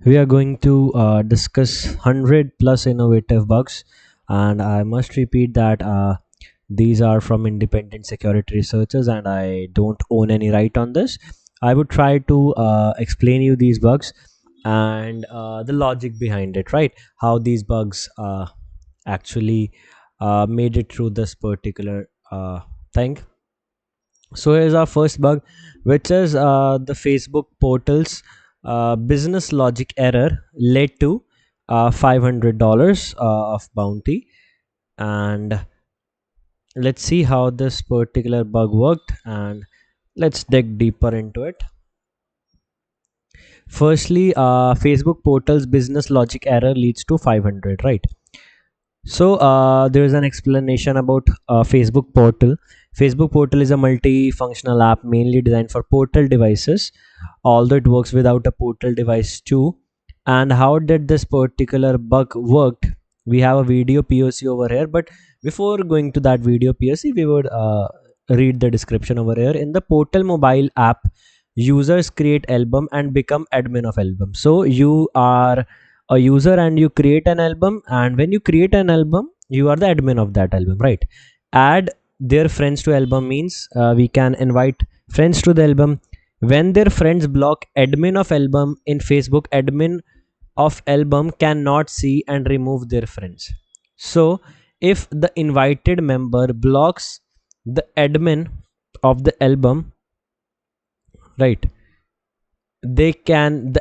We are going to discuss 100 plus innovative bugs, and I must repeat that these are from independent security researchers, and I don't own any right on this. I would try to explain you these bugs and the logic behind it, right? How these bugs actually made it through this particular thing. So here's our first bug, which is the Facebook portal's business logic error led to $500 of bounty. And let's see how this particular bug worked, and let's dig deeper into it. Firstly, Facebook portal's business logic error leads to 500, right? So there is an explanation about Facebook Portal. Facebook Portal is a multi-functional app mainly designed for portal devices, although it works without a portal device too. And how did this particular bug worked? We have a video POC over here, but before going to that video POC, we would read the description over here. In the Portal mobile app, users create album and become admin of album. So you are a user and you create an album, and when you create an album you are the admin of that album, right? Add their friends to album means we can invite friends to the album. When their friends block admin of album in Facebook, admin of album cannot see and remove their friends. So if the invited member blocks the admin of the album, right, the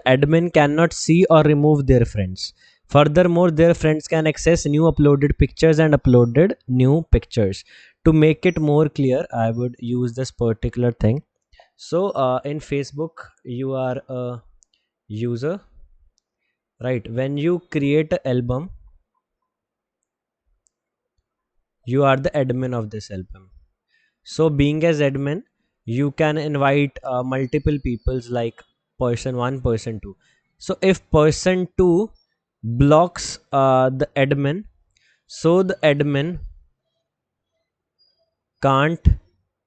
admin cannot see or remove their friends. Furthermore, their friends can access new uploaded pictures and uploaded new pictures. To make it more clear, I would use this particular thing. So in Facebook you are a user, right? When you create an album, you are the admin of this album. So being as admin, you can invite multiple peoples, like person 1, person 2. So if person 2 blocks the admin, so the admin can't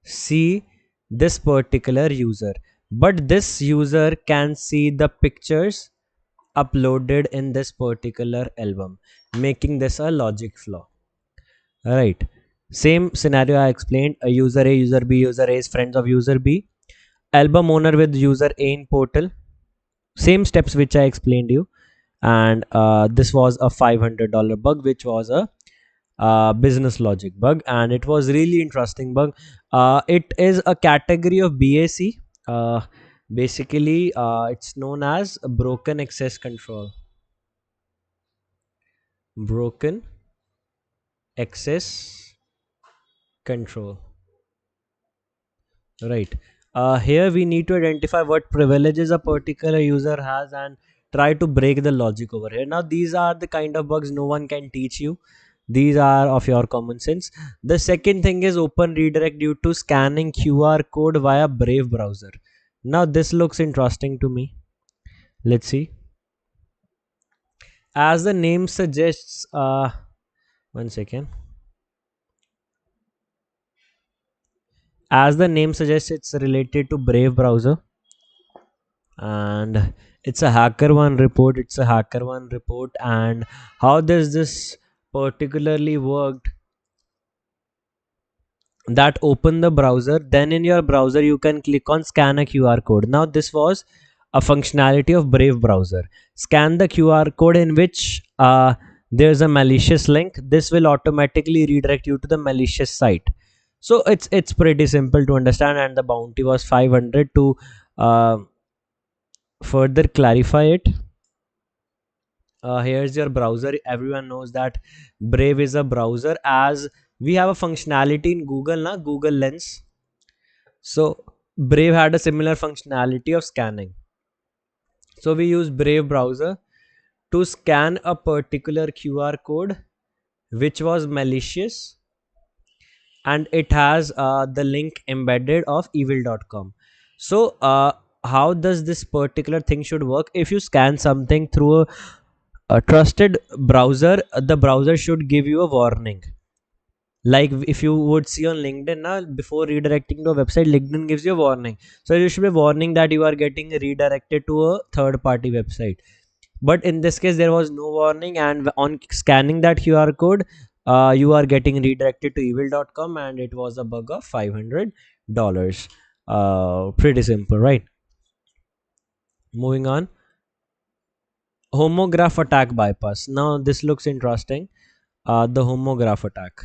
see this particular user, but this user can see the pictures uploaded in this particular album, making this a logic flaw, right? Same scenario I explained. A user A, user B, user A is friends of user B, album owner with user A in portal, same steps which I explained you. And this was a $500 bug, which was a business logic bug, and it was really interesting bug. It is a category of BAC. Basically it's known as broken access control. Broken access control, right? Here we need to identify what privileges a particular user has and try to break the logic over here. Now these are the kind of bugs no one can teach you. These are of your common sense. The second thing is open redirect due to scanning QR code via Brave browser. Now this looks interesting to me. Let's see. As the name suggests, one second. As the name suggests, it's related to Brave browser, and it's a hacker one report. And how does this particularly worked? That open the browser, then in your browser you can click on scan a QR code. Now this was a functionality of Brave browser. Scan the QR code in which there's a malicious link. This will automatically redirect you to the malicious site. So it's pretty simple to understand, and the bounty was 500. To further clarify it, here's your browser. Everyone knows that Brave is a browser, as we have a functionality in Google na, Google Lens. So Brave had a similar functionality of scanning. So we use Brave browser to scan a particular QR code which was malicious, and it has the link embedded of evil.com. So how does this particular thing should work? If you scan something through a trusted browser, the browser should give you a warning. Like if you would see on LinkedIn now, before redirecting to a website, LinkedIn gives you a warning. So there should be a warning that you are getting redirected to a third party website. but in this case there was no warning, and on scanning that QR code, you are getting redirected to evil.com, and it was a bug of $500. Pretty simple, right? Moving on. Homograph attack bypass. Now this looks interesting. The homograph attack,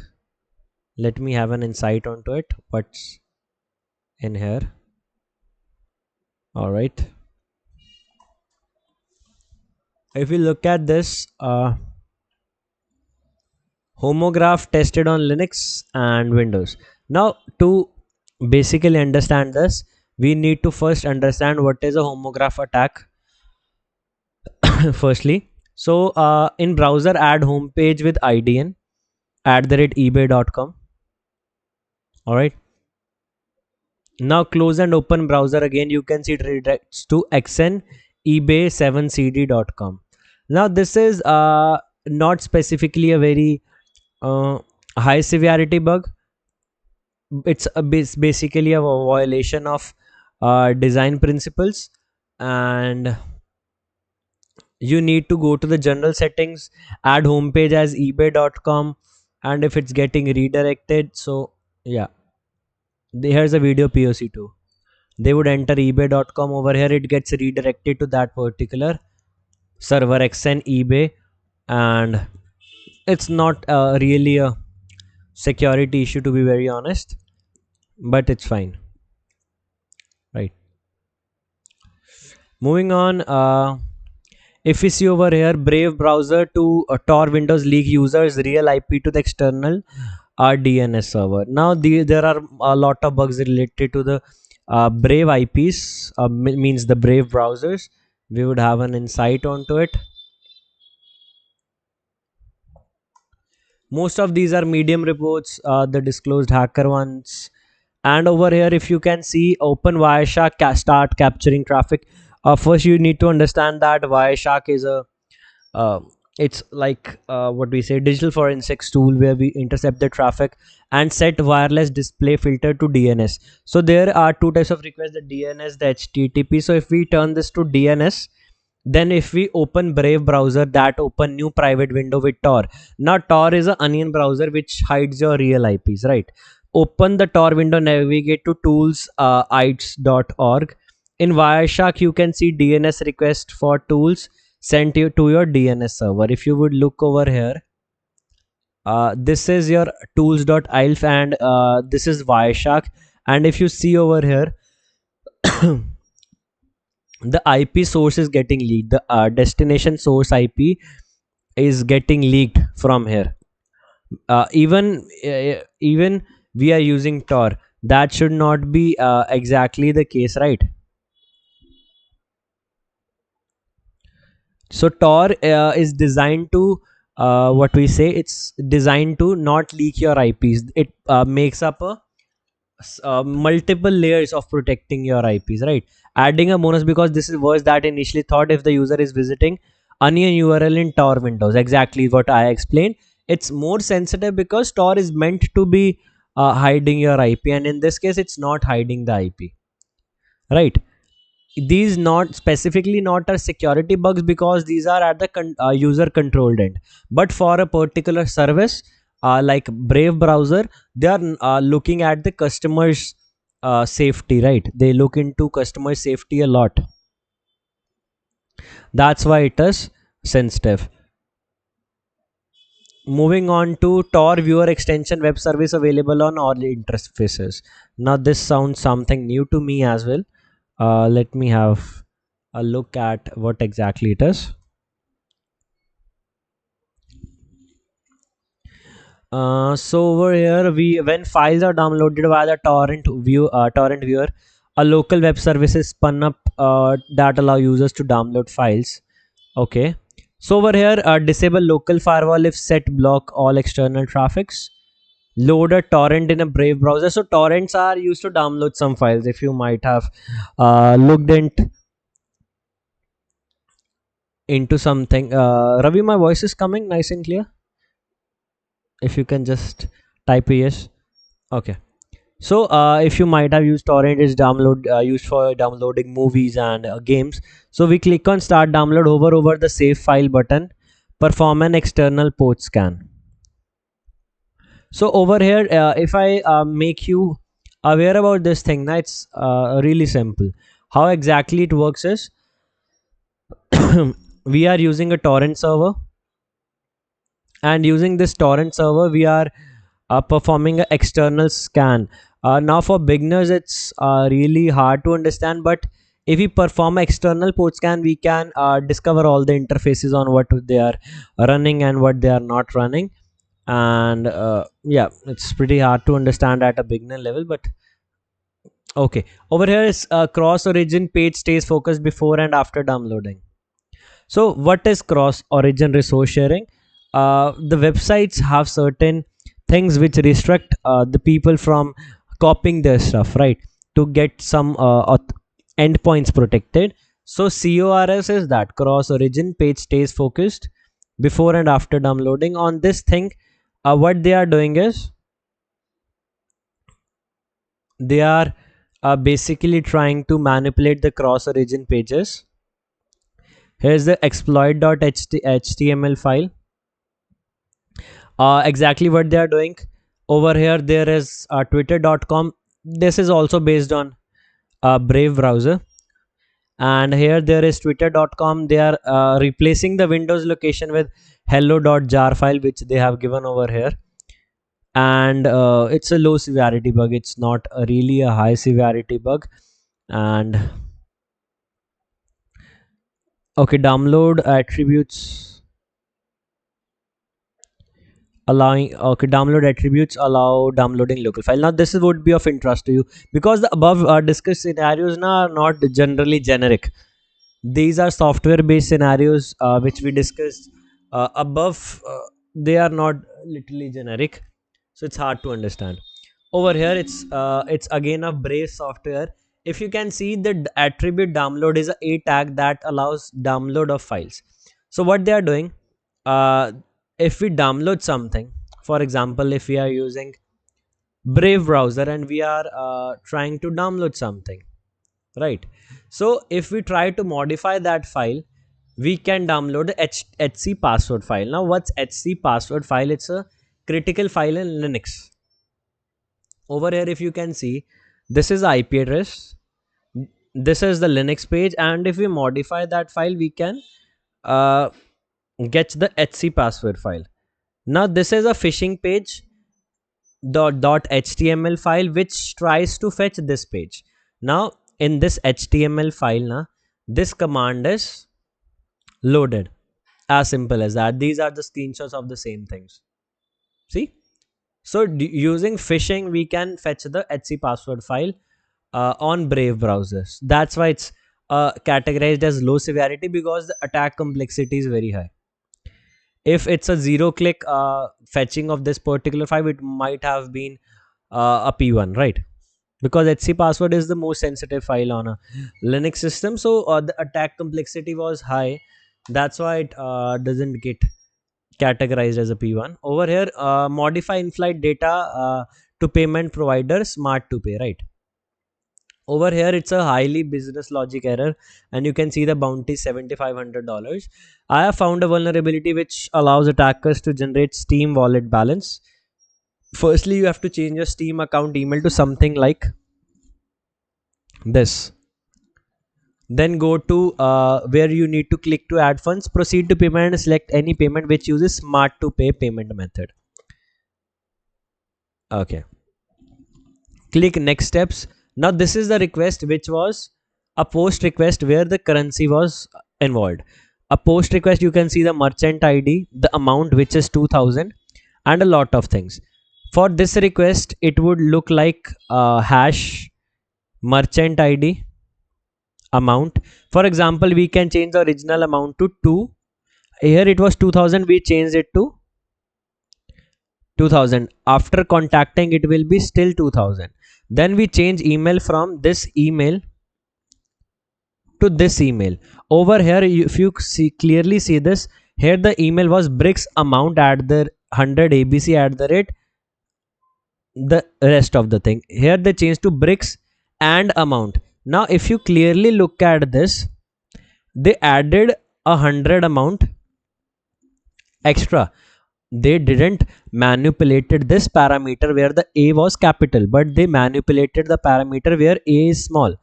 let me have an insight onto it. What's in here? All right, if we look at this, homograph tested on Linux and Windows. Now, to basically understand this, we need to first understand what is a homograph attack. Firstly, so in browser, add homepage with IDN @ebay.com. All right. Now close and open browser again. You can see it redirects to xn ebay7cd.com. Now this is not specifically a very high severity bug. It's basically a violation of design principles, and you need to go to the general settings, add homepage as ebay.com, and if it's getting redirected, so yeah, here's a video POC too. They would enter ebay.com. Over here it gets redirected to that particular server xn ebay, and it's not really a security issue, to be very honest, but it's fine, right? Moving on, if we see over here, Brave browser to Tor Windows leak users real IP to the external DNS server. Now there are a lot of bugs related to the Brave IPs, means the Brave browsers. We would have an insight onto it. Most of these are medium reports, the disclosed hacker ones. And over here, if you can see, open Wireshark, start capturing traffic. First you need to understand that Wireshark is a uh, it's like what we say, digital forensics tool, where we intercept the traffic and set wireless display filter to DNS. So there are two types of requests, the DNS, the HTTP. So if we turn this to DNS, then if we open Brave browser, that open new private window with Tor. Now Tor is an onion browser which hides your real IPs, right? Open the Tor window, navigate to tools, ites.org. In Wireshark you can see DNS request for tools sent you to your DNS server. If you would look over here, this is your tools.ilf, and this is Wireshark. And if you see over here, the IP source is getting leaked. The destination source IP is getting leaked from here. Even we are using Tor. That should not be exactly the case, right? So Tor is designed to what we say, it's designed to not leak your IPs. It makes up a multiple layers of protecting your IPs, right? Adding a bonus, because this is worse that initially thought, if the user is visiting onion URL in Tor windows, exactly what I explained. It's more sensitive because Tor is meant to be hiding your IP, and in this case it's not hiding the IP, right? These not specifically not are security bugs, because these are at the user controlled end. But for a particular service like Brave browser, they are looking at the customers safety, right? They look into customer safety a lot. That's why it is sensitive. Moving on to Tor viewer extension web service available on all interfaces. Now this sounds something new to me as well. Let me have a look at what exactly it is. So over here, when files are downloaded via the torrent viewer, a local web service is spun up that allow users to download files. Okay. So over here, disable local firewall if set block all external traffics. Load a torrent in a Brave browser. So torrents are used to download some files. If you might have looked into something. Ravi, my voice is coming nice and clear. If you can just type a yes. Okay. So if you might have used torrent, is download used for downloading movies and games. So we click on start download, hover over the save file button, perform an external port scan. So over here, if I make you aware about this thing, now it's really simple. How exactly it works is we are using a torrent server, and using this torrent server we are performing an external scan. Now for beginners it's really hard to understand, but if we perform an external port scan we can discover all the interfaces on what they are running and what they are not running. And yeah, it's pretty hard to understand at a beginner level, but okay. Over here is cross origin page stays focused before and after downloading. So what is cross origin resource sharing? The websites have certain things which restrict the people from copying their stuff, right? To get some endpoints protected. So CORS is that cross origin page stays focused before and after downloading. On this thing, what they are doing is they are basically trying to manipulate the cross origin pages. Here's the exploit.html file. Exactly what they are doing. Over here there is twitter.com. This is also based on Brave browser. And here there is twitter.com. They are replacing the Windows location with hello.jar file, which they have given over here. And it's a low severity bug, it's not really a high severity bug. And okay, download attributes allowing, okay, download attributes allow downloading local file. Now this would be of interest to you because the above discussed scenarios now are not generally generic. These are software based scenarios which we discussed above. They are not literally generic, so it's hard to understand. Over here it's again a Brave software. If you can see, the attribute download is a tag that allows download of files. So what they are doing, uh, if we download something, for example if we are using Brave browser and we are trying to download something, right? So if we try to modify that file, we can download the hc password file. Now what's hc password file? It's a critical file in Linux. Over here if you can see, this is the IP address, this is the Linux page, and if we modify that file we can uh, get the hc password file. Now this is a phishing page, .html file which tries to fetch this page. Now in this HTML file now, this command is loaded. As simple as that. These are the screenshots of the same things. See? So using phishing we can fetch the hc password file on Brave browsers. That's why it's categorized as low severity, because the attack complexity is very high. If it's a zero click fetching of this particular file, it might have been a P1, right? Because hc password is the most sensitive file on a Linux system, so the attack complexity was high. That's why it doesn't get categorized as a P1. Over here, modify in-flight data to payment provider smart to pay, right? Over here it's a highly business logic error, and you can see the bounty $7,500. I have found a vulnerability which allows attackers to generate Steam wallet balance. Firstly, you have to change your Steam account email to something like this. Then go to where you need to click to add funds, proceed to payment and select any payment which uses smart to pay payment method. Okay, click next steps. Now this is the request which was a post request where the currency was involved. A post request, you can see the merchant ID, the amount which is 2000, and a lot of things. For this request it would look like hash merchant ID amount. For example, we can change the original amount to 2. Here it was 2000, we changed it to 2000. After contacting it will be still 2000. Then we change email from this email to this email. Over here if you see clearly see this, here the email was bricks amount at the 100 abc at the rate the rest of the thing. Here they change to bricks and amount. Now if you clearly look at this, they added 100 amount extra. They didn't manipulated this parameter where the a was capital, but they manipulated the parameter where a is small.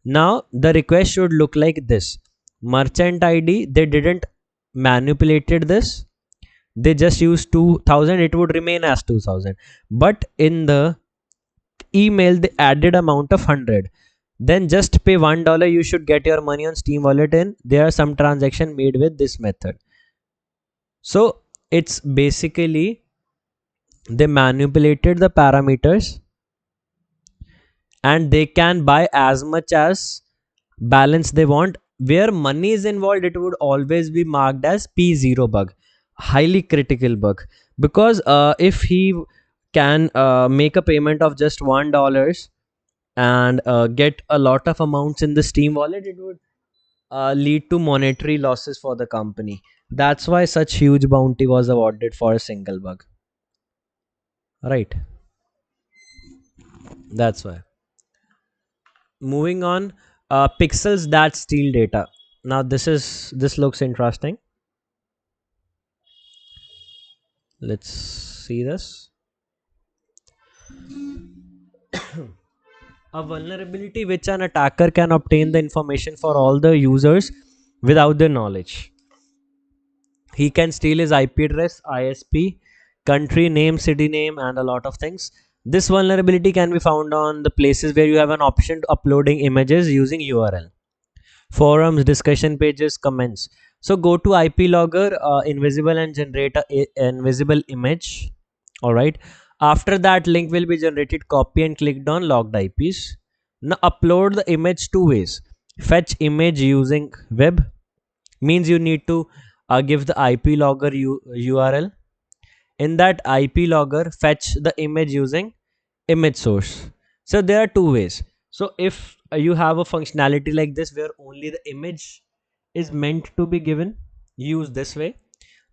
Now the request should look like this. Merchant id, they didn't manipulated this, they just used 2000, it would remain as 2000, but in the email they added amount of 100. Then just pay $1, you should get your money on Steam wallet, and there are some transaction made with this method. So it's basically they manipulated the parameters, and they can buy as much as balance they want. Where money is involved, it would always be marked as P0 bug, highly critical bug. Because if he can make a payment of just $1 and get a lot of amounts in the Steam wallet, it would lead to monetary losses for the company. That's why such huge bounty was awarded for a single bug, right? That's why. Moving on, pixels that steal data. Now this looks interesting. Let's see this. A vulnerability which an attacker can obtain the information for all the users without their knowledge. He can steal his IP address, ISP, country name, city name, and a lot of things. This vulnerability can be found on the places where you have an option to uploading images using URL. Forums, discussion pages, comments. So go to IP logger, invisible, and generate a invisible image. All right. After that, link will be generated. Copy and clicked on logged IPs. Now upload the image two ways. Fetch image using web, means you need to give the IP logger URL. In that IP logger, fetch the image using image source. So there are two ways. So if you have a functionality like this where only the image is meant to be given, use this way.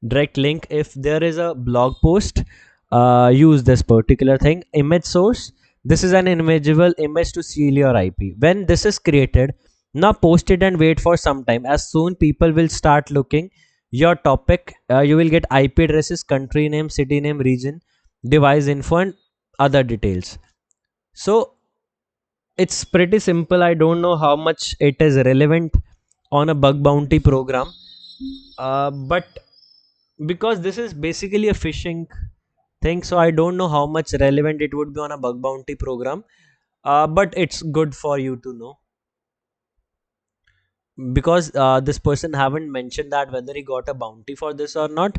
Direct link, if there is a blog post, use this particular thing. Image source, this is an invisible image to seal your IP. When this is created, now post it and wait for some time. As soon people will start looking your topic, you will get IP addresses, country name, city name, region, device info, and other details. So it's pretty simple. I don't know how much it is relevant on a bug bounty program, but because this is basically a phishing thing, so I don't know how much relevant it would be on a bug bounty program, but it's good for you to know, because this person haven't mentioned that whether he got a bounty for this or not,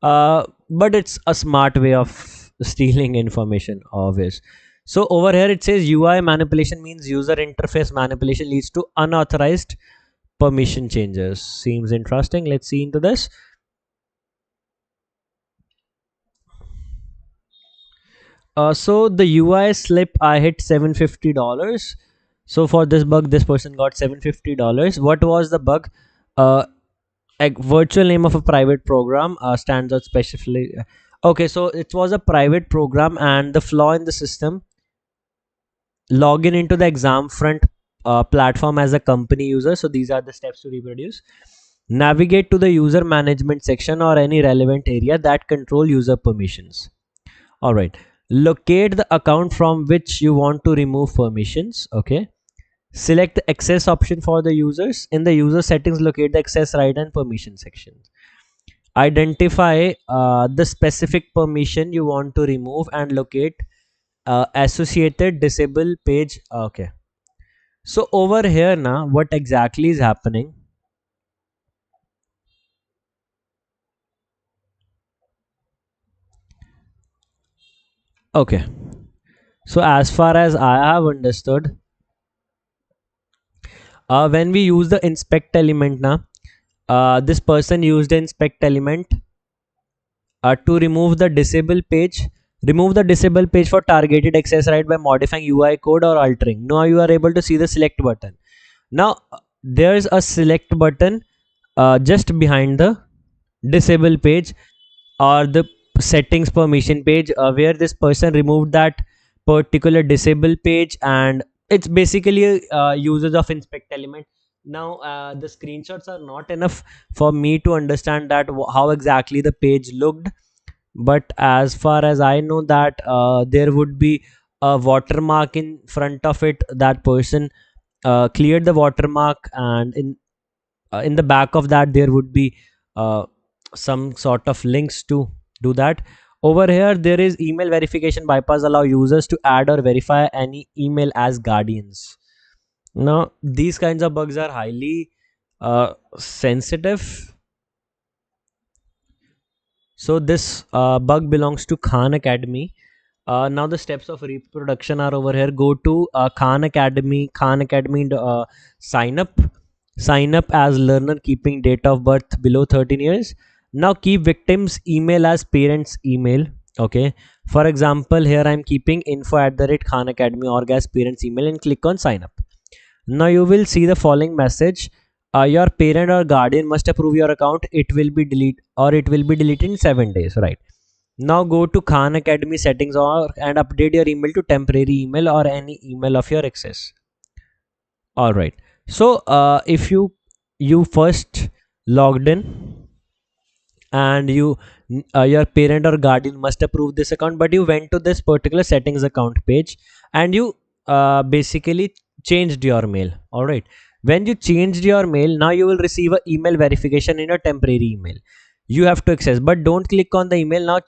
but it's a smart way of stealing information always. So over here it says UI manipulation, means user interface manipulation leads to unauthorized permission changes. Seems interesting. Let's see into this. So the UI slip, I hit $750. So for this bug, this person got $750. What was the bug? A virtual name of a private program stands out specifically. Okay, so it was a private program, and the flaw in the system: login into the exam front platform as a company user. So these are the steps to reproduce. Navigate to the user management section or any relevant area that control user permissions. All right. Locate the account from which you want to remove permissions. Okay. Select the access option for the users. In the user settings, locate the access right and permission sections. Identify the specific permission you want to remove and locate associated disable page. Okay. So over here now, what exactly is happening? Okay. So as far as I have understood, when we use the inspect element now, this person used the inspect element to remove the disable page for targeted access right by modifying UI code or altering. Now you are able to see the select button. Now there's a select button just behind the disable page or the settings permission page where this person removed that particular disable page, and it's basically usage of inspect element. Now the screenshots are not enough for me to understand that how exactly the page looked, but as far as I know that there would be a watermark in front of it. That person cleared the watermark, and in the back of that there would be uh, some sort of links to do that. Over here there is email verification bypass, allow users to add or verify any email as guardians. Now these kinds of bugs are highly sensitive. So this bug belongs to Khan Academy. Now the steps of reproduction are over here. Go to Khan Academy, sign up. Sign up as learner keeping date of birth below 13 years. Now keep victim's email as parents email. Okay. For example, here I'm keeping info at the rate Khan Academy org as parents email and click on sign up. Now you will see the following message. Your parent or guardian must approve your account. It will be delete or it will be deleted in 7 days. Right. Now go to Khan Academy settings or and update your email to temporary email or any email of your access. All right. So if you first logged in and your parent or guardian must approve this account, but you went to this particular settings account page and you basically changed your mail. All right. When you changed your mail, now you will receive a email verification in your temporary email. You have to access, but don't click on the email. Now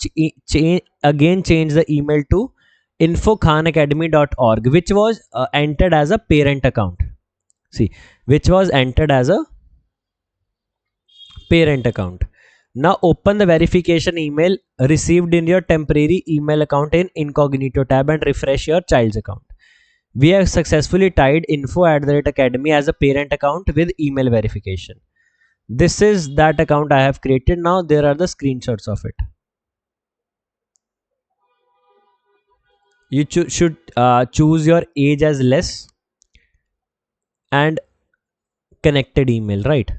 again change the email to info.khanacademy.org, which was entered as a parent account. See, which was entered as a parent account. Now open the verification email received in your temporary email account in incognito tab and refresh your child's account. We have successfully tied info@academy as a parent account with email verification. This is that account I have created. Now there are the screenshots of it. You should choose your age as less and connected email, right?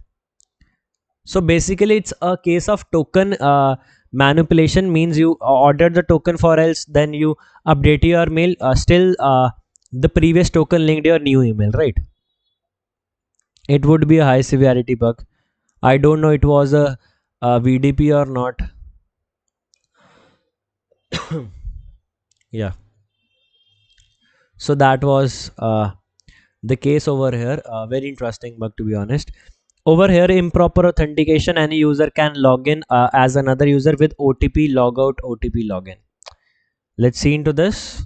So basically it's a case of token manipulation, means you order the token for else then you update your mail, still the previous token linked your new email, right? It would be a high severity bug. I don't know it was a VDP or not. Yeah, so that was the case over here. Very interesting bug, to be honest. Over here, improper authentication. Any user can log in as another user with OTP logout, OTP login. Let's see into this.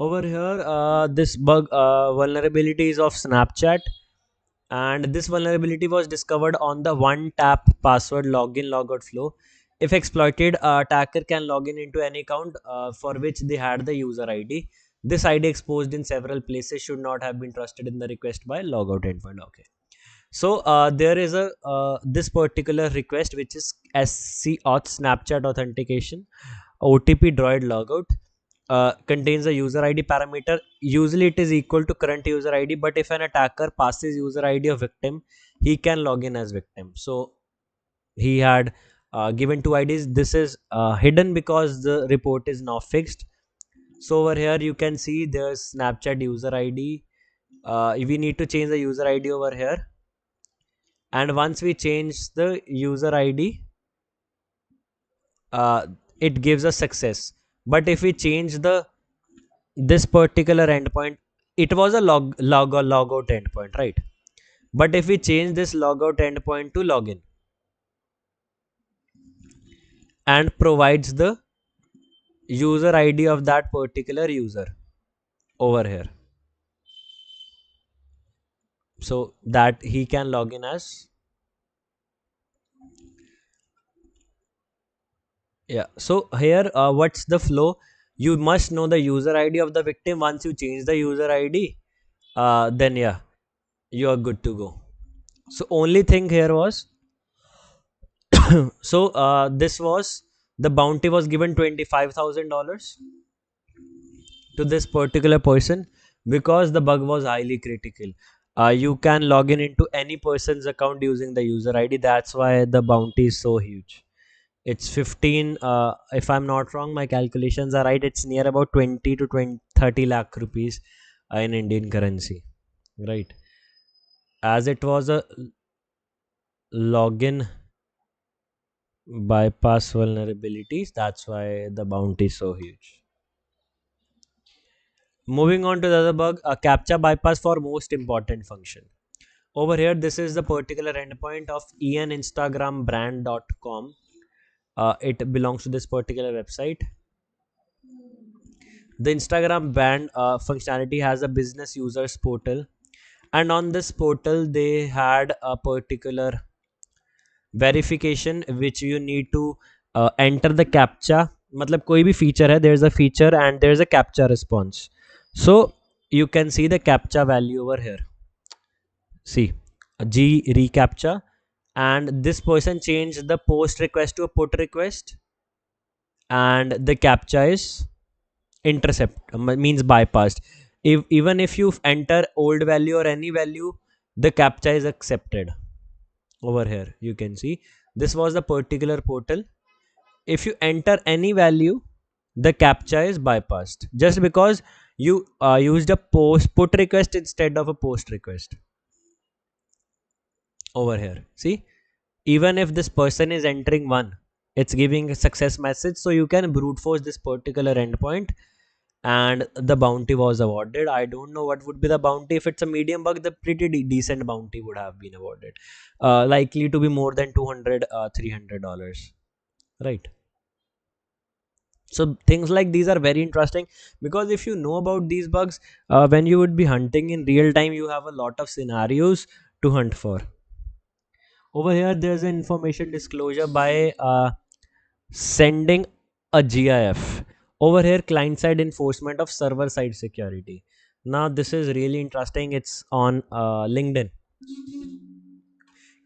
Over here, this bug vulnerability is of Snapchat, and this vulnerability was discovered on the one tap password login logout flow. If exploited, attacker can log in into any account for which they had the user ID. This ID exposed in several places should not have been trusted in the request by logout endpoint. Okay. So there is a this particular request which is SC auth Snapchat authentication OTP droid logout, contains a user ID parameter. Usually it is equal to current user ID, but if an attacker passes user ID of victim, he can log in as victim. So he had given two IDs. This is hidden because the report is now fixed. So over here you can see there's Snapchat user ID. We need to change the user ID over here, and once we change the user ID, uh, it gives us success. But if we change the this particular endpoint, it was a logout endpoint, right? But if we change this logout endpoint to login and provides the user ID of that particular user over here, so that he can log in as, yeah. So here what's the flow? You must know the user ID of the victim. Once you change the user ID, then yeah, you are good to go. So only thing here was so this was the bounty was given $25,000 to this particular person, because the bug was highly critical. You can log in into any person's account using the user ID. That's why the bounty is so huge. It's 15, if I'm not wrong, my calculations are right, it's near about 20 to 20 30 lakh rupees in Indian currency, right? As it was a login bypass vulnerabilities, that's why the bounty is so huge. Moving on to the other bug, a captcha bypass for most important function. Over here, this is the particular endpoint of eninstagrambrand.com. It belongs to this particular website. The Instagram brand functionality has a business users portal, and on this portal they had a particular verification which you need to enter the captcha. मतलब कोई भी feature है, there is a feature and there is a captcha response. So you can see the captcha value over here. See, G recaptcha, and this person changed the post request to a put request, and the captcha is intercept, means bypassed. If even if you enter old value or any value, the captcha is accepted. Over here you can see this was the particular portal. If you enter any value, the captcha is bypassed just because you used a post put request instead of a post request. Over here, see, even if this person is entering one, it's giving a success message, so you can brute force this particular endpoint, and the bounty was awarded. I don't know what would be the bounty. If it's a medium bug, the pretty decent bounty would have been awarded, likely to be more than 200 $300, right? So things like these are very interesting, because if you know about these bugs, when you would be hunting in real time, you have a lot of scenarios to hunt for. Over here there's an information disclosure by sending a GIF. Over here, client side enforcement of server side security. Now this is really interesting. It's on LinkedIn.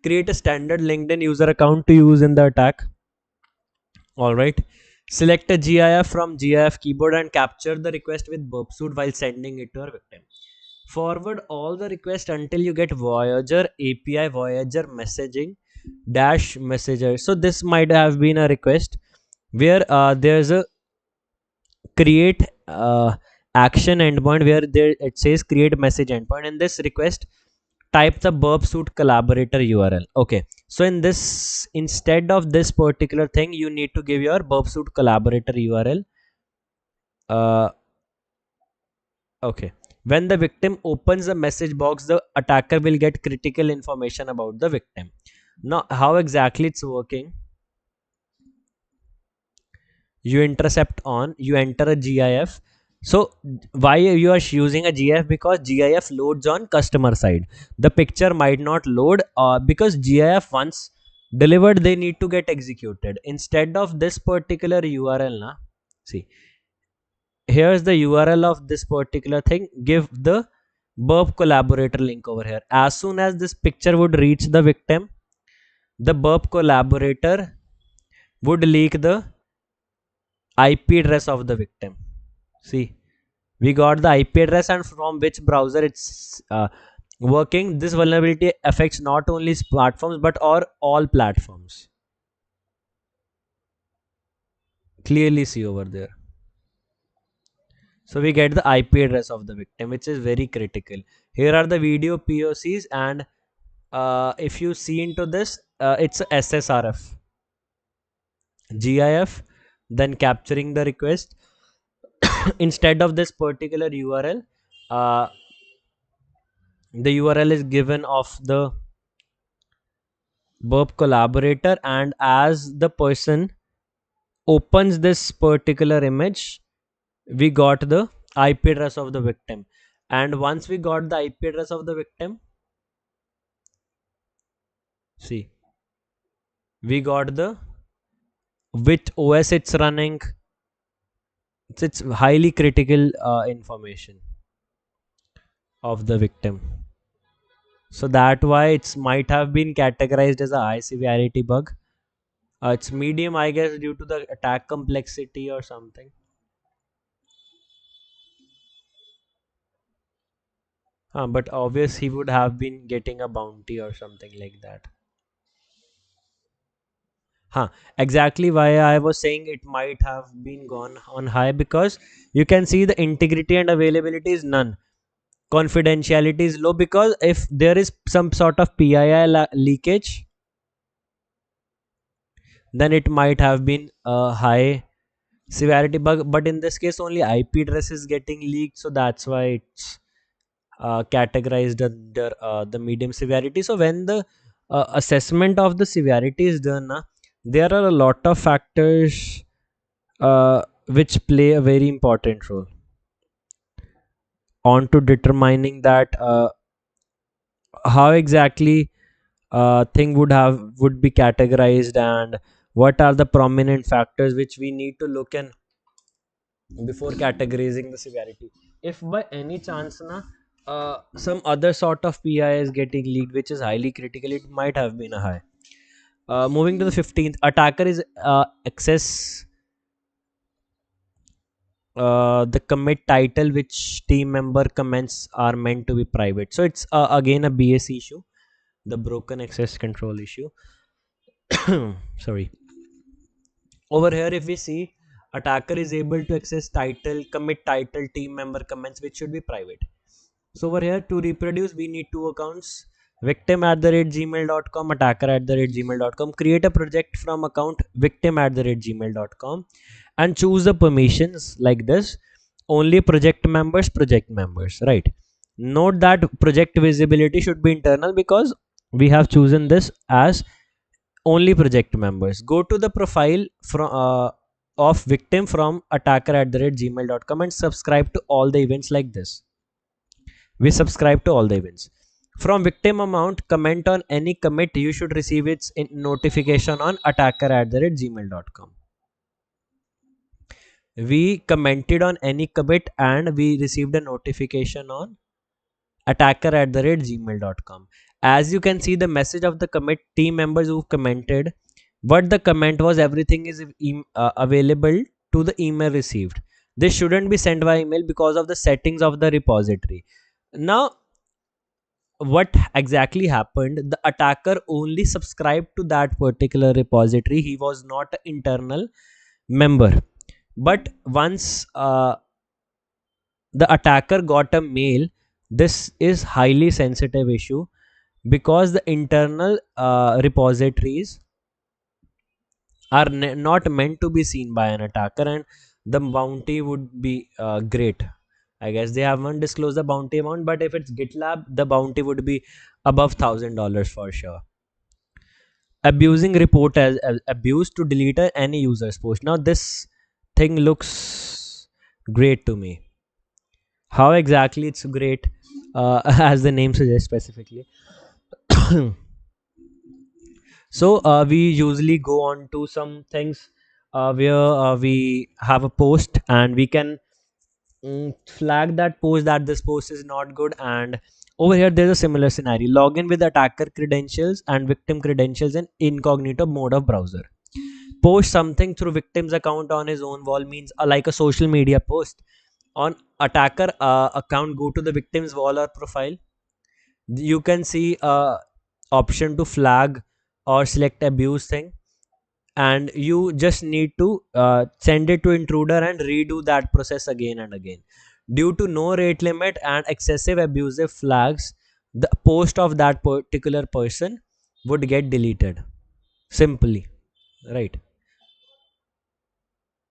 Create a standard LinkedIn user account to use in the attack. All right. Select a GIF from GIF keyboard and capture the request with burp suit while sending it to our victim. Forward all the requests until you get Voyager API, Voyager messaging dash messenger. So this might have been a request where there's a create action endpoint where there it says create message endpoint. In this request, type the burp suit collaborator URL. Okay, so in this, instead of this particular thing, you need to give your burp suit collaborator URL. Okay, when the victim opens the message box, the attacker will get critical information about the victim. Now how exactly it's working, you intercept on, you enter a GIF. So why you are using a GIF? Because GIF loads on customer side, the picture might not load, because GIF once delivered, they need to get executed. Instead of this particular URL, na, see, here's the URL of this particular thing. Give the burp collaborator link over here. As soon as this picture would reach the victim, the burp collaborator would leak the IP address of the victim. See, we got the IP address and from which browser it's working. This vulnerability affects not only platforms but or all platforms. Clearly see over there. So we get the IP address of the victim, which is very critical. Here are the video POCs, and if you see into this, it's a SSRF GIF, then capturing the request. Instead of this particular URL, uh, the URL is given of the burp collaborator, and as the person opens this particular image, we got the IP address of the victim. And once we got the IP address of the victim, see, we got the which OS it's running. It's highly critical information of the victim. So that why it's might have been categorized as a high severity bug. It's medium, I guess, due to the attack complexity or something. But obvious he would have been getting a bounty or something like that. Huh. Exactly why I was saying it might have been gone on high, because you can see the integrity and availability is none. Confidentiality is low, because if there is some sort of PII leakage, then it might have been a high severity bug. But in this case, only IP address is getting leaked, so that's why it's categorized under the medium severity. So when the assessment of the severity is done, there are a lot of factors which play a very important role on to determining that how exactly thing would be categorized, and what are the prominent factors which we need to look in before categorizing the severity. If by any chance some other sort of PI is getting leaked which is highly critical, it might have been a high. Moving to the 15th, attacker is access the commit title which team member comments are meant to be private. So it's again a BS issue, the broken access control issue. Sorry. Over here, if we see, attacker is able to access title, commit title, team member comments, which should be private. So over here, to reproduce, we need two accounts: victim@gmail.com, attacker@gmail.com. Create a project from account victim@gmail.com and choose the permissions like this: only project members, right? Note that project visibility should be internal, because we have chosen this as only project members. Go to the profile from of victim from attacker@gmail.com and subscribe to all the events like this. We subscribe to all the events. From victim amount, comment on any commit. You should receive its notification on attacker@gmail.com. We commented on any commit and we received a notification on attacker@gmail.com. As you can see, the message of the commit team members who commented, what the comment was: everything is available to the email received. This shouldn't be sent by email because of the settings of the repository. Now, what exactly happened? The attacker only subscribed to that particular repository. He was not an internal member. But once the attacker got a mail, this is highly sensitive issue, because the internal repositories are not meant to be seen by an attacker, and the bounty would be great. I guess they haven't disclosed the bounty amount, but if it's GitLab, the bounty would be above $1,000 for sure. Abusing report as abuse to delete any user's post. Now this thing looks great to me. How exactly it's great? As the name suggests specifically. So we usually go on to some things where we have a post, and we can flag that post, that this post is not good. And over here there's a similar scenario: login with attacker credentials and victim credentials in incognito mode of browser. Post something through victim's account on his own wall, means like a social media post. On attacker account, go to the victim's wall or profile. You can see option to flag or select abuse thing, and you just need to send it to intruder and redo that process again and again. Due to no rate limit and excessive abusive flags, the post of that particular person would get deleted simply, right?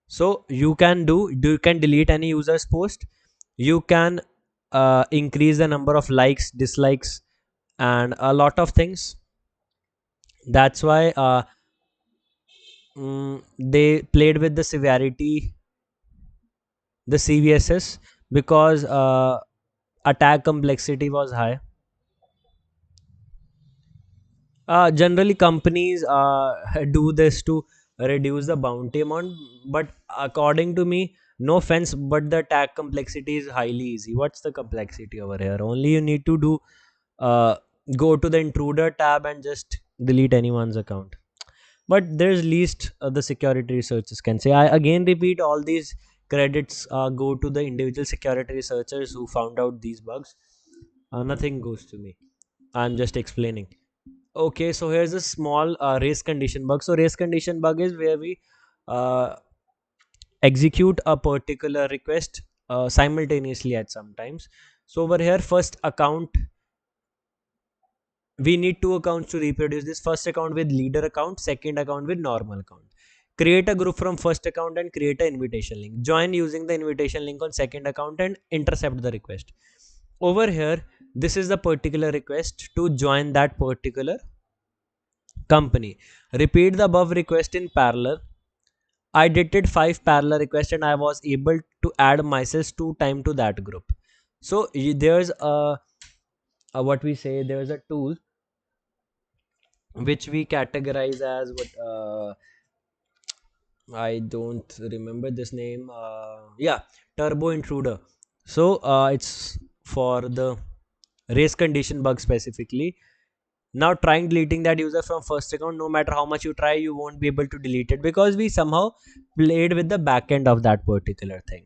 So you can delete any user's post. You can increase the number of likes, dislikes, and a lot of things. That's why they played with the severity, the CVSS, because attack complexity was high. Generally companies do this to reduce the bounty amount, but according to me, no offense, but the attack complexity is highly easy. What's the complexity over here? Only you need to do uh, go to the intruder tab and just delete anyone's account. But there's least the security researchers can say. I again repeat, all these credits go to the individual security researchers who found out these bugs. Nothing goes to me. I'm just explaining. Okay, so here's a small race condition bug. So race condition bug is where we uh, execute a particular request simultaneously at some times. So over here, first account, we need two accounts to reproduce this. First account with leader account, second account with normal account. Create a group from first account and create an invitation link. Join using the invitation link on second account and intercept the request. Over here, this is the particular request to join that particular company. Repeat the above request in parallel. I did 5 parallel requests and I was able to add myself 2 times to that group. So there's a what we say, there's a tool which we categorize as what I don't remember this name. Yeah, Turbo Intruder. So it's for the race condition bug specifically. Now trying deleting that user from first account, no matter how much you try, you won't be able to delete it because we somehow played with the backend of that particular thing.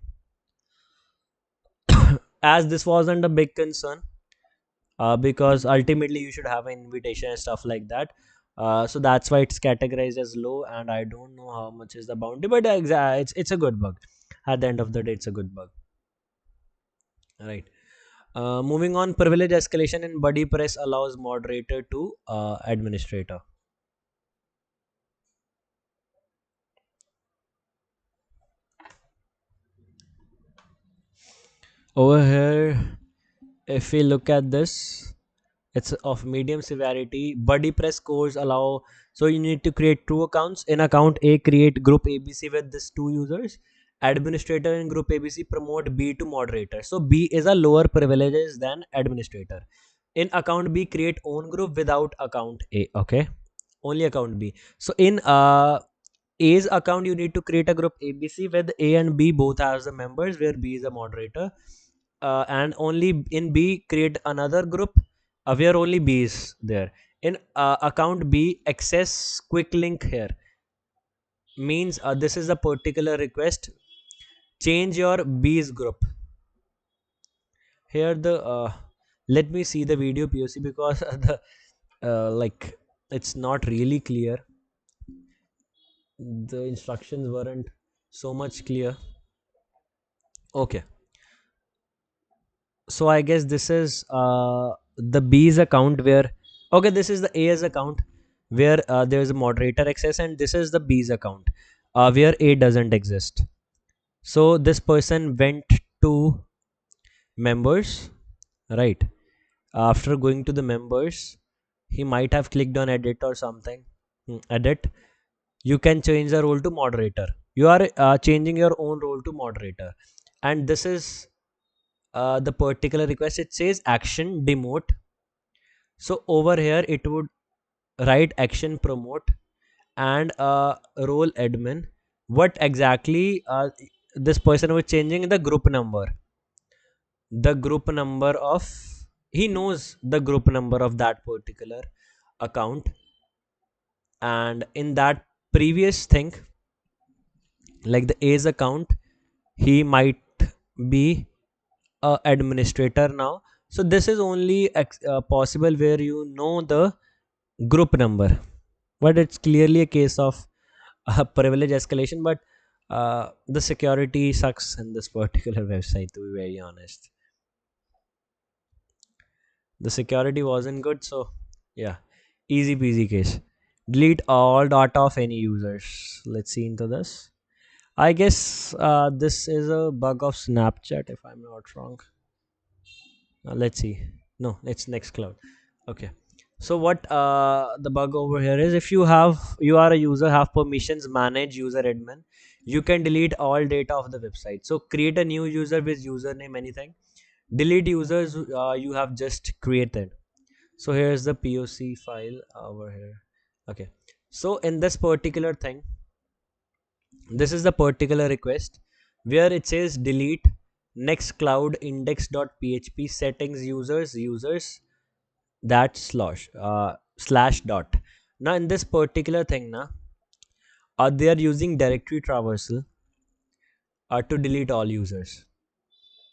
As this wasn't a big concern, because ultimately you should have an invitation and stuff like that. So that's why it's categorized as low, and I don't know how much is the bounty, but it's a good bug. At the end of the day, it's a good bug. Right. Moving on, privilege escalation in buddy press allows moderator to administrator. Over here, if we look at this, it's of medium severity. Buddy press scores allow, so you need to create two accounts. In account A, create group ABC with this two users. Administrator in group ABC promote B to moderator. So B is a lower privileges than administrator. In account B, create own group without account A. Okay, only account B. So in A's account, you need to create a group ABC with A and B both as the members, where B is a moderator. And only in B, create another group where only B is there. In account B, access quick link here means this is a particular request. Change your B's group. Here the let me see the video POC because the like it's not really clear. The instructions weren't so much clear. Okay, so I guess this is the B's account where, okay, this is the A's account where there's a moderator access, and this is the B's account where A doesn't exist. So this person went to members, right? After going to the members, he might have clicked on edit or something. Edit. You can change the role to moderator. You are changing your own role to moderator, and this is the particular request. It says action demote. So over here it would write action promote and role admin. What exactly this person was changing the group number. The group number of, he knows the group number of that particular account, and in that previous thing, like the A's account, he might be a administrator now. So this is only possible where you know the group number, but it's clearly a case of privilege escalation. But the security sucks in this particular website, to be very honest. The security wasn't good, so yeah, easy peasy case. Delete all data of any users. Let's see into this. I guess this is a bug of Snapchat, if I'm not wrong. Let's see. No, it's Nextcloud. Okay. So what the bug over here is, if you are a user, have permissions, manage user admin, you can delete all data of the website. So create a new user with username, anything. Delete users you have just created. So here's the POC file over here. Okay. So in this particular thing, this is the particular request where it says delete nextcloud index.php settings users that slash dot. Now in this particular thing now, they are using directory traversal to delete all users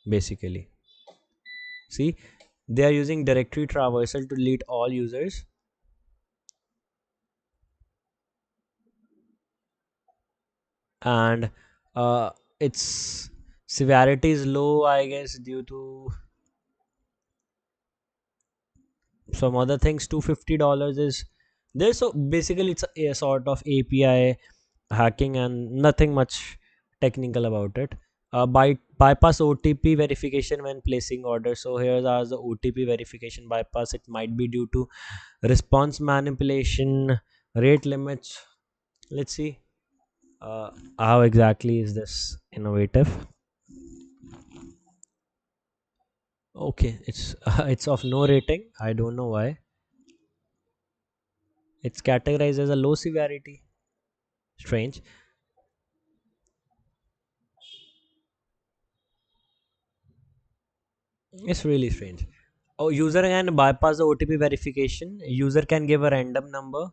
basically. See, They are using directory traversal to delete all users, and its severity is low, I guess, due to some other things. $250 is there. So basically it's a sort of API hacking and nothing much technical about it. Bypass OTP verification when placing orders. So here's as the OTP verification bypass. It might be due to response manipulation, rate limits. Let's see how exactly is this innovative. Okay, it's it's of no rating. I don't know why. It's categorized as a low severity. Strange. It's really strange. Oh, user can bypass the OTP verification. User can give a random number.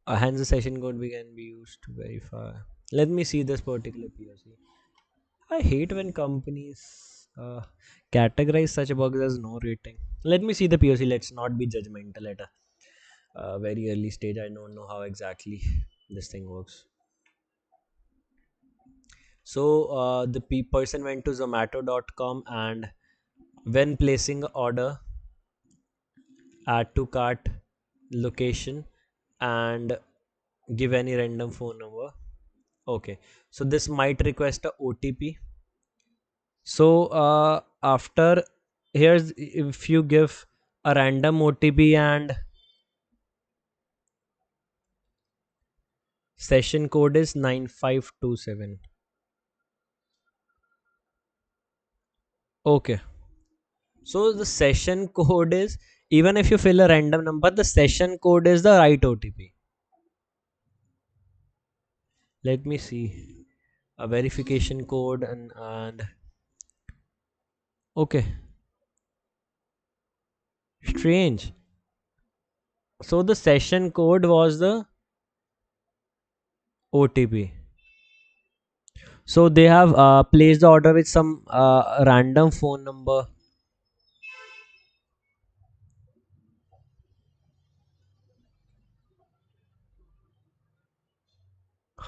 Hence, the session code can be used to verify. Let me see this particular POC. I hate when companies categorize such bugs as no rating. Let me see the POC. Let's not be judgmental at a very early stage. I don't know how exactly this thing works. So the person went to zomato.com, and when placing an order, add to cart, location, and give any random phone number. Okay, so this might request a OTP. So after, here's if you give a random OTP and session code is 9527. Okay, so the session code is, even if you fill a random number, the session code is the right OTP. Let me see a verification code, and okay, strange. So the session code was the OTP. So they have placed the order with some random phone number.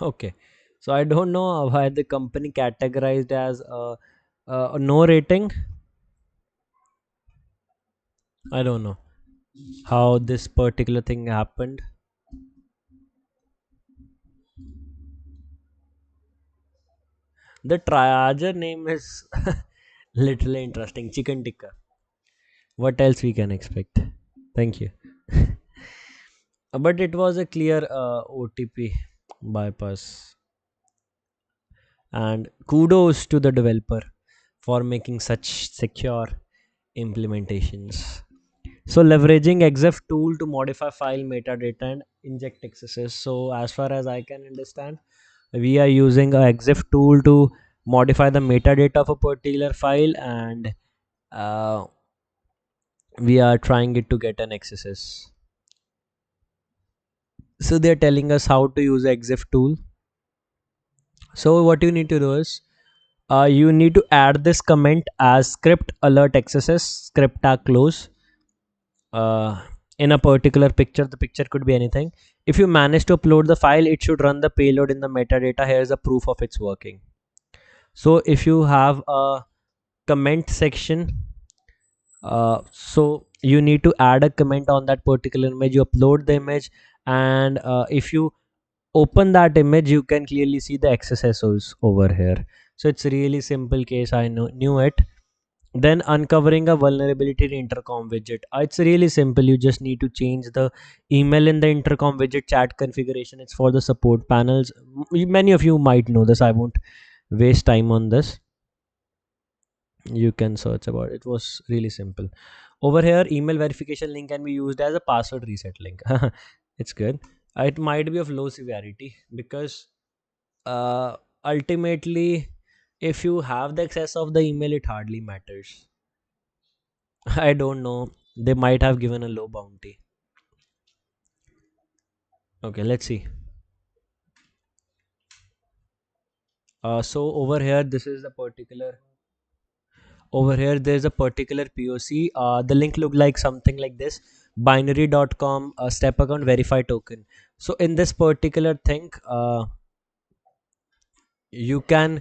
Okay, so I don't know why the company categorized as a no rating. I don't know how this particular thing happened. The triager name is literally interesting. Chicken tikka. What else we can expect? Thank you. But it was a clear OTP bypass. And kudos to the developer for making such secure implementations. So leveraging exif tool to modify file metadata and inject accesses. So as far as I can understand, we are using a exif tool to modify the metadata of a particular file, and uh, we are trying it to get an accesses. So they're telling us how to use exif tool. So what you need to do is you need to add this comment as script alert accesses script tag close uh, in a particular picture. The picture could be anything. If you manage to upload the file, it should run the payload in the metadata. Here's a proof of its working. So if you have a comment section, so you need to add a comment on that particular image. You upload the image, and if you open that image, you can clearly see the XSSOs over here. So it's a really simple case. I knew it. Then uncovering a vulnerability in intercom widget. It's really simple. You just need to change the email in the intercom widget chat configuration. It's for the support panels. Many of you might know this. I won't waste time on this. You can search about it. It was really simple. Over here, email verification link can be used as a password reset link. It's good. It might be of low severity because ultimately, if you have the access of the email, it hardly matters. I don't know. They might have given a low bounty. Okay, let's see. So over here, this is the particular. Over here there's a particular POC. The link look like something like this: binary.com step account verify token. So in this particular thing, you can,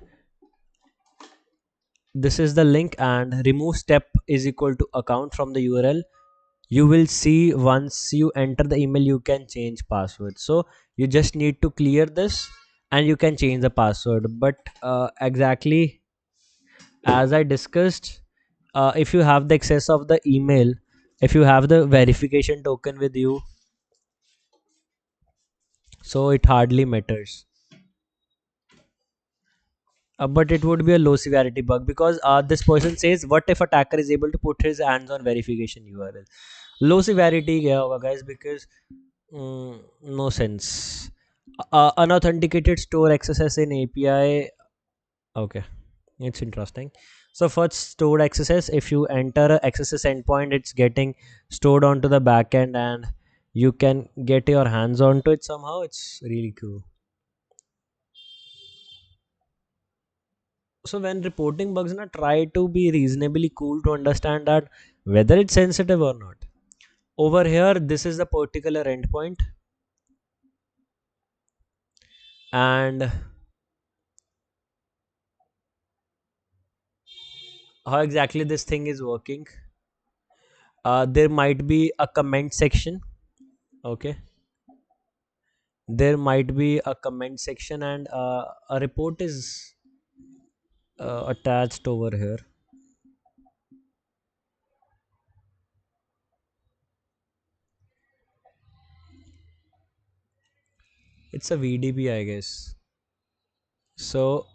this is the link, and remove step is equal to account from the URL. You will see once you enter the email you can change password. So you just need to clear this and you can change the password. But exactly as I discussed, if you have the access of the email, if you have the verification token with you, so it hardly matters. But it would be a low severity bug, because this person says, what if attacker is able to put his hands on verification URL? Low severity क्या होगा guys, because no sense. Unauthenticated store accesses in API. Okay, it's interesting. So first, stored accesses, if you enter a accesses endpoint, it's getting stored onto the backend and you can get your hands onto it somehow. It's really cool. So when reporting bugs, na, try to be reasonably cool to understand that whether it's sensitive or not. Over here, this is the particular endpoint, and how exactly this thing is working. There might be a comment section. Okay, there might be a comment section, and a report is attached over here. It's a VDB, I guess. So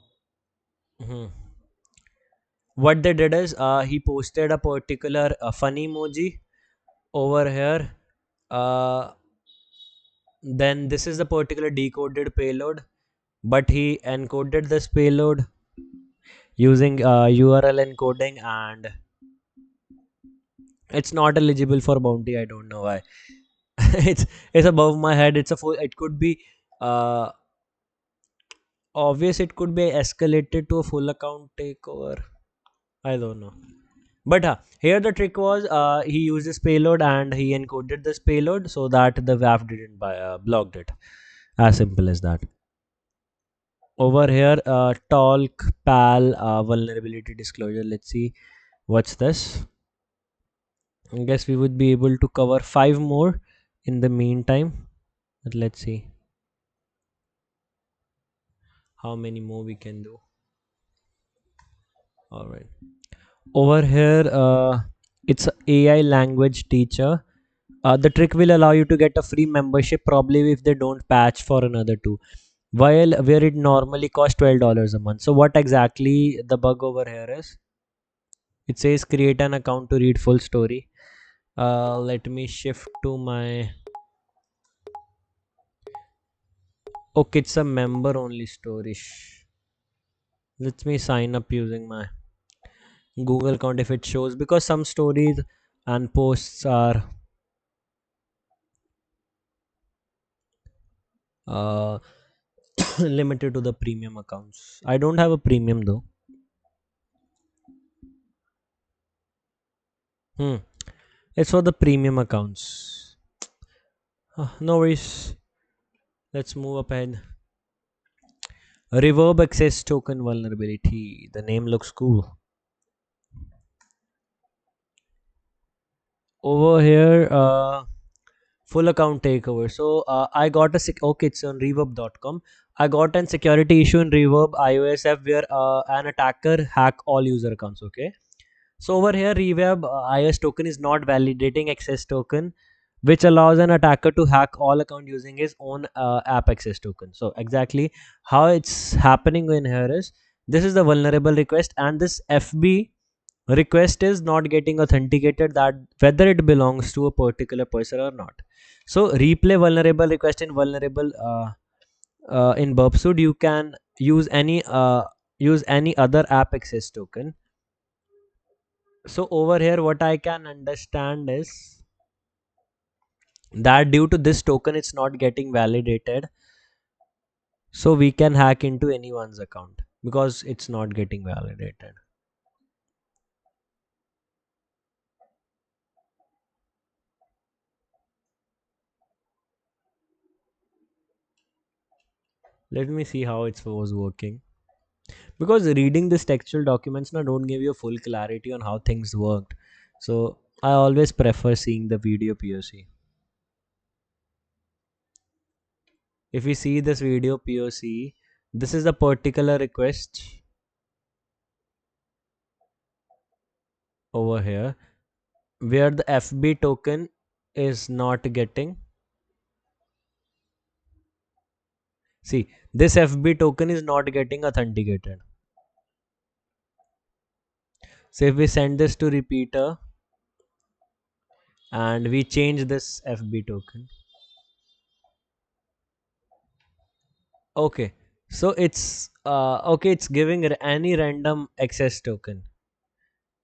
what they did is, he posted a particular funny emoji over here. Then this is the particular decoded payload, but he encoded this payload using URL encoding, and it's not eligible for bounty. I don't know why. it's it's above my head. It's a full, it could be uh obvious, it could be escalated to a full account takeover. I don't know. But here the trick was, he used this payload and he encoded this payload so that the WAF didn't blocked it. As simple as that. Over here, talk pal vulnerability disclosure. Let's see what's this. I guess we would be able to cover 5 more in the meantime. But let's see how many more we can do. All right. Over here, it's a AI language teacher. The trick will allow you to get a free membership, probably if they don't patch for another 2, while where it normally costs $12 a month. So what exactly the bug over here is? It says create an account to read full story. Let me shift to my, okay, it's a member only story. Let me sign up using my Google account if it shows, because some stories and posts are uh, limited to the premium accounts. I don't have a premium though. It's for the premium accounts. No worries. Let's move up ahead. Reverb access token vulnerability. The name looks cool. Over here, full account takeover. So I got a okay, it's on reverb.com. I got an security issue in Reverb iOS app where an attacker hack all user accounts. Okay, so over here, Reverb iOS token is not validating access token, which allows an attacker to hack all account using his own app access token. So exactly how it's happening in here is, this is the vulnerable request, and this FB request is not getting authenticated that whether it belongs to a particular person or not. So replay vulnerable request in vulnerable in Burpsuit. You can use any other app access token. So over here, what I can understand is that due to this token it's not getting validated, so we can hack into anyone's account because it's not getting validated. Let me see how it was working. Because reading this textual documents now don't give you full clarity on how things worked. So I always prefer seeing the video POC. If we see this video POC, this is a particular request over here where the FB token is not getting. See, this FB token is not getting authenticated. So if we send this to repeater and we change this FB token. Okay. So it's okay, it's giving any random access token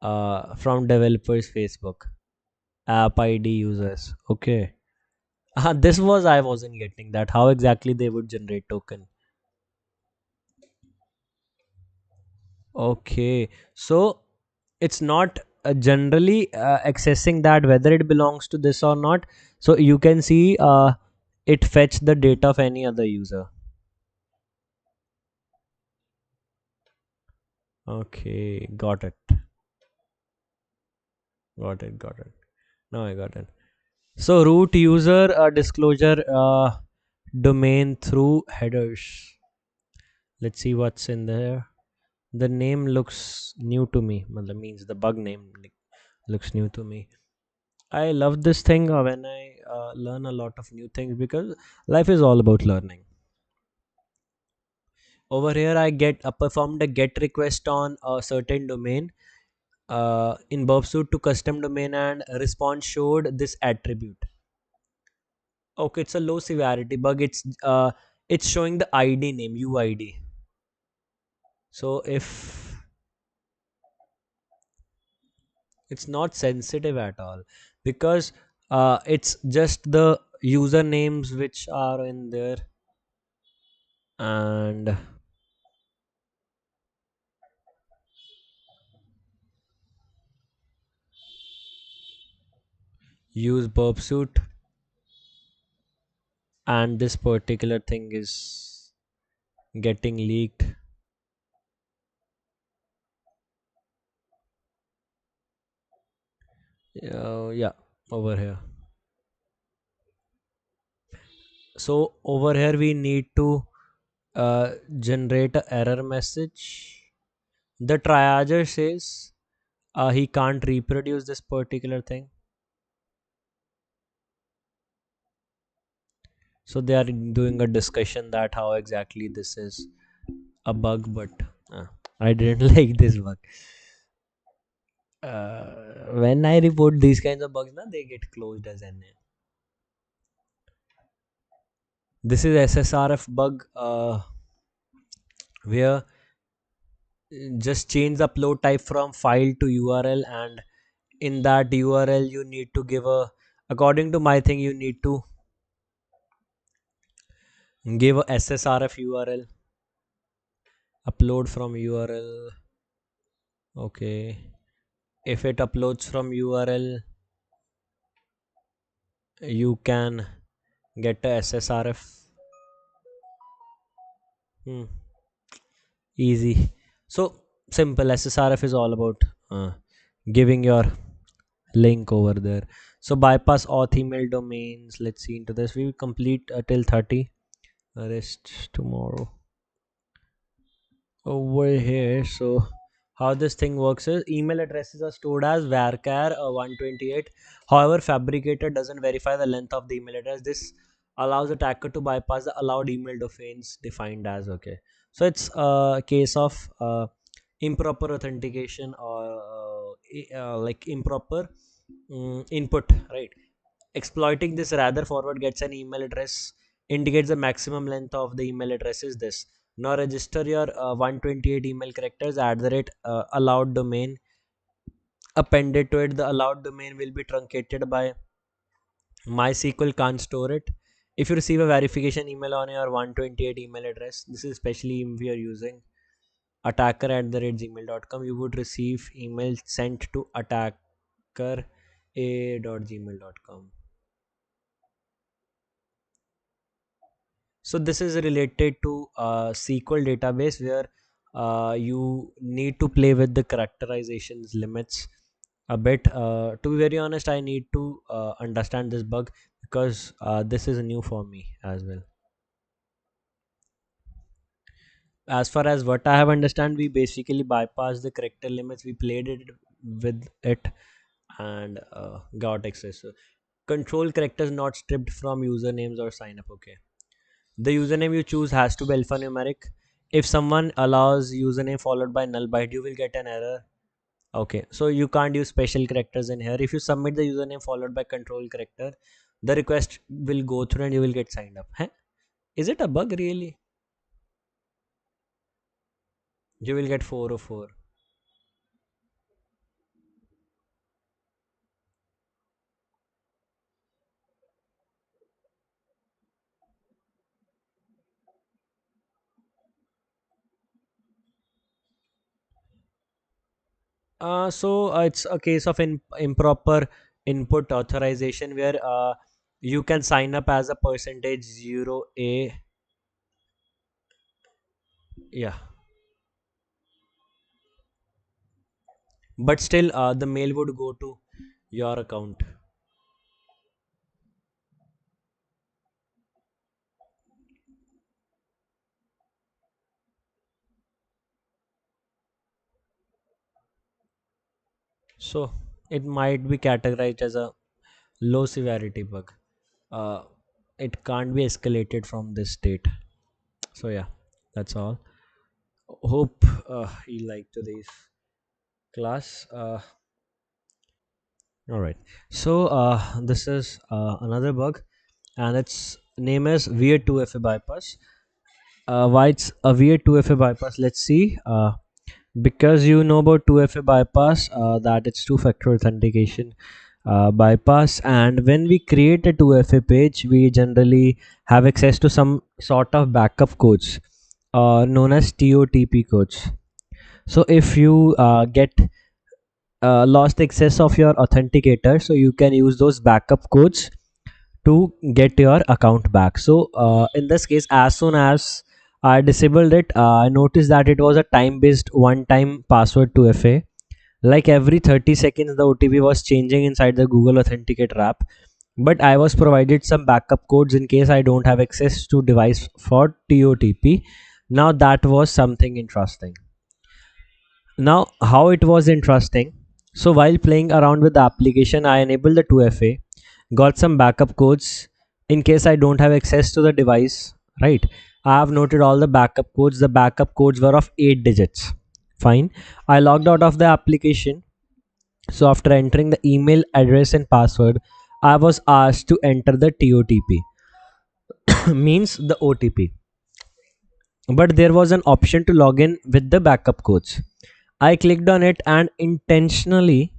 from developers Facebook app ID users. Okay. This was I wasn't getting that. How exactly they would generate token? Okay, so it's not generally accessing that whether it belongs to this or not. So you can see it fetch the data of any other user. Okay, got it. Now I got it. So root user disclosure domain through headers. Let's see what's in there. The name looks new to me. Matlab means the bug name looks new to me. I love this thing when I learn a lot of new things because life is all about learning. Over here, I performed a get request on a certain domain in Burbsuit to custom domain, and response showed this attribute. Okay, it's a low severity bug. It's showing the ID name UID. So if it's not sensitive at all because it's just the usernames which are in there and use burp suit and this particular thing is getting leaked. Yeah, over here. So over here we need to generate a error message. The triager says he can't reproduce this particular thing. So they are doing a discussion that how exactly this is a bug, but I didn't like this bug. When I report these kinds of bugs, na, they get closed as an. This is SSRF bug where just change the upload type from file to URL, and in that URL you need to give a, according to my thing, you need to give a SSRF URL, upload from URL. Okay, if it uploads from URL you can get a SSRF. hmm. Easy. So simple. SSRF is all about giving your link over there. So bypass auth email domains. Let's see into this. We will complete till 30. Rest tomorrow. Over here. So how this thing works is email addresses are stored as varchar 128. However, fabricator doesn't verify the length of the email address. This allows attacker to bypass the allowed email domains defined as. Okay, so it's a case of improper authentication or like improper input, right? Exploiting this, rather forward gets an email address, indicates the maximum length of the email address is this. Now register your 128 email characters at the rate allowed domain appended to it. The allowed domain will be truncated by MySQL can't store it. If you receive a verification email on your 128 email address, this is especially if we are using attacker at the rate gmail.com, you would receive email sent to attacker a.gmail.com. So this is related to SQL database where you need to play with the characterizations limits a bit. To be very honest, I need to understand this bug because this is new for me as well. As far as what I have understand, we basically bypassed the character limits. We played it with it and got access. So, control characters not stripped from usernames or sign up. Okay. The username you choose has to be alphanumeric. If someone allows username followed by null byte, you will get an error. Okay, so you can't use special characters in here. If you submit the username followed by control character, the request will go through and you will get signed up. Huh? Is it a bug really? You will get 404. So it's a case of improper input authorization where you can sign up as a percentage zero a. Yeah, but still the mail would go to your account. So it might be categorized as a low severity bug. Uh, it can't be escalated from this state. So yeah, that's all. Hope you like today's class. All right. So this is another bug, and its name is weird 2FA bypass. Why it's a weird 2FA bypass? Let's see. Because you know about 2FA bypass, that it's two-factor authentication bypass, and when we create a 2FA page, we generally have access to some sort of backup codes known as TOTP codes. So if you get lost access of your authenticator, so you can use those backup codes to get your account back. So in this case, as soon as I disabled it, I noticed that it was a time based one time password to FA. Like every 30 seconds the OTP was changing inside the Google Authenticator app, but I was provided some backup codes in case I don't have access to device for TOTP. Now that was something interesting. Now, how it was interesting. So while playing around with the application, I enabled the 2FA, got some backup codes in case I don't have access to the device, right? I have noted all the backup codes. The backup codes were of 8 digits. Fine. I logged out of the application. So after entering the email address and password, I was asked to enter the TOTP, means the OTP. But there was an option to log in with the backup codes. I clicked on it and intentionally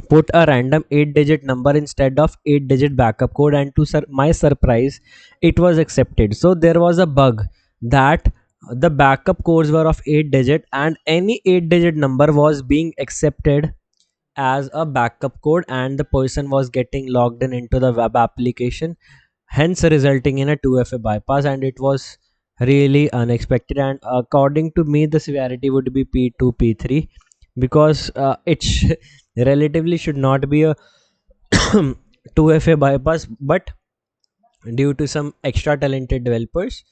put a random 8 digit number instead of 8 digit backup code, and to my surprise it was accepted. So there was a bug that the backup codes were of 8 digit and any 8 digit number was being accepted as a backup code, and the person was getting logged in into the web application, hence resulting in a 2FA bypass. And it was really unexpected, and according to me the severity would be P2 P3 because relatively should not be a 2FA bypass, but due to some extra talented developers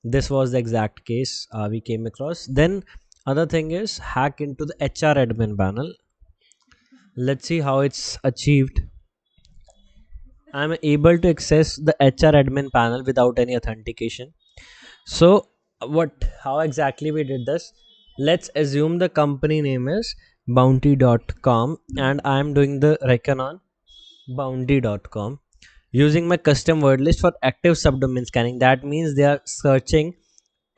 this was the exact case we came across. Then other thing is hack into the HR admin panel. Let's see how it's achieved. I'm able to access the HR admin panel without any authentication. So what how exactly we did this? Let's assume the company name is bounty.com and I'm doing the recon on bounty.com using my custom word list for active subdomain scanning. That means they are searching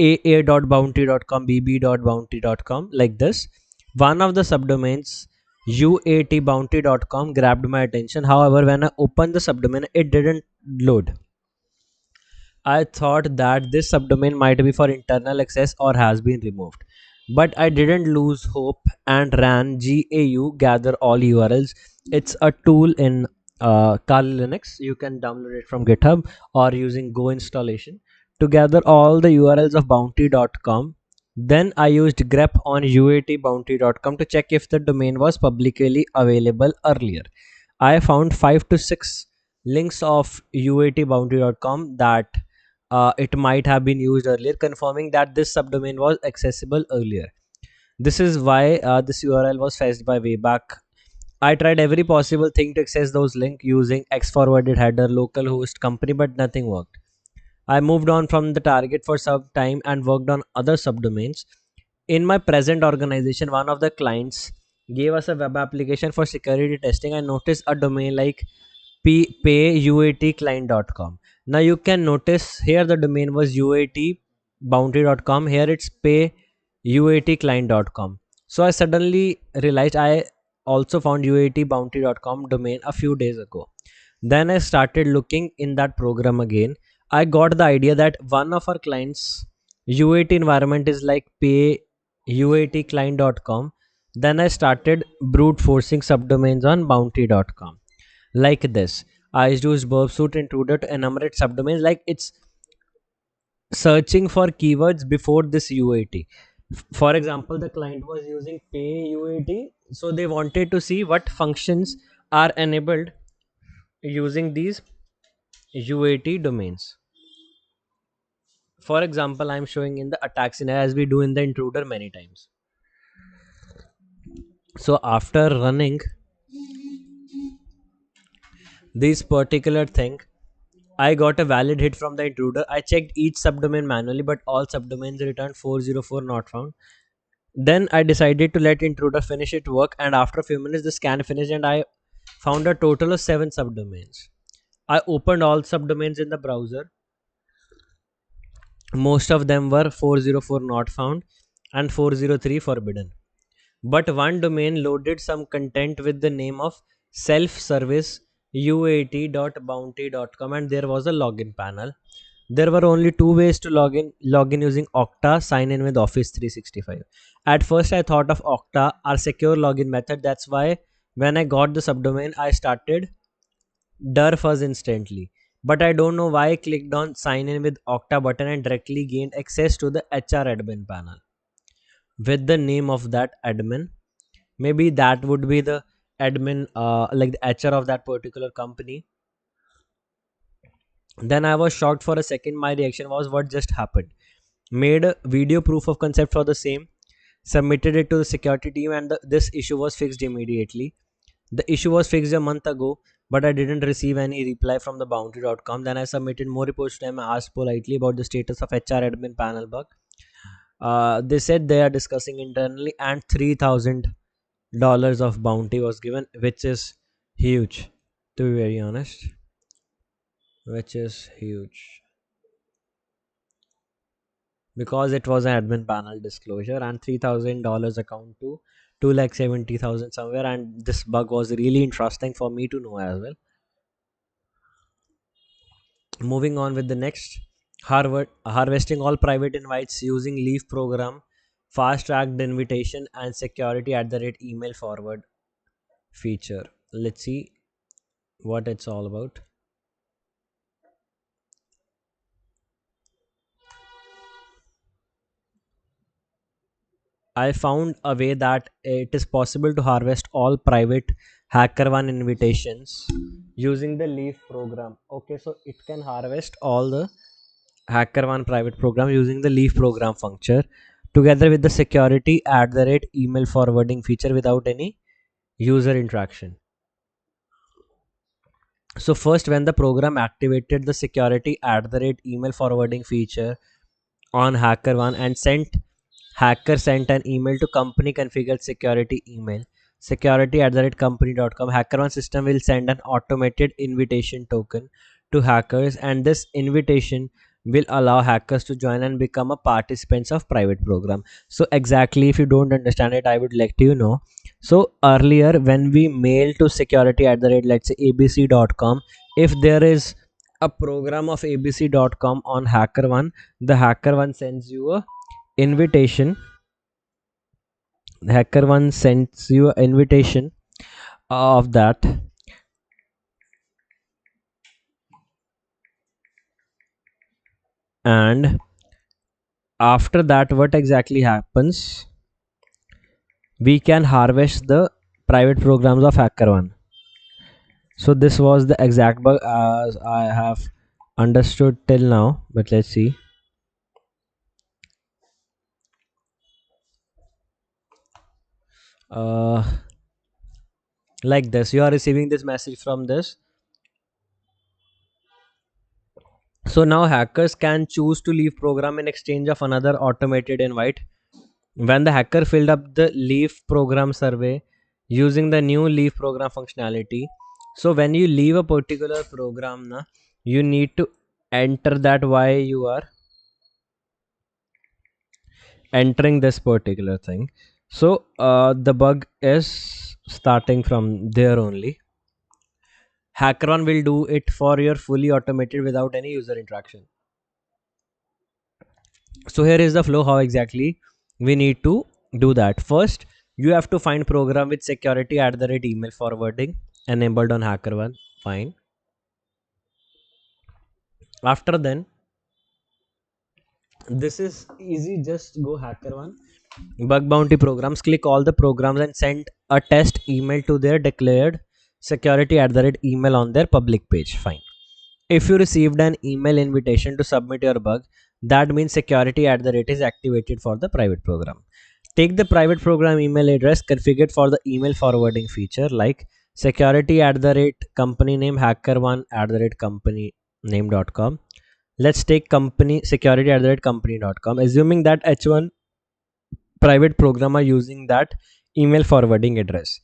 aa.bounty.com, bb.bounty.com, like this. One of the subdomains uatbounty.com grabbed my attention. However, when I opened the subdomain, it didn't load. I thought that this subdomain might be for internal access or has been removed. But I didn't lose hope and ran GAU gather all URLs. It's a tool in Kali Linux. You can download it from GitHub or using Go installation to gather all the URLs of bounty.com. Then I used grep on uatbounty.com to check if the domain was publicly available earlier. I found 5 to 6 links of uatbounty.com that it might have been used earlier, confirming that this subdomain was accessible earlier. This is why this URL was fetched by Wayback. I tried every possible thing to access those links using X forwarded header, localhost, company, but nothing worked. I moved on from the target for some time and worked on other subdomains. In my present organization, one of the clients gave us a web application for security testing. I noticed a domain like payouatclient.com. Now you can notice here the domain was uatbounty.com. Here it's payouatclient.com. So I suddenly realized I also found uatbounty.com domain a few days ago. Then I started looking in that program again. I got the idea that one of our clients UAT environment is like payouatclient.com. Then I started brute forcing subdomains on bounty.com like this. I use burp suit intruder to enumerate subdomains like it's searching for keywords before this UAT. For example, the client was using pay UAT, so they wanted to see what functions are enabled using these UAT domains. For example, I'm showing in the attack scenario as we do in the intruder many times. So after running this particular thing, I got a valid hit from the intruder. I checked each subdomain manually, but all subdomains returned 404 not found. Then I decided to let intruder finish its work, and after a few minutes, the scan finished, and I found a total of 7 subdomains. I opened all subdomains in the browser. Most of them were 404 not found and 403 forbidden. But one domain loaded some content with the name of self-service uat.bounty.com, and there was a login panel. There were only two ways to log in using Okta, sign in with Office 365. At first I thought of Okta, our secure login method. That's why when I got the subdomain I started Durfuzz instantly. But I don't know why I clicked on sign in with Okta button and directly gained access to the HR admin panel with the name of that admin. Maybe that would be the admin, like the HR of that particular company. Then I was shocked for a second. My reaction was, what just happened? Made a video proof of concept for the same, submitted it to the security team, and this issue was fixed immediately. The issue was fixed a month ago, but I didn't receive any reply from the bounty.com. Then I submitted more reports to them. I asked politely about the status of HR admin panel bug. They said they are discussing internally, and $3,000 of bounty was given, which is huge, to be very honest. Which is huge because it was an admin panel disclosure, and $3,000 account to 2,70,000 somewhere, and this bug was really interesting for me to know as well. Moving on with the next, harvesting all private invites using leaf program, fast tracked invitation, and security at the rate email forward feature. Let's see what it's all about. I found a way that it is possible to harvest all private HackerOne invitations using the Leaf program. Okay, so it can harvest all the HackerOne private program using the Leaf program function together with the security at the rate email forwarding feature without any user interaction. So first, when the program activated the security at the rate email forwarding feature on HackerOne and hacker sent an email to company configured security email security at the rate company.com. HackerOne system will send an automated invitation token to hackers, and this invitation will allow hackers to join and become a participants of private program. So exactly, if you don't understand it, I would like to know. So earlier when we mail to security at the rate, let's say abc.com, if there is a program of abc.com on HackerOne, the HackerOne sends you a invitation. HackerOne sends you an invitation of that And after that, what exactly happens? We can harvest the private programs of HackerOne. So this was the exact bug as I have understood till now, but let's see. uh, like this, you are receiving this message from this. So now hackers can choose to leave program in exchange of another automated invite. When the hacker filled up the leave program survey using the new leave program functionality, so when you leave a particular program na, you need to enter that why you are entering this particular thing. So the bug is starting from there only. HackerOne will do it for your fully automated without any user interaction. So here is the flow how exactly we need to do that. First, you have to find program with security at the rate email forwarding enabled on HackerOne. Fine. After then, this is easy. Just go HackerOne, bug bounty programs, click all the programs and send a test email to their declared security at the rate email on their public page. Fine. If you received an email invitation to submit your bug, that means security at the rate is activated for the private program. Take the private program email address configured for the email forwarding feature like security at the rate company name hacker1 at the rate company name.com. Let's take company security at the rate company.com. Assuming that H1 private program are using that email forwarding address.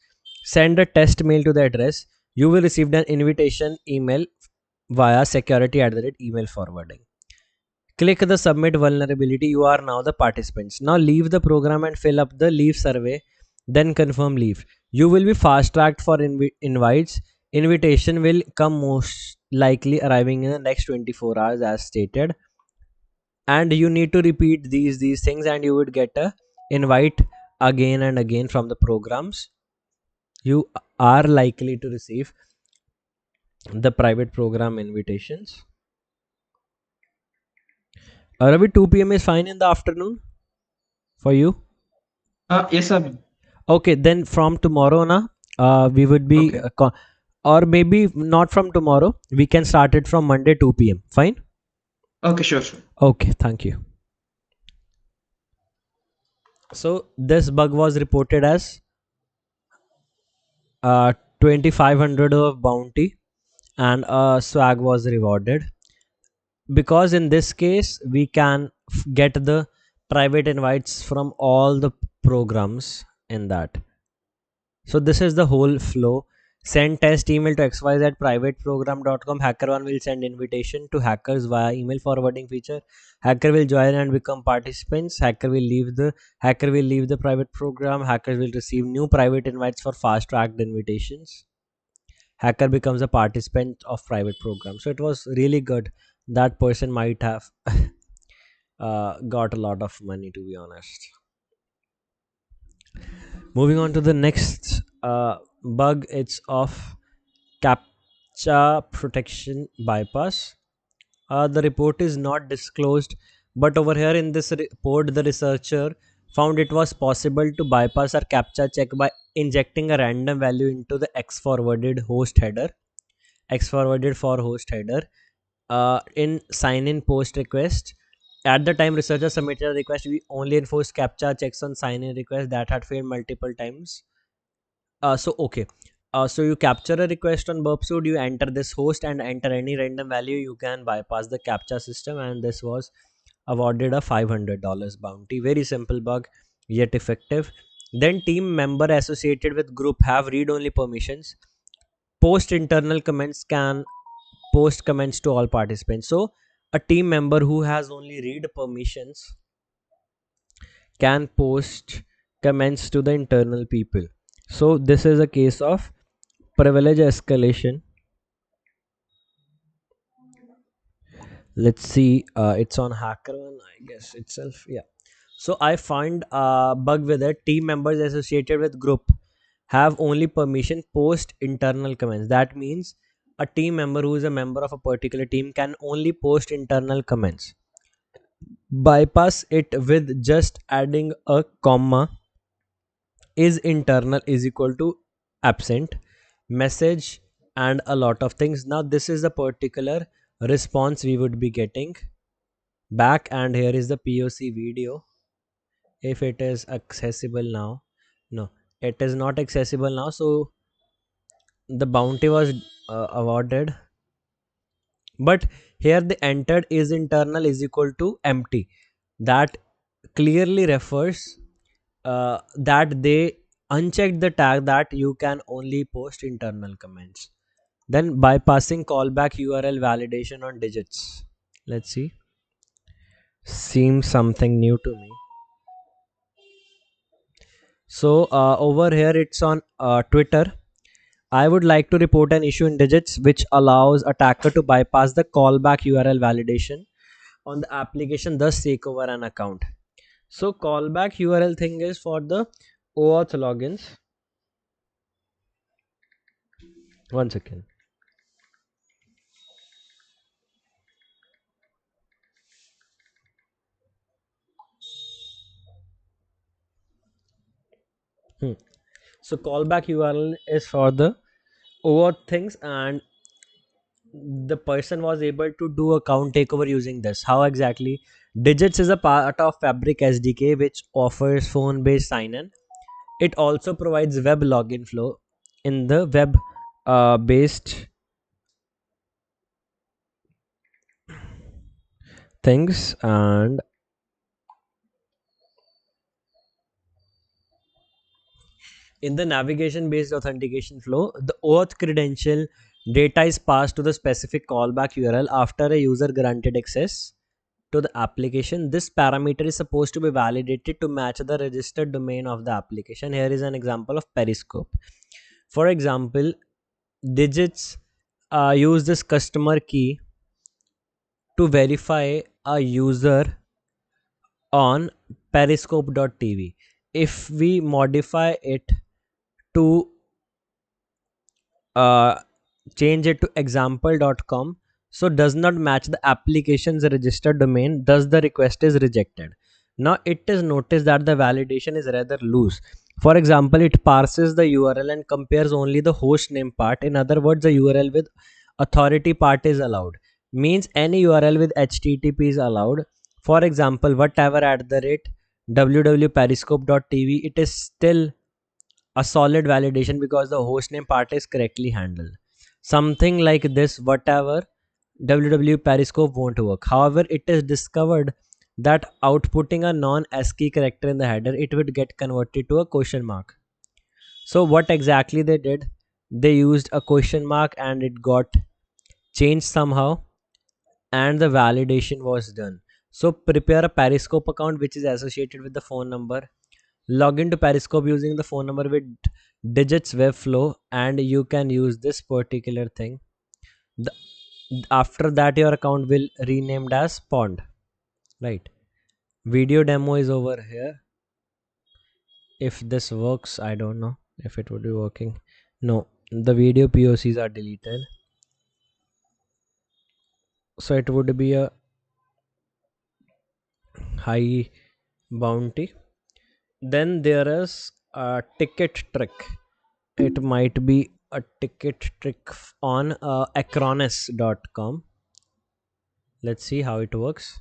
Send a test mail to the address. You will receive an invitation email via security at the rate email forwarding. Click the submit vulnerability. You are now the participants. Now leave the program and fill up the leave survey. Then confirm leave. You will be fast tracked for invites. Invitation will come most likely arriving in the next 24 hours as stated. And you need to repeat these things and you would get a invite again and again from the programs. You are likely to receive the private program invitations. Ravi, 2 p.m. is fine in the afternoon for you? Yes, sir. Okay, then from tomorrow, na, we would be, Okay. or maybe not from tomorrow. We can start it from Monday 2 p.m. Fine. Okay, sure, sure. Okay, thank you. So this bug was reported as 2500 of bounty and a swag was rewarded, because in this case we can get the private invites from all the programs in that. So this is the whole flow. Send test email to xyz at privateprogram.com. HackerOne will send invitation to hackers via email forwarding feature. Hacker will join and become participants. Hacker will leave the private program. Hackers will receive new private invites for fast tracked invitations. Hacker becomes a participant of private program. So it was really good. That person might have got a lot of money, to be honest. Moving on to the next bug, it's of captcha protection bypass. The report is not disclosed, but over here in this report, the researcher found it was possible to bypass our captcha check by injecting a random value into the X forwarded host header. X forwarded for host header in sign in post request. At the time researcher submitted a request, we only enforced captcha checks on sign in request that had failed multiple times. So you capture a request on burpsuit, you enter this host and enter any random value, you can bypass the captcha system, and this was awarded a $500 bounty. Very simple bug, yet effective. Then team member associated with group have read only permissions. Post internal comments can post comments to all participants. So a team member who has only read permissions can post comments to the internal people. So this is a case of privilege escalation. Let's see, it's on HackerOne, I guess itself. Yeah. So I find a bug with it. Team members associated with group have only permission post internal comments. That means a team member who is a member of a particular team can only post internal comments. bypass it with just adding a comma. Is internal is equal to absent message and a lot of things. Now this is the particular response we would be getting back, and here is the POC video. If it is accessible now, no, it is not accessible now. So the bounty was awarded, but here the entered is internal is equal to empty. That clearly refers that they unchecked the tag that you can only post internal comments. Then bypassing callback URL validation on digits. Let's see. Seems something new to me. So over here it's on Twitter. I would like to report an issue in digits which allows attacker to bypass the callback URL validation on the application, thus take over an account. So callback URL thing is for the OAuth logins. One second. So callback URL is for the OAuth things, and the person was able to do account takeover using this. How exactly? Digits is a part of Fabric SDK which offers phone based sign in. It also provides web login flow in the web based things. And in the navigation based authentication flow, the OAuth credential data is passed to the specific callback URL after a user granted access to the application. This parameter is supposed to be validated to match the registered domain of the application. Here is an example of Periscope. For example, digits use this customer key to verify a user on periscope.tv. If we modify it to uh, change it to example.com, so does not match the application's registered domain, thus the request is rejected. Now it is noticed that the validation is rather loose. For example, it parses the URL and compares only the host name part. In other words, the URL with authority part is allowed, means any URL with HTTP is allowed. For example, whatever at the rate www.periscope.tv, it is still a solid validation because the hostname part is correctly handled. Something like this, whatever www periscope won't work. However, it is discovered that outputting a non ASCII character in the header, it would get converted to a question mark. So what exactly they did, they used a question mark and it got changed somehow, and the validation was done. So prepare a Periscope account which is associated with the phone number. Log into Periscope using the phone number with digits webflow, and you can use this particular thing. The, after that, your account will renamed as Pond. Right. Video demo is over here. If this works, I don't know if it would be working. No, the video POCs are deleted. So it would be a high bounty. Then there is a ticket trick. It might be a ticket trick on acronis.com. Let's see how it works.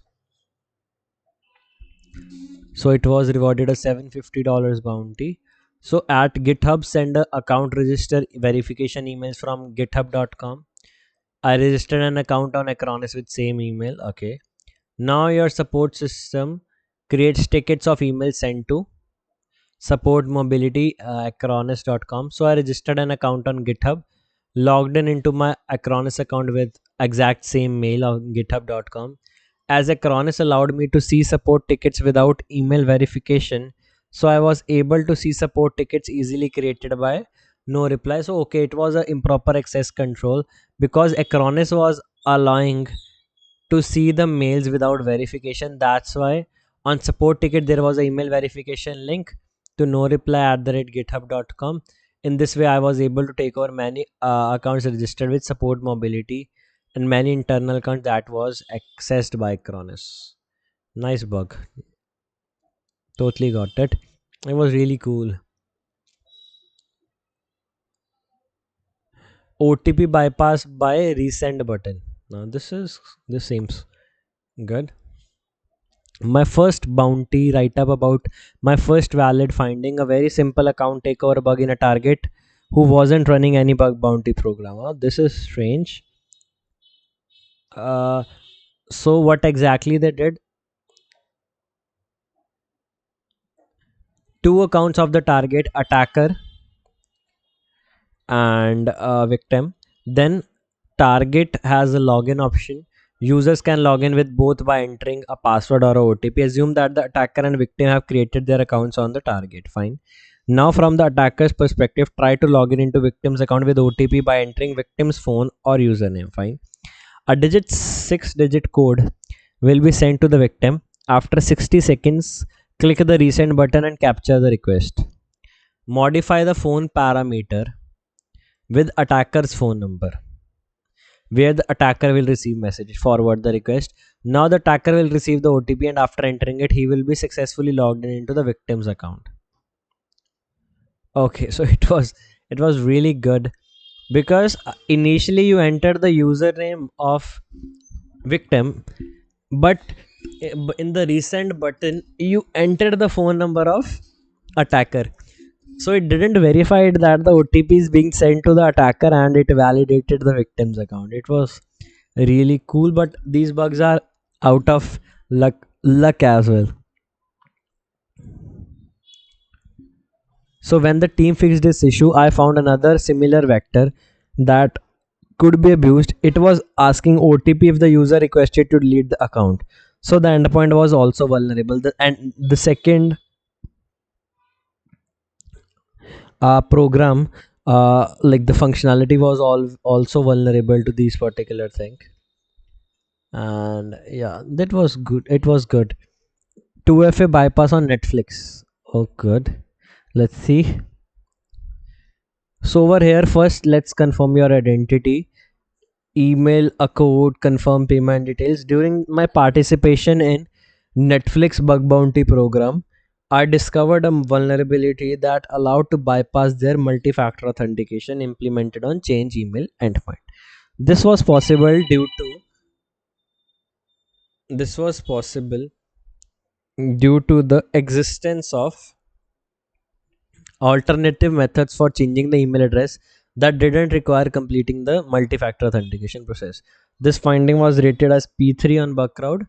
So it was rewarded a $750 bounty. So at GitHub, send a account register verification emails from github.com. I registered an account on Acronis with same email. Okay. Now your support system creates tickets of emails sent to support mobility acronis.com. So I registered an account on GitHub, logged in into my Acronis account with exact same mail on github.com. As Acronis allowed me to see support tickets without email verification, so I was able to see support tickets easily created by no reply. So okay, it was a improper access control because Acronis was allowing to see the mails without verification. That's why on support ticket there was an email verification link to no reply at the rate github.com. In this way I was able to take over many accounts registered with support mobility and many internal accounts that was accessed by Cronus. Nice bug. Totally got it. It was really cool. OTP bypass by resend button. Now this seems good. My first bounty write up about my first valid finding, a very simple account takeover bug in a target who wasn't running any bug bounty program. This is strange. uh, so what exactly they did: two accounts of the target, attacker and victim. Then target has a login option. Users can log in with both by entering a password or a OTP. Assume that the attacker and victim have created their accounts on the target. Fine. Now from the attacker's perspective, try to log in into victim's account with OTP by entering victim's phone or username. Fine. A 6 digit code will be sent to the victim. After 60 seconds, click the resend button and capture the request. Modify the phone parameter with attacker's phone number, where the attacker will receive message. Forward the request. Now the attacker will receive the OTP, and after entering it, he will be successfully logged in into the victim's account. Okay, so it was really good because initially you enter the username of victim, but in the resend button you entered the phone number of attacker. So it didn't verify it that the OTP is being sent to the attacker, and it validated the victim's account. It was really cool, but these bugs are out of luck as well. So when the team fixed this issue, I found another similar vector that could be abused. It was asking OTP if the user requested to delete the account. So the endpoint was also vulnerable. And the second program, like the functionality was also vulnerable to these particular thing. And yeah, that was good. It was good. 2FA bypass on Netflix. Oh, good. Let's see. So over here, first let's confirm your identity, email, a code, confirm payment details. During my participation in Netflix bug bounty program, I discovered a vulnerability that allowed to bypass their multi-factor authentication implemented on change email endpoint. This was possible due to this was possible due to the existence of alternative methods for changing the email address that didn't require completing the multi-factor authentication process. This finding was rated as P3 on Bugcrowd.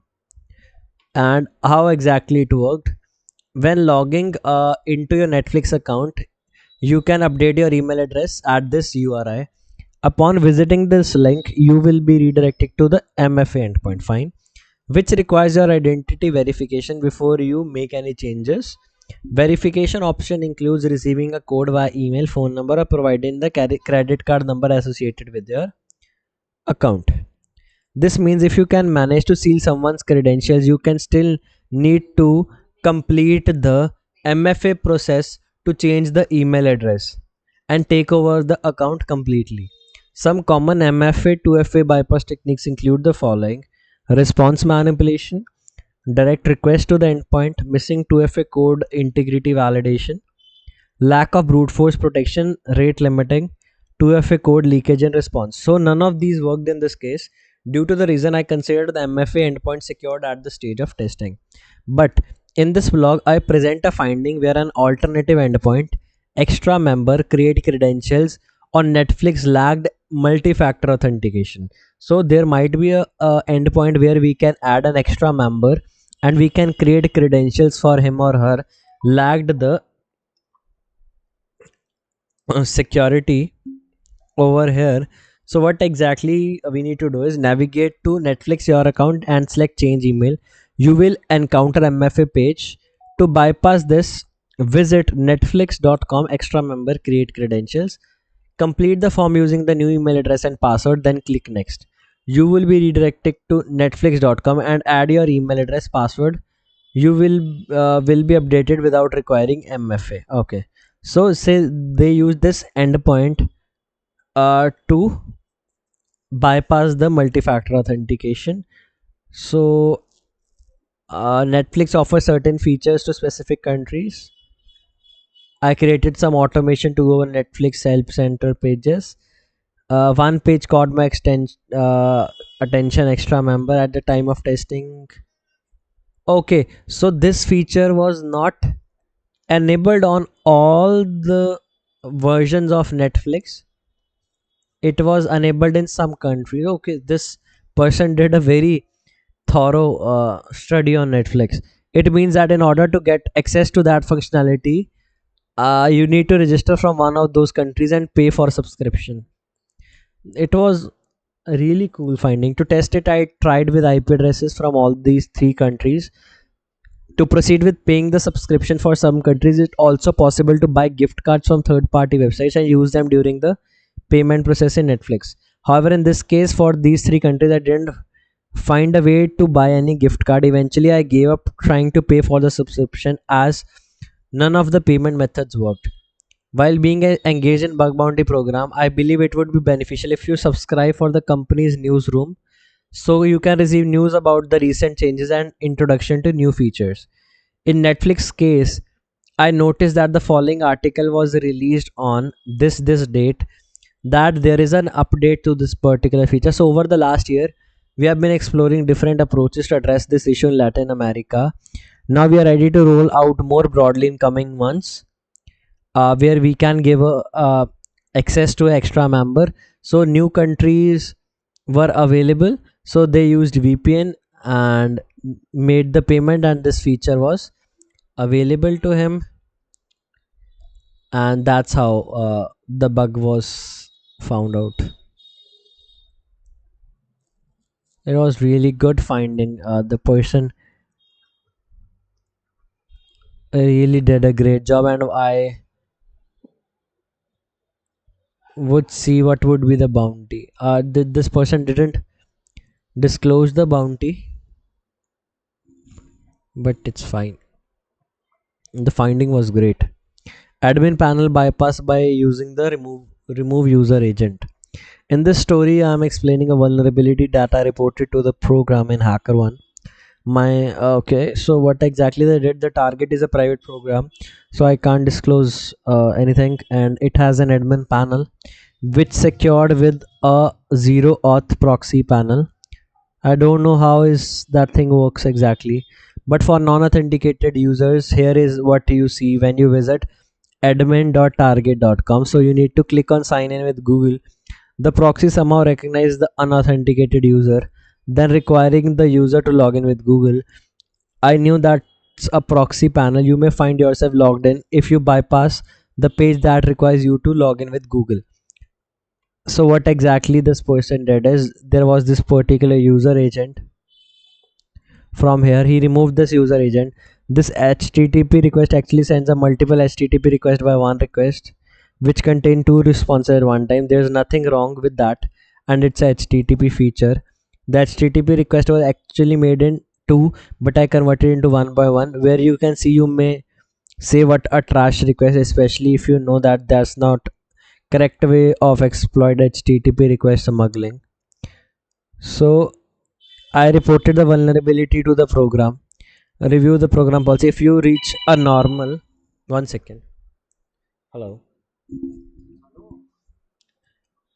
And how exactly it worked: when logging into your Netflix account, you can update your email address at this URI. Upon visiting this link, you will be redirected to the MFA endpoint. Fine, which requires your identity verification before you make any changes. Verification option includes receiving a code via email, phone number, or providing the credit card number associated with your account. This means if you can manage to steal someone's credentials, you can still need to complete the MFA process to change the email address and take over the account completely. Some common MFA to FA bypass techniques include the following: response manipulation, direct request to the endpoint, missing 2FA code integrity validation, lack of brute force protection, rate limiting, 2FA code leakage and response. So none of these worked in this case due to the reason I considered the MFA endpoint secured at the stage of testing. But in this blog, I present a finding where an alternative endpoint, extra member, create credentials on Netflix lagged multi-factor authentication. So there might be a endpoint where we can add an extra member and we can create credentials for him or her lagged the security over here. So what exactly we need to do is navigate to Netflix your account and select change email. You will encounter MFA page. To bypass this, visit netflix.com extra member, create credentials, complete the form using the new email address and password, then click next. You will be redirected to netflix.com and add your email address, password. You will be updated without requiring MFA. Okay, so say they use this endpoint to bypass the multi-factor authentication. So Netflix offers certain features to specific countries. I created some automation to go on Netflix help center pages. One page caught my attention extra member at the time of testing. Okay, so this feature was not enabled on all the versions of Netflix. It was enabled in some countries. Okay, this person did a very thorough study on Netflix. It means that in order to get access to that functionality, you need to register from one of those countries and pay for subscription. It was a really cool finding. To test it, I tried with IP addresses from all these three countries. To proceed with paying the subscription for some countries, it's also possible to buy gift cards from third party websites and use them during the payment process in Netflix. However, in this case, for these three countries, I didn't find a way to buy any gift card. Eventually, I gave up trying to pay for the subscription as none of the payment methods worked. While being engaged in bug bounty program, I believe it would be beneficial if you subscribe for the company's newsroom so you can receive news about the recent changes and introduction to new features. In Netflix case, I noticed that the following article was released on this date, that there is an update to this particular feature. So over the last year, we have been exploring different approaches to address this issue in Latin America. Now we are ready to roll out more broadly in coming months, where we can give access to extra member. So new countries were available, so they used VPN and made the payment, and this feature was available to him, and that's how the bug was found out. It was really good finding. The person really did a great job, and I would see what would be the bounty. This person didn't disclose the bounty, but it's fine. The finding was great. Admin panel bypass by using the remove user agent. In this story, I am explaining a vulnerability that I reported to the program in HackerOne. Okay, so what exactly they did? The target is a private program, so I can't disclose anything, and it has an admin panel which secured with a zero auth proxy panel. I don't know how is that thing works exactly, but for non-authenticated users, here is what you see when you visit admin.target.com. So you need to click on sign in with Google. The proxy somehow recognizes the unauthenticated user, then requiring the user to log in with Google. I knew that's a proxy panel. You may find yourself logged in if you bypass the page that requires you to log in with Google. So what exactly this person did is, there was this particular user agent. From here, he removed this user agent. This HTTP request actually sends a multiple HTTP request by one request, which contain two responses at one time. There's nothing wrong with that, and it's a HTTP feature. The HTTP request was actually made in two, but I converted into one by one. Where you can see, you may say what a trash request, especially if you know that that's not correct way of exploit HTTP request smuggling. So I reported the vulnerability to the program. Review the program policy. If you reach a normal, one second. Hello.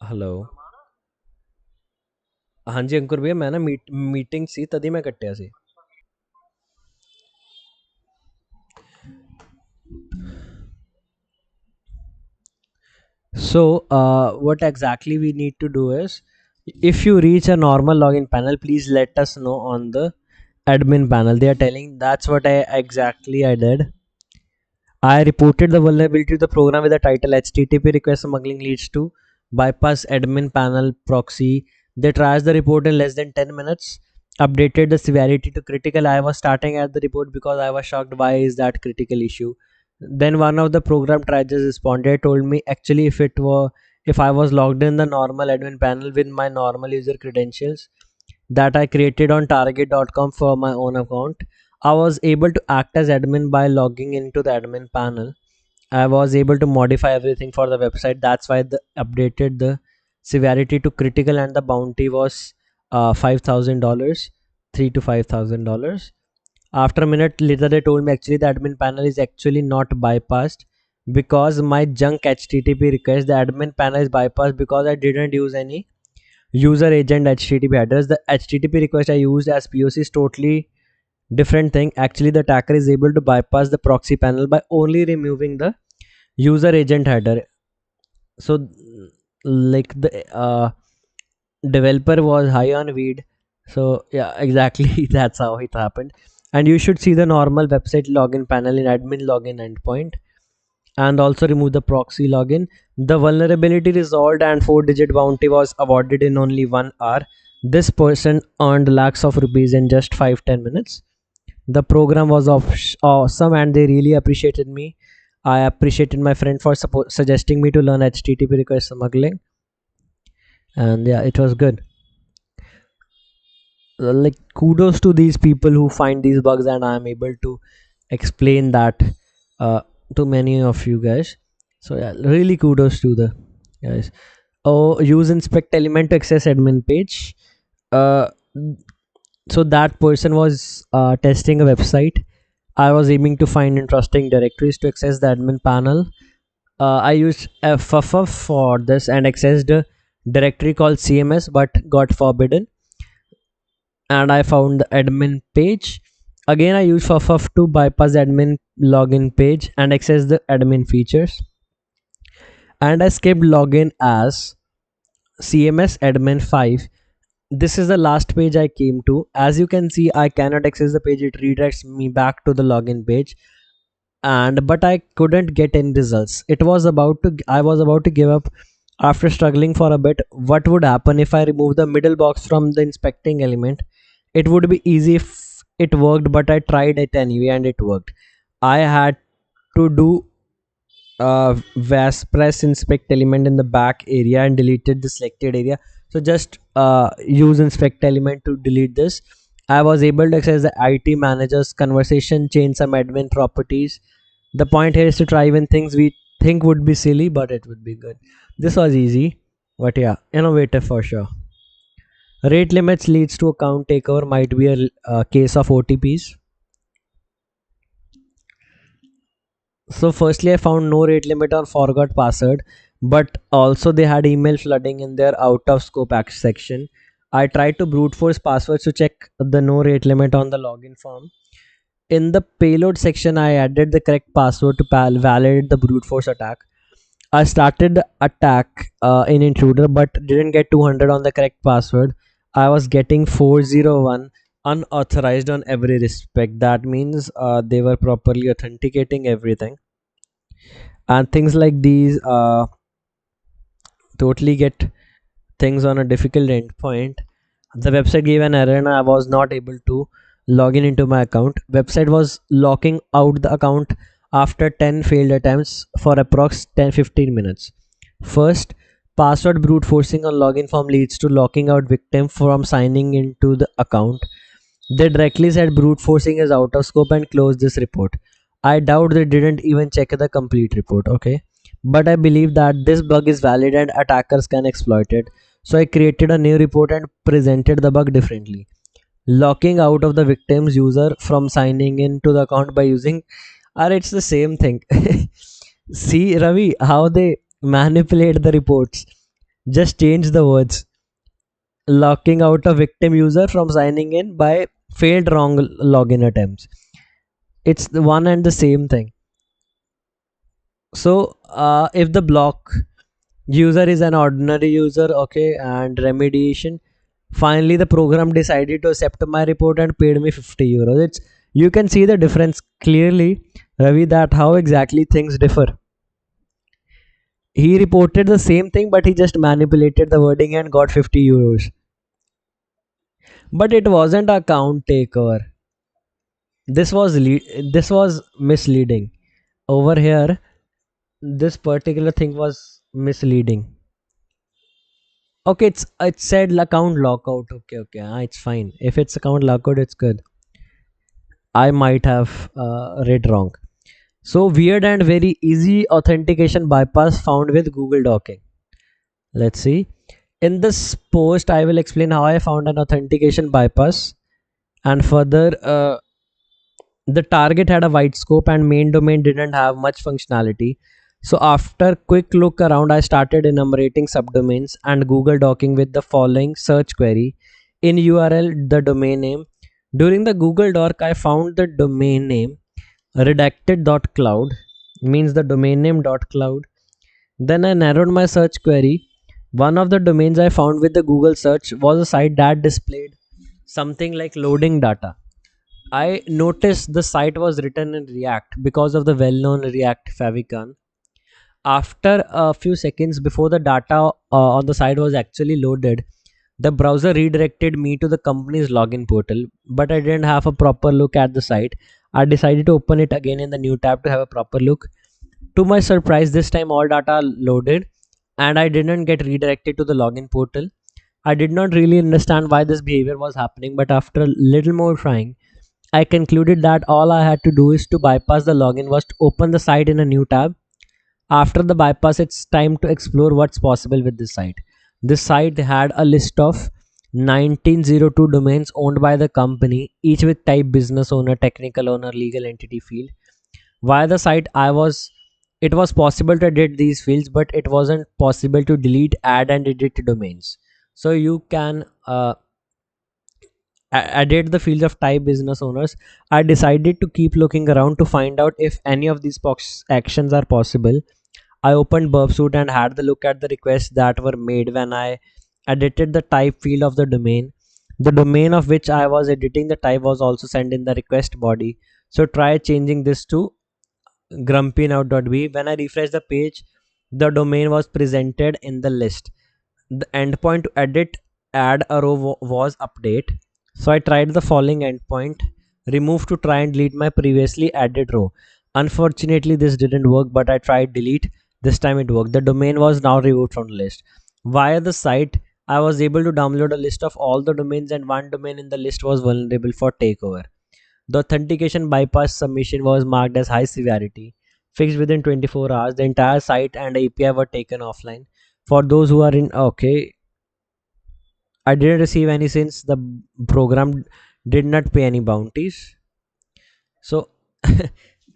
Hello. हाँ जी अंकुर भैया, मैं ना meeting सी तभी मैं कट्टिया सी. So what exactly we need to do is, if you reach a normal login panel, please let us know on the admin panel. They are telling, that's what I did. I reported the vulnerability to the program with the title HTTP request smuggling leads to bypass admin panel proxy. They trashed the report in less than 10 minutes, updated the severity to critical. I was starting at the report because I was shocked, why is that critical issue. Then one of the program triagers responded, told me actually if I was logged in the normal admin panel with my normal user credentials that I created on target.com for my own account, I was able to act as admin by logging into the admin panel. I was able to modify everything for the website. That's why the updated the severity to critical, and the bounty was $5,000, $3 to $5,000. After a minute later, they told me actually the admin panel is actually not bypassed because my junk HTTP request, the admin panel is bypassed because I didn't use any user agent HTTP headers. The HTTP request I used as POC is totally different thing. Actually, the attacker is able to bypass the proxy panel by only removing the user agent header. So like the developer was high on weed. So yeah, exactly, that's how it happened. And you should see the normal website login panel in admin login endpoint, and also remove the proxy login. The vulnerability resolved and 4-digit bounty was awarded in only 1 hour. This person earned lakhs of rupees in just 5-10 minutes. The program was awesome and they really appreciated me. I appreciated my friend for suggesting me to learn HTTP request smuggling, and yeah, it was good. Like kudos to these people who find these bugs, and I am able to explain that uh, to many of you guys. So yeah, really kudos to the guys. Oh, use inspect element to access admin page. uh, so that person was testing a website. I was aiming to find interesting directories to access the admin panel. I used FFF for this and accessed a directory called CMS but got forbidden, and I found the admin page. Again, I used FFF to bypass the admin login page and access the admin features. And I skipped login as CMS admin 5. This is the last page I came to. As you can see, I cannot access the page. It redirects me back to the login page, and but I couldn't get any results. I was about to give up after struggling for a bit. What would happen if I remove the middle box from the inspecting element? It would be easy if it worked, but I tried it anyway and it worked. I had to do was press inspect element in the back area and deleted the selected area. So just use inspect element to delete this. I was able to access the IT manager's conversation, change some admin properties. The point here is to try even things we think would be silly, but it would be good. This was easy, but yeah, innovative for sure. Rate limits leads to account takeover, might be a case of OTPs. So firstly, I found no rate limit or forgot password, but also they had email flooding in their out of scope section. I tried to brute force passwords to check the no rate limit on the login form. In the payload section, I added the correct password to validate the brute force attack. I started the attack in intruder but didn't get 200 on the correct password. I was getting 401 unauthorized on every respect. That means they were properly authenticating everything, and things like these totally get things on a difficult endpoint. The website gave an error and I was not able to log in into my account. Website was locking out the account after 10 failed attempts for approx 10-15 minutes. First, password brute forcing on login form leads to locking out victim from signing into the account. They directly said brute forcing is out of scope and closed this report. I doubt they didn't even check the complete report, okay? But I believe that this bug is valid and attackers can exploit it. So I created a new report and presented the bug differently. Locking out of the victim's user from signing into the account by using, or it's the same thing. See, Ravi, how they manipulate the reports. Just change the words. Locking out a victim user from signing in by failed wrong login attempts. It's the one and the same thing. So if the block user is an ordinary user, okay, and remediation, finally the program decided to accept my report and paid me 50 euros. It's, you can see the difference clearly, Ravi, that how exactly things differ. He reported the same thing but he just manipulated the wording and got 50 euros. But it wasn't a count takeover. This was misleading. Over here, this particular thing was misleading. Okay, it said account lockout. Okay, okay, it's fine. If it's account lockout, it's good. I might have read wrong. So weird and very easy authentication bypass found with Google Docking. Let's see. In this post, I will explain how I found an authentication bypass, and further The target had a wide scope and main domain didn't have much functionality. So after quick look around, I started enumerating subdomains and Google docking with the following search query: in URL, the domain name. During the Google doc, I found the domain name redacted.cloud, means the domain name .cloud. Then I narrowed my search query. One of the domains I found with the Google search was a site that displayed something like loading data. I noticed the site was written in React because of the well-known React favicon. After a few seconds before the data on the site was actually loaded, the browser redirected me to the company's login portal, but I didn't have a proper look at the site. I decided to open it again in the new tab to have a proper look. To my surprise, this time all data loaded and I didn't get redirected to the login portal. I did not really understand why this behavior was happening, but after a little more trying, I concluded that all I had to do is to bypass the login was to open the site in a new tab. After the bypass, it's time to explore what's possible with this site. This site had a list of 1902 domains owned by the company, each with type business owner, technical owner, legal entity field. Via the site, it was possible to edit these fields, but it wasn't possible to delete, add, and edit domains. So you can edit the fields of type business owners. I decided to keep looking around to find out if any of these actions are possible. I opened Burpsuit and had the look at the requests that were made when I edited the type field of the domain. The domain of which I was editing the type was also sent in the request body. So try changing this to grumpynow.b. When I refreshed the page, the domain was presented in the list. The endpoint to edit add a row was update. So I tried the following endpoint: remove to try and delete my previously added row. Unfortunately, this didn't work, but I tried delete. This time it worked. The domain was now removed from the list. Via the site, I was able to download a list of all the domains, and one domain in the list was vulnerable for takeover. The authentication bypass submission was marked as high severity. Fixed within 24 hours, the entire site and API were taken offline. For those who are in, okay, I didn't receive any since the program did not pay any bounties. So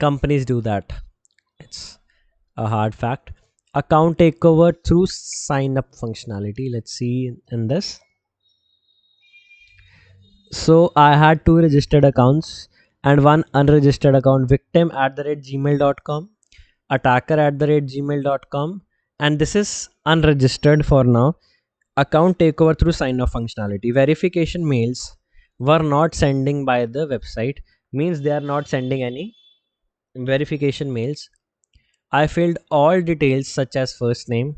companies do that. It's a hard fact. Account takeover through sign up functionality. Let's see in this. So I had two registered accounts and one unregistered account: victim at the rate gmail.com, attacker at the rate gmail.com, and this is unregistered for now. Account takeover through sign off functionality. Verification mails were not sending by the website, means they are not sending any verification mails. I filled all details such as first name,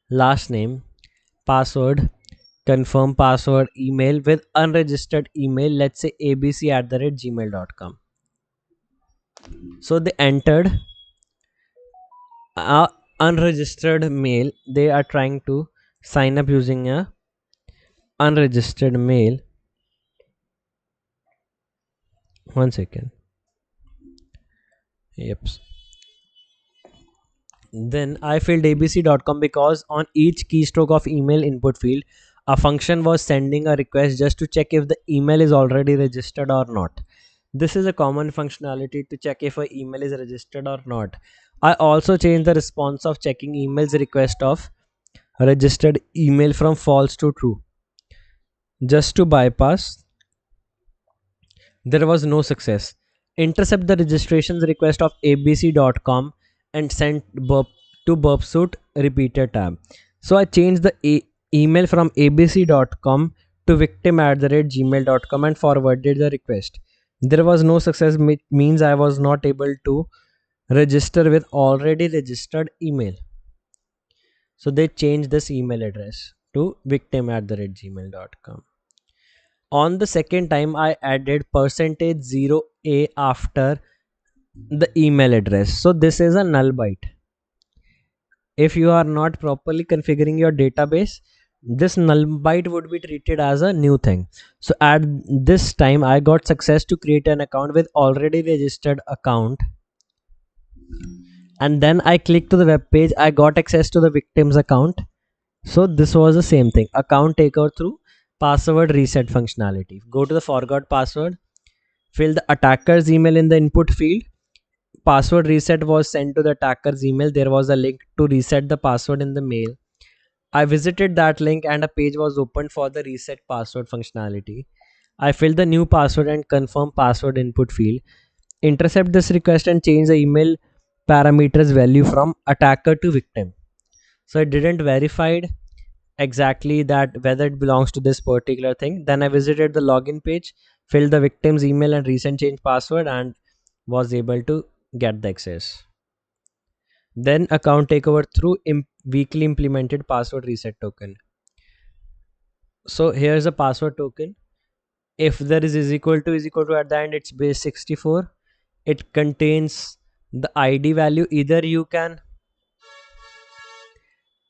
last name, password, confirm password, email with unregistered email, let's say abc at the rate gmail.com. So they entered a unregistered mail. They are trying to sign up using a unregistered mail. One second. Yep. Then I filled abc.com because on each keystroke of email input field, a function was sending a request just to check if the email is already registered or not. This is a common functionality to check if an email is registered or not. I also changed the response of checking emails request of registered email from false to true. Just to bypass, there was no success. Intercept the registrations request of abc.com and send to burpsuit repeater tab. So I changed the email from abc.com to victim at the rate gmail.com and forwarded the request. There was no success, means I was not able to register with already registered email. So they changed this email address to victim at the rate gmail.com. On the second time, I added %0a after the email address. So this is a null byte. If you are not properly configuring your database, this null byte would be treated as a new thing. So at this time, I got success to create an account with already registered account, and then I clicked to the web page. I got access to the victim's account. So this was the same thing: account takeover through password reset functionality. Go to the forgot password, Fill the attacker's email in the input field. Password reset was sent to the attacker's email. There was a link to reset the password in the mail. I visited that link and a page was opened for the reset password functionality. I filled the new password and confirm password input field. Intercept this request and change the email parameters value from attacker to victim. So it didn't verified exactly that whether it belongs to this particular thing. Then I visited the login page, filled the victim's email and recent change password, and was able to get the access. Then account takeover through weekly implemented password reset token. So here's a password token. If there is equal to at the end, it's base 64. It contains the ID value. Either you can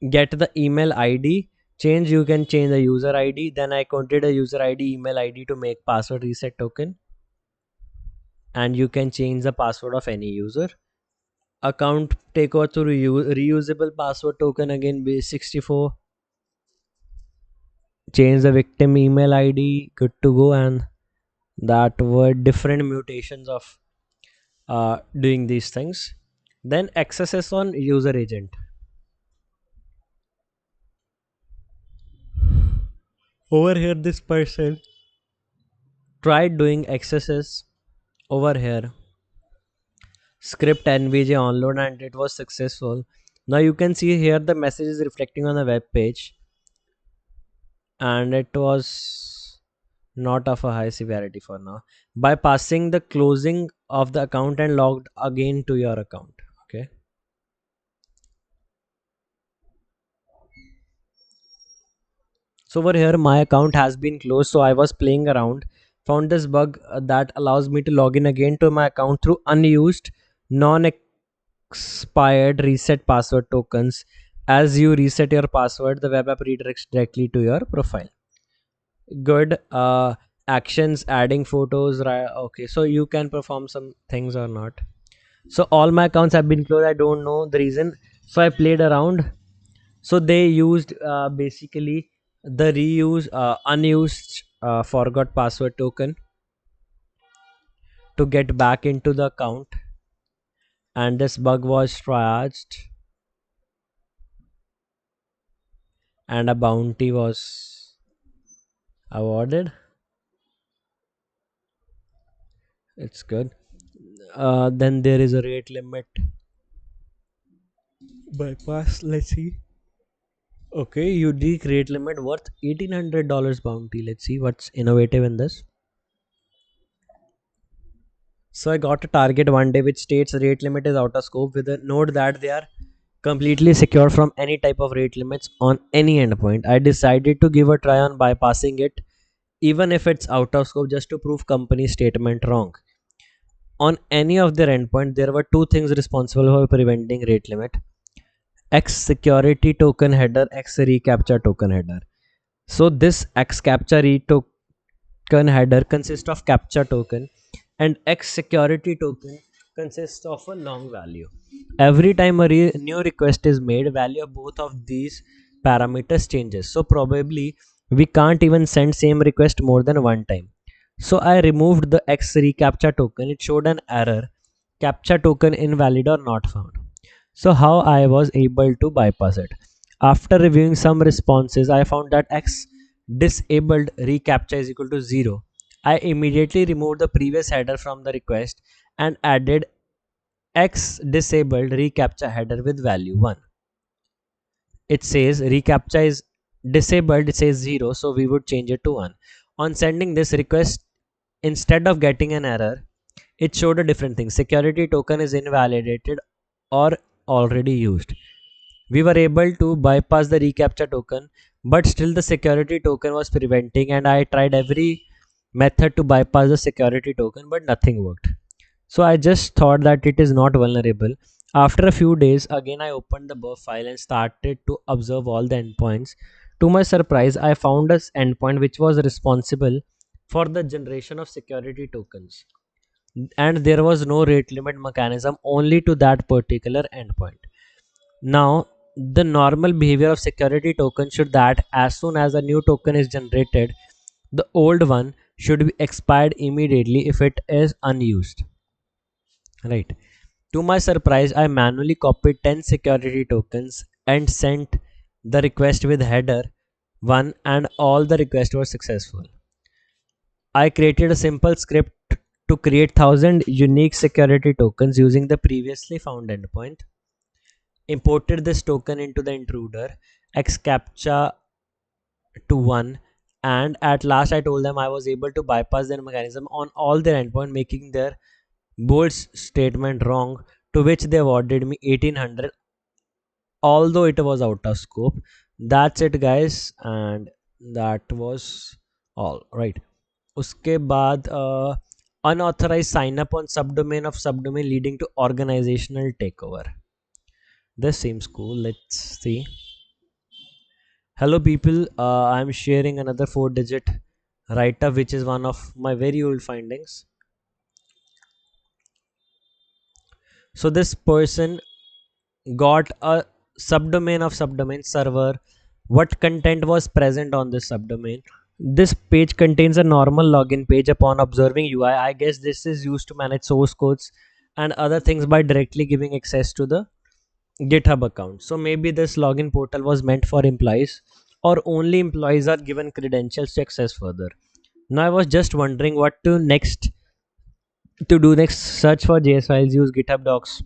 get the email ID change, you can change the user ID. Then I counted a user ID, email ID to make password reset token, and you can change the password of any user. Account takeover to reusable password token, again base 64. Change the victim email ID, good to go. And that were different mutations of doing these things. Then accesses on user agent. Over here, this person tried doing accesses over here. Script nvj onload and it was successful. Now you can see here the message is reflecting on the web page, and it was not of a high severity for now. Bypassing the closing of the account and logged again to your account. Okay. So over here my account has been closed, so I was playing around, found this bug that allows me to log in again to my account through unused non expired reset password tokens. As you reset your password, the web app redirects directly to your profile. Good. Actions, adding photos, right? Okay, so you can perform some things or not. So all my accounts have been closed, I don't know the reason. So I played around. So they used basically the reuse unused forgot password token to get back into the account, and this bug was triaged and a bounty was awarded. It's good. Then there is a rate limit bypass. Let's see. Okay, unique rate limit worth $1,800 bounty. Let's see what's innovative in this. So I got a target one day which states rate limit is out of scope, with a note that they are completely secure from any type of rate limits on any endpoint. I decided to give a try on bypassing it, even if it's out of scope, just to prove company statement wrong. On any of their endpoint, there were two things responsible for preventing rate limit: X security token header, X recaptcha token header. So this X captcha token header consists of captcha token, and X security token consists of a long value. Every time a new request is made, value of both of these parameters changes. So probably we can't even send same request more than one time. So I removed the X recaptcha token. It showed an error: captcha token invalid or not found. So how I was able to bypass it? After reviewing some responses, I found that X disabled recaptcha is equal to 0. I immediately removed the previous header from the request and added X disabled recaptcha header with value 1. It says recaptcha is disabled, it says 0, so we would change it to 1. On sending this request, instead of getting an error, it showed a different thing: security token is invalidated or already used. We were able to bypass the recaptcha token, but still the security token was preventing, and I tried every method to bypass the security token, but nothing worked. So I just thought that it is not vulnerable. After a few days, again I opened the burp file and started to observe all the endpoints. To my surprise, I found an endpoint which was responsible for the generation of security tokens, and there was no rate limit mechanism only to that particular endpoint. Now, the normal behavior of security token should that as soon as a new token is generated, the old one should be expired immediately if it is unused, right? To my surprise, I manually copied 10 security tokens and sent the request with header 1, and all the requests were successful. I created a simple script to create 1000 unique security tokens using the previously found endpoint, imported this token into the intruder, X captcha to 1, and at last I told them I was able to bypass their mechanism on all their endpoint, making their bold statement wrong, to which they awarded me 1800, although it was out of scope. That's it, guys, and that was all right. उसके बाद unauthorized sign up on subdomain of subdomain leading to organizational takeover. This seems cool. Let's see. Hello people, I'm sharing another 4-digit write-up which is one of my very old findings. So this person got a subdomain of subdomain server. What content was present on this subdomain? This page contains a normal login page. Upon observing UI, I guess this is used to manage source codes and other things by directly giving access to the GitHub account. So maybe this login portal was meant for employees, or only employees are given credentials to access further. Now I was just wondering what to do next. Search for JS files, use GitHub docs,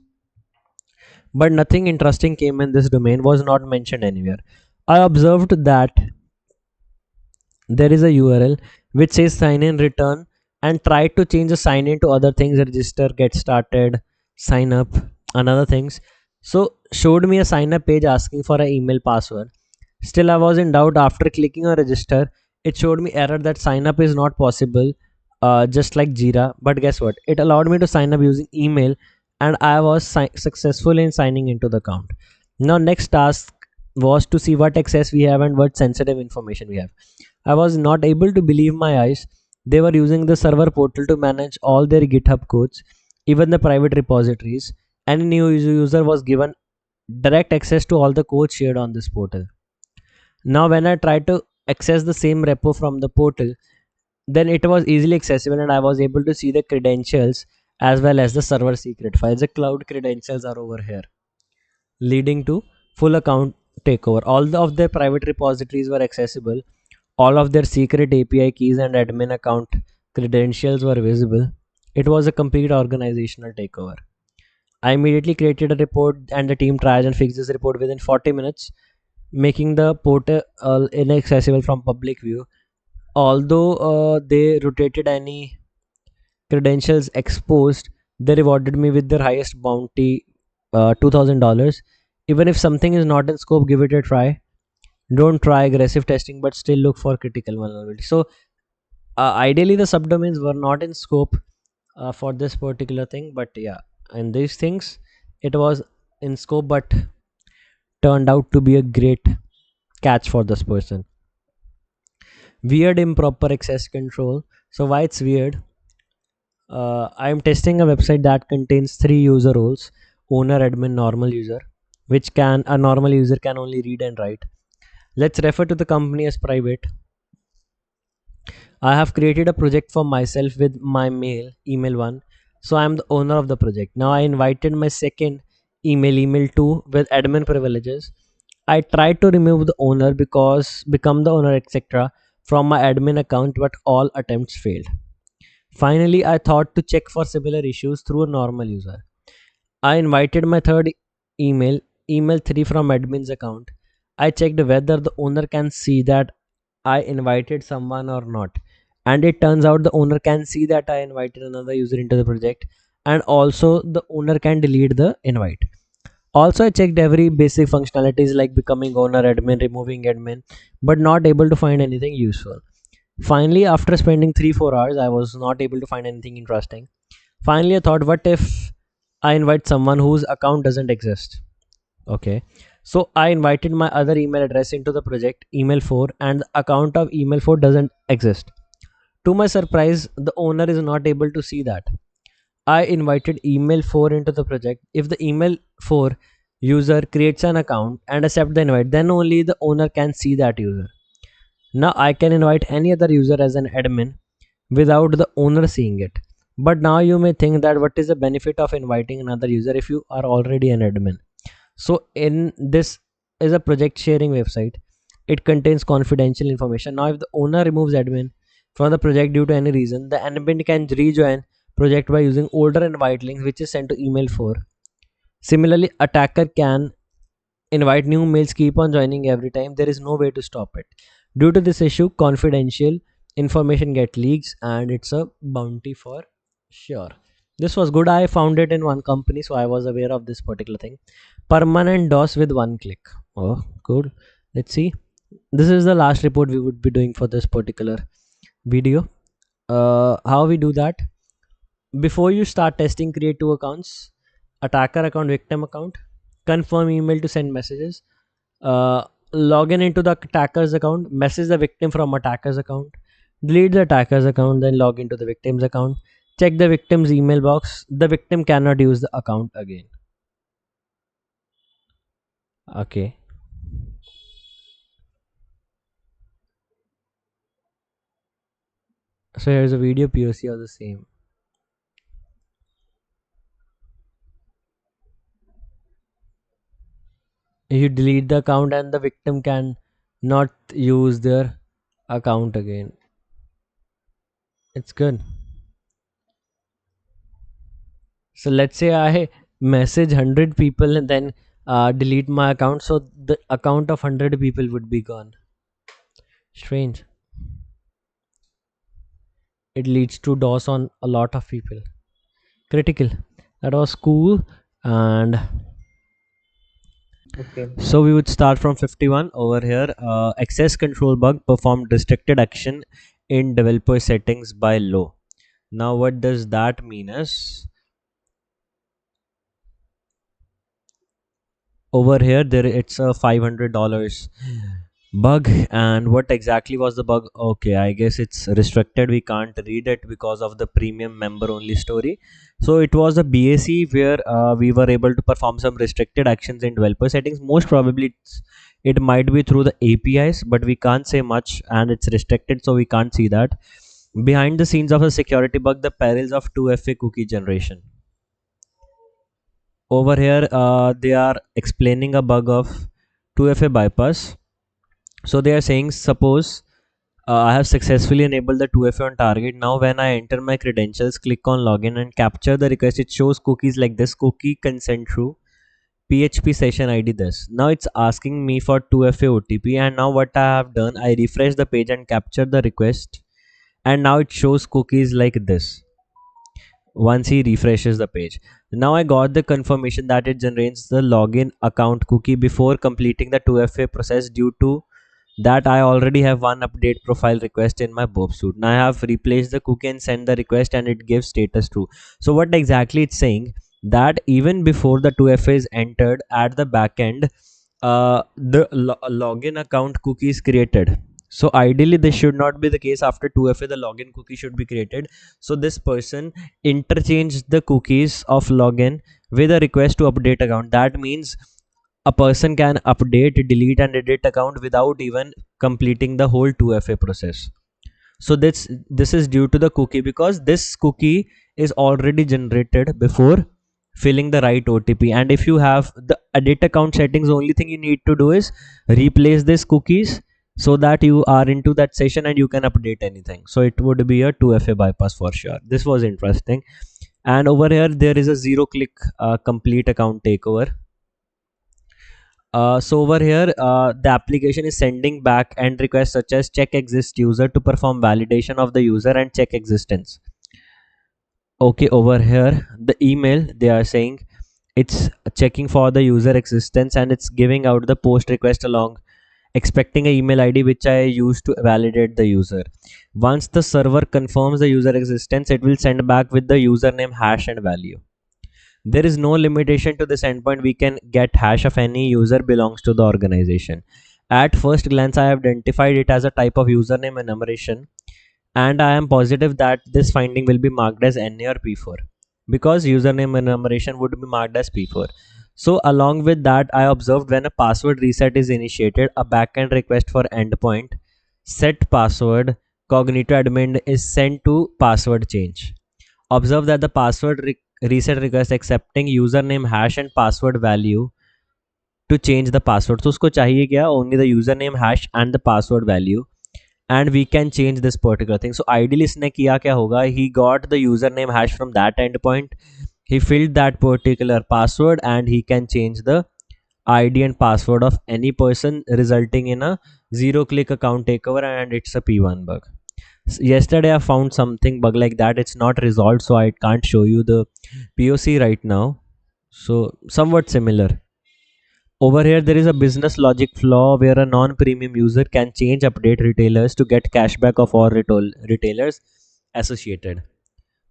but nothing interesting came in. This domain was not mentioned anywhere. I observed that there is a URL which says sign in return, and tried to change the sign in to other things, register, get started, sign up, and other things. So showed me a sign up page asking for an email password. Still I was in doubt. After clicking on register, it showed me error that sign up is not possible, just like Jira. But guess what, it allowed me to sign up using email, and I was successful in signing into the account. Now next task was to see what access we have and what sensitive information we have. I was not able to believe my eyes. They were using the server portal to manage all their GitHub codes, even the private repositories. Any new user was given direct access to all the code shared on this portal. Now when I tried to access the same repo from the portal, then it was easily accessible, and I was able to see the credentials as well as the server secret files. The cloud credentials are over here, leading to full account takeover. All of their private repositories were accessible, all of their secret API keys and admin account credentials were visible. It was a complete organizational takeover. I immediately created a report, and the team tried and fixed this report within 40 minutes, making the portal inaccessible from public view. Although they rotated any credentials exposed, they rewarded me with their highest bounty, $2,000. Even if something is not in scope, give it a try. Don't try aggressive testing, but still look for critical vulnerability. So ideally the subdomains were not in scope for this particular thing, but yeah, and these things it was in scope, but turned out to be a great catch for this person. Weird improper access control. So why it's weird? I am testing a website that contains 3 user roles: owner, admin, normal user, which can a normal user can only read and write. Let's refer to the company as private. I have created a project for myself with my email 1. So I am the owner of the project. Now I invited my second email 2 with admin privileges. I tried to remove the owner because become the owner, etc. from my admin account, but all attempts failed. Finally, I thought to check for similar issues through a normal user. I invited my third email, email 3 from admin's account. I checked whether the owner can see that I invited someone or not. And it turns out the owner can see that I invited another user into the project, and also the owner can delete the invite. Also, I checked every basic functionalities like becoming owner, admin, removing admin, but not able to find anything useful. Finally, after spending 3-4 hours, I was not able to find anything interesting. Finally, I thought, what if I invite someone whose account doesn't exist? Okay. So I invited my other email address into the project, email 4, and the account of email 4 doesn't exist. To my surprise, the owner is not able to see that. I invited email 4 into the project. If the email 4 user creates an account and accept the invite, then only the owner can see that user. Now I can invite any other user as an admin, without the owner seeing it. But now you may think that what is the benefit of inviting another user if you are already an admin? So in this is a project sharing website. It contains confidential information. Now if the owner removes admin from the project due to any reason, the admin can rejoin project by using older invite links which is sent to email for. Similarly, attacker can invite new mails, keep on joining every time. There is no way to stop it. Due to this issue, confidential information get leaks and it's a bounty for sure. This was good. I found it in one company, so I was aware of this particular thing. Permanent DOS with one click. Oh, good. Let's see. This is the last report we would be doing for this particular video. How we do that? Before you start testing, create two accounts: attacker account, victim account. Confirm email to send messages. uh, Log in into the attacker's account, message the victim from attacker's account, delete the attacker's account, then log into the victim's account, check the victim's email box. The victim cannot use the account again. Okay, so here's a video POC of the same. You delete the account and the victim can not use their account again. It's good. So let's say I message 100 people and then delete my account, so the account of 100 people would be gone. Strange. It leads to DOS on a lot of people. Critical. That was cool. And Okay. so we would start from 51 over here. Access control bug performed restricted action in developer settings by low. Now what does that mean is, over here there it's a $500 bug. And what exactly was the bug? Okay, I guess it's restricted, we can't read it because of the premium member only story. So it was a BAC where we were able to perform some restricted actions in developer settings. Most probably it might be through the APIs, but we can't say much and it's restricted, so we can't see that. Behind the scenes of a security bug, the perils of 2FA cookie generation. Over here they are explaining a bug of 2FA bypass. So they are saying, suppose I have successfully enabled the 2FA on target. Now when I enter my credentials, click on login and capture the request, it shows cookies like this: cookie consent true, PHP session ID this. Now it's asking me for 2FA OTP, and now what I have done, I refresh the page and capture the request, and now it shows cookies like this once he refreshes the page. Now I got the confirmation that it generates the login account cookie before completing the 2FA process. Due to that, I already have one update profile request in my Bob suite. Now I have replaced the cookie and send the request and it gives status true. So what exactly it's saying, that even before the 2FA is entered at the backend, the login account cookie is created. So ideally this should not be the case. After 2FA the login cookie should be created. So this person interchanged the cookies of login with a request to update account. That means a person can update, delete and edit account without even completing the whole 2FA process. So this is due to the cookie, because this cookie is already generated before filling the right OTP. And if you have the edit account settings, the only thing you need to do is replace these cookies so that you are into that session and you can update anything. So it would be a 2FA bypass for sure. This was interesting. And over here there is a zero click complete account takeover. So over here the application is sending back end requests such as check exist user to perform validation of the user and check existence. Okay, over here the email, they are saying it's checking for the user existence and it's giving out the post request along expecting a email ID which I use to validate the user. Once the server confirms the user existence, it will send back with the username, hash and value. There is no limitation to this endpoint. We can get hash of any user belongs to the organization. At first glance I have identified it as a type of username enumeration, and I am positive that this finding will be marked as NA or P4, because username enumeration would be marked as P4. So along with that, I observed when a password reset is initiated, a backend request for endpoint set password cognito admin is sent to password change. Observe that the password reset request accepting username hash and password value to change the password. So usko chahiye kya? Only the username hash and the password value, and we can change this particular thing. So ideally इसने किया क्या होगा? He got the username hash from that endpoint. He filled that particular password and he can change the ID and password of any person, resulting in a zero click account takeover, and it's a P1 bug. Yesterday I found something bug like that. It's not resolved, so I can't show you the POC right now. So somewhat similar. Over here, there is a business logic flaw where a non-premium user can change update retailers to get cashback of all retailers associated.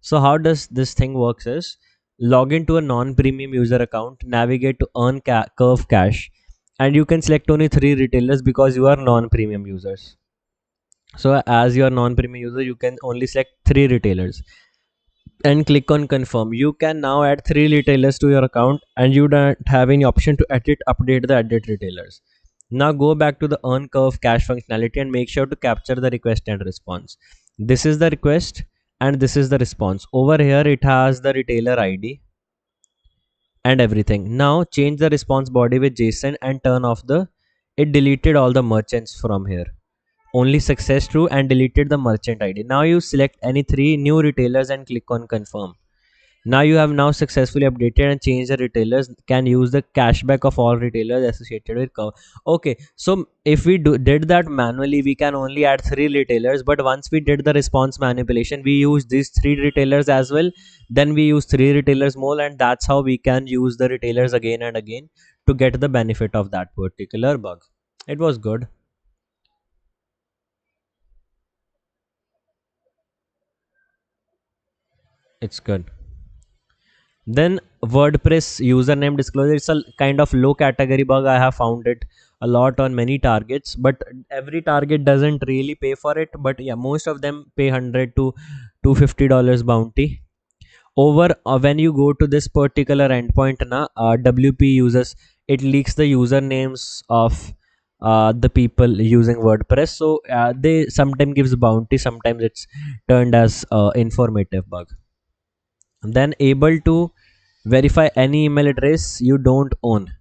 So how does this thing works is, log into a non-premium user account, navigate to earn curve cash, and you can select only 3 retailers because you are non-premium users. So as you are non-premium user, you can only select 3 retailers and click on confirm. You can now add 3 retailers to your account, and you don't have any option to edit update the added retailers. Now go back to the earn curve cache functionality and make sure to capture the request and response. This is the request and this is the response. Over here it has the retailer ID and everything. Now change the response body with JSON and turn off the, it deleted all the merchants from here, only success true, and deleted the merchant ID. Now you select any 3 new retailers and click on confirm. Now you have now successfully updated and changed the retailers, can use the cashback of all retailers associated with cover. Okay, so if we did that manually, we can only add 3 retailers, but once we did the response manipulation, we use these 3 retailers as well, then we use 3 retailers more, and that's how we can use the retailers again and again to get the benefit of that particular bug. It was good. It's good. Then WordPress username disclosure, it's a kind of low category bug. I have found it a lot on many targets, but every target doesn't really pay for it. But yeah, most of them pay 100 to $250 bounty. Over when you go to this particular endpoint, WP users, it leaks the usernames of the people using WordPress. So they sometimes gives bounty, sometimes it's turned as informative bug. Then able to verify any email address you don't own.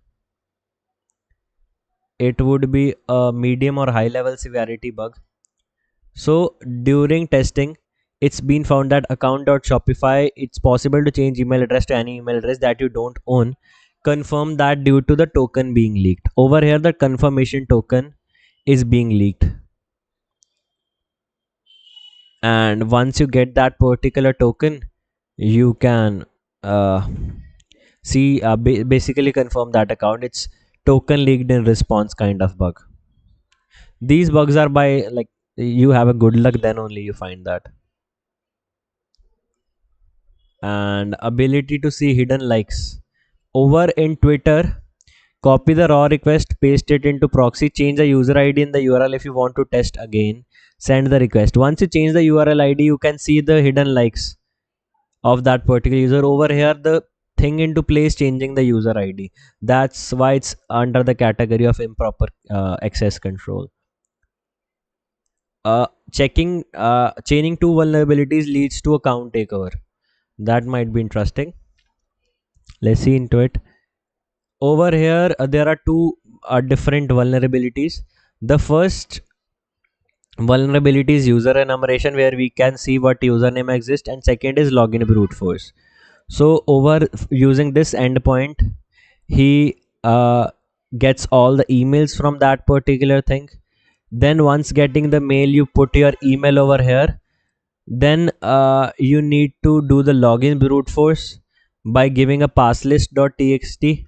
It would be a medium or high level severity bug. So during testing, it's been found that account.shopify, it's possible to change email address to any email address that you don't own. Confirm that due to the token being leaked. Over here, the confirmation token is being leaked. And once you get that particular token, you can uh, see basically confirm that account. It's token leaked in response kind of bug. These bugs are by, like, you have a good luck, then only you find that. And ability to see hidden likes. Over in Twitter, copy the raw request, paste it into proxy, change the user ID in the URL if you want to test again, send the request. Once you change the URL ID, you can see the hidden likes of that particular user. Over here, the thing into place changing the user ID. That's why it's under the category of improper access control. Chaining 2 vulnerabilities leads to account takeover. That might be interesting. Let's see into it. Over here, there are two different vulnerabilities. The first vulnerability is user enumeration, where we can see what username exists, and second is login brute force. So over using this endpoint, he gets all the emails from that particular thing. Then once getting the mail, you put your email over here. Then you need to do the login brute force by giving a passlist.txt,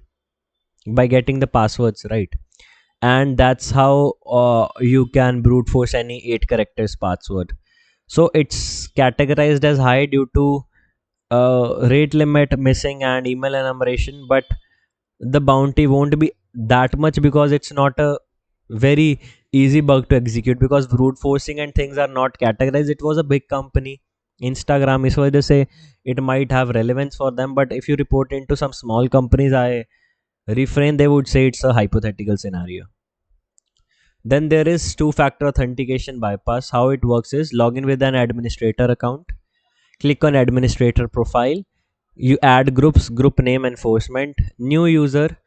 by getting the passwords right, and that's how you can brute force any 8 characters password. So it's categorized as high due to rate limit missing and email enumeration, but the bounty won't be that much because it's not a very easy bug to execute, because brute forcing and things are not categorized. It was a big company, Instagram, is why they say it might have relevance for them, but if you report into some small companies, I refrain, they would say it's a hypothetical scenario. Then there is two-factor authentication bypass. How it works is log in with an administrator account, click on administrator profile, you add groups, group name enforcement, new user,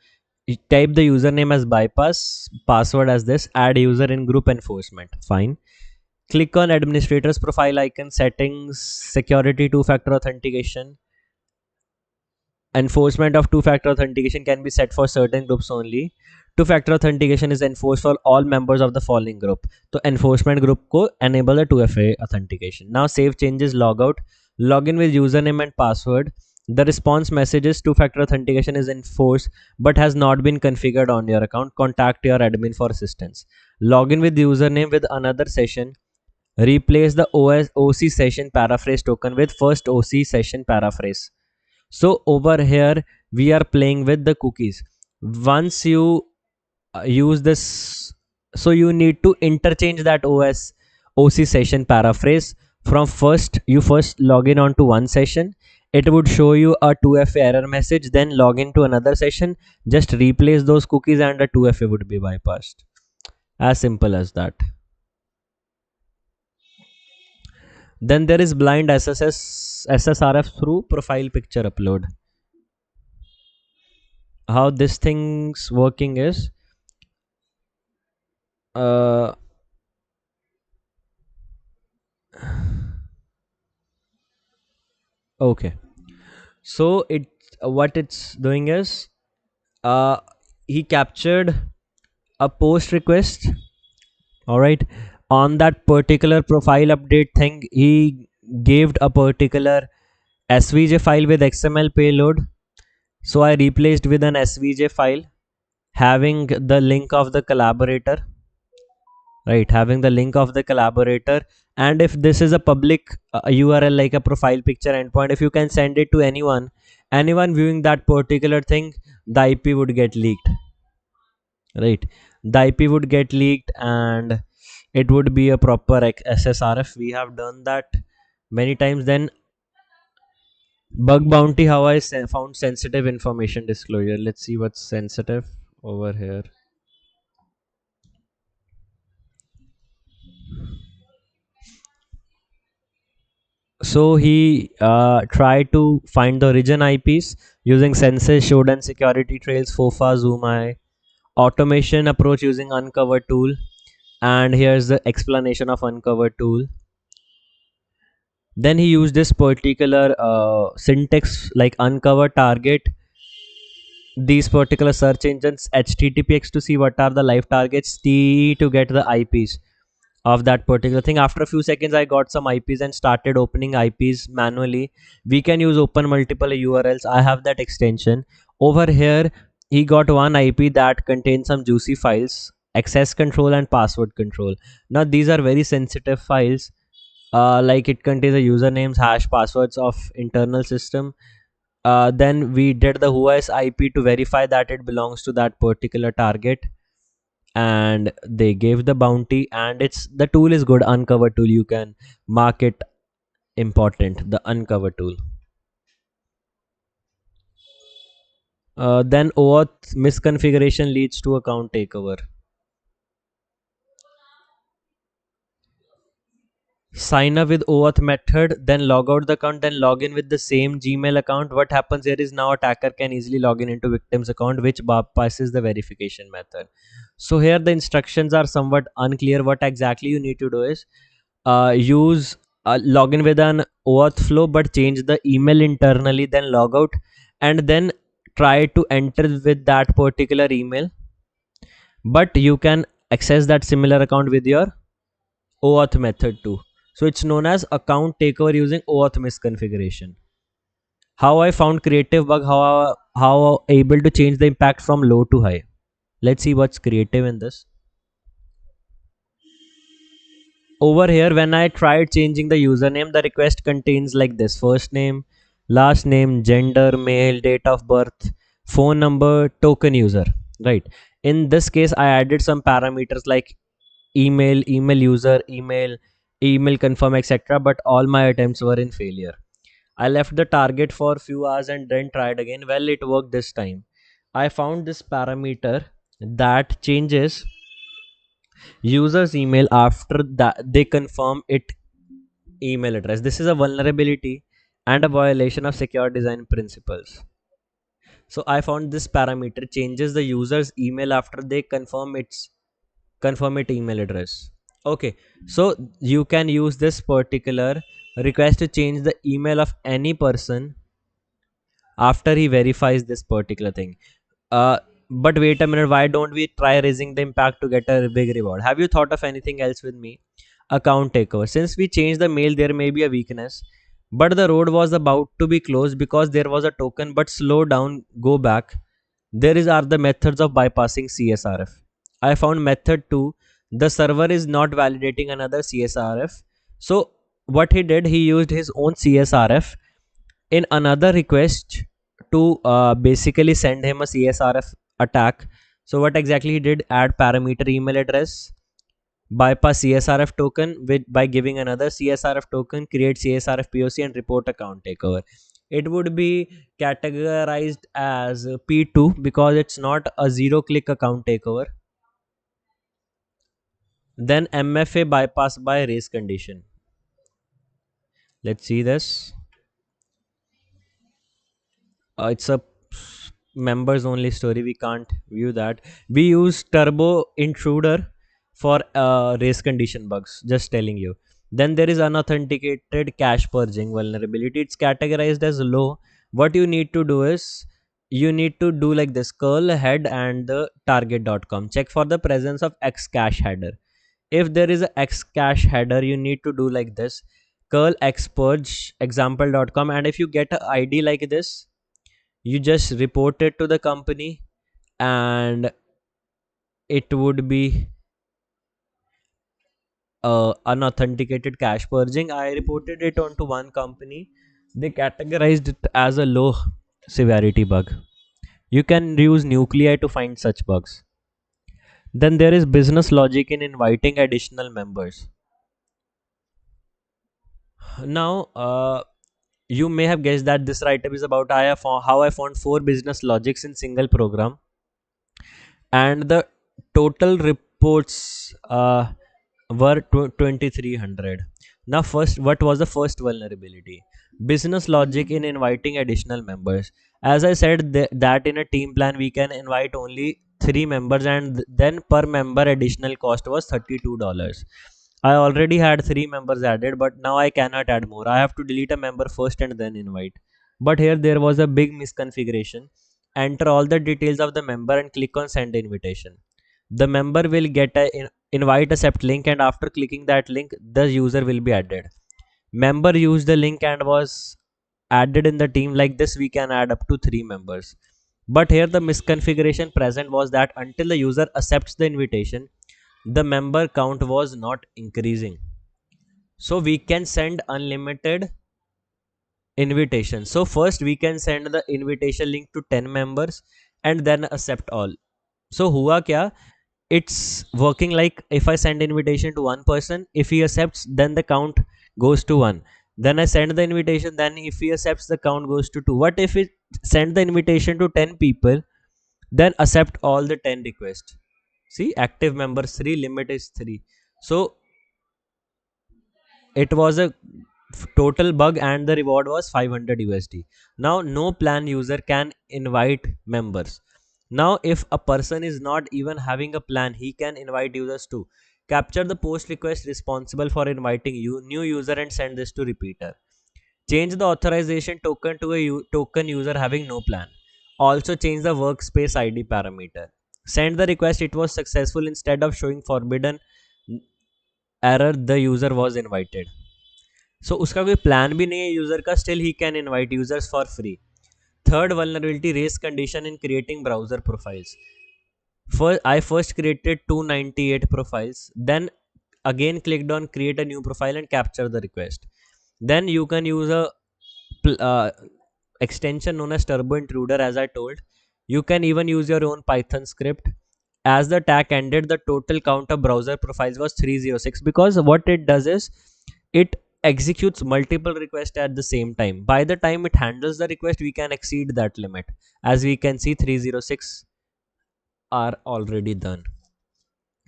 you type the username as bypass, password as this, add user in group enforcement. Fine. Click on administrator's profile icon, settings, security two-factor authentication. Enforcement of two-factor authentication can be set for certain groups only. Two-factor authentication is enforced for all members of the following group. So enforcement group को enable the 2FA authentication. Now save changes, log out, log in with username and password. The response message is two-factor authentication is enforced but has not been configured on your account. Contact your admin for assistance. Log in with username with another session. Replace the OC session paraphrase token with first OC session paraphrase. So over here we are playing with the cookies. Once you use this, so you need to interchange that OC session paraphrase. From first, you first log in onto one session, it would show you a 2FA error message, then log into another session, just replace those cookies and the 2FA would be bypassed. As simple as that. Then there is blind SSRF through profile picture upload. How this thing's working is, uh, okay, so it what it's doing is, uh he captured a post request, all right, on that particular profile update thing. He gave a particular svj file with xml payload, so I replaced with an svj file having the link of the collaborator, right, having the link of the collaborator. And if this is a public url like a profile picture endpoint, if you can send it to anyone viewing that particular thing, the ip would get leaked, right, the ip would get leaked and it would be a proper ssrf. We have done that many times. Then bug bounty, how I found sensitive information disclosure. Let's see what's sensitive over here. So he tried to find the origin IPs using sensors showed and security trails, FOFA, ZoomI, automation approach using uncover tool. And here's the explanation of uncover tool. Then he used this particular syntax like uncover target these particular search engines, httpx to see what are the live targets, t to get the IPs of that particular thing. After a few seconds I got some IPs and started opening IPs manually. We can use open multiple URLs. I have that extension over here. He got one IP that contains some juicy files, access control and password control. Now these are very sensitive files, like it contains the usernames, hash, passwords of internal system. Then we did the whois IP to verify that it belongs to that particular target, and they gave the bounty. And it's the tool is good, uncover tool. You can mark it important, the uncover tool. Then OAuth misconfiguration leads to account takeover. Sign up with OAuth method, then log out the account, then log in with the same Gmail account. What happens here is now attacker can easily log in into victim's account, which bypasses the verification method. So here the instructions are somewhat unclear. What exactly you need to do is use login with an OAuth flow, but change the email internally, then log out, and then try to enter with that particular email. But you can access that similar account with your OAuth method too. So it's known as account takeover using OAuth misconfiguration. How I found creative bug, how able to change the impact from low to high. Let's see what's creative in this. Over here, when I tried changing the username, the request contains like this: first name, last name, gender, male, date of birth, phone number, token user, right? In this case I added some parameters like email, email user, email confirm, etc., but all my attempts were in failure. I left the target for few hours and then tried again. Well, it worked this time. I found this parameter that changes Users email after that they confirm it email address. This is a vulnerability and a violation of secure design principles. So I found this parameter changes the user's email after they confirm it email address. Okay, so you can use this particular request to change the email of any person after he verifies this particular thing. uh but wait a minute, why don't we try raising the impact to get a big reward? Have you thought of anything else with me? Account takeover. Since we changed the mail, there may be a weakness, but the road was about to be closed because there was a token. But slow down, go back. There is are the methods of bypassing CSRF. I found method 2. The server is not validating another CSRF. So what he did, he used his own CSRF in another request to basically send him a CSRF attack. So what exactly he did, add parameter email address, bypass CSRF token with by giving another CSRF token, create CSRF POC and report account takeover. It would be categorized as P2 because it's not a zero click account takeover. Then MFA bypass by race condition. Let's see this. It's a members only story, we can't view that. We use turbo intruder for race condition bugs, just telling you. Then there is unauthenticated cache purging vulnerability. It's categorized as low. What you need to do is you need to do like this: curl head and the target.com, check for the presence of x cache header. If there is a x cache header, you need to do like this: curl x purge example.com, and if you get a id like this, you just report it to the company, and it would be unauthenticated cache purging. I reported it onto one company. They categorized it as a low severity bug. You can use nuclei to find such bugs. Then there is business logic in inviting additional members. Now you may have guessed that this write-up is about how I found 4 business logics in single program, and the total reports were 2300. Now first, what was the first vulnerability? Business logic in inviting additional members. As I said, that in a team plan we can invite only 3 members, and then per member additional cost was $32. I already had 3 members added, but now I cannot add more. I have to delete a member first and then invite. But here there was a big misconfiguration. Enter all the details of the member and click on send invitation. The member will get a invite accept link, and after clicking that link the user will be added. Member used the link and was added in the team. Like this we can add up to 3 members. But here the misconfiguration present was that until the user accepts the invitation, the member count was not increasing. So we can send unlimited invitation. So first we can send the invitation link to 10 members and then accept all. So hua kya, it's working like if I send invitation to one person, if he accepts then the count goes to 1. Then I send the invitation, then if he accepts the count goes to 2. What if it send the invitation to 10 people, then accept all the 10 requests? See, active members 3, limit is 3. So it was a total bug and the reward was 500 USD. Now no plan user can invite members. Now if a person is not even having a plan, he can invite users too. Capture the post request responsible for inviting you new user and send this to repeater. Change the authorization token to a token user having no plan. Also change the workspace ID parameter. Send the request, it was successful. Instead of showing forbidden error, the user was invited. So उसका कोई plan भी नहीं है user का, still he can invite users for free. Third vulnerability, race condition in creating browser profiles. I first created 298 profiles, then again clicked on create a new profile and capture the request. Then you can use a uh, extension known as turbo intruder, as I told. You can even use your own Python script. As the tag ended, the total count of browser profiles was 306, because what it does is it executes multiple requests at the same time. By the time it handles the request, we can exceed that limit. As we can see, 306 are already done.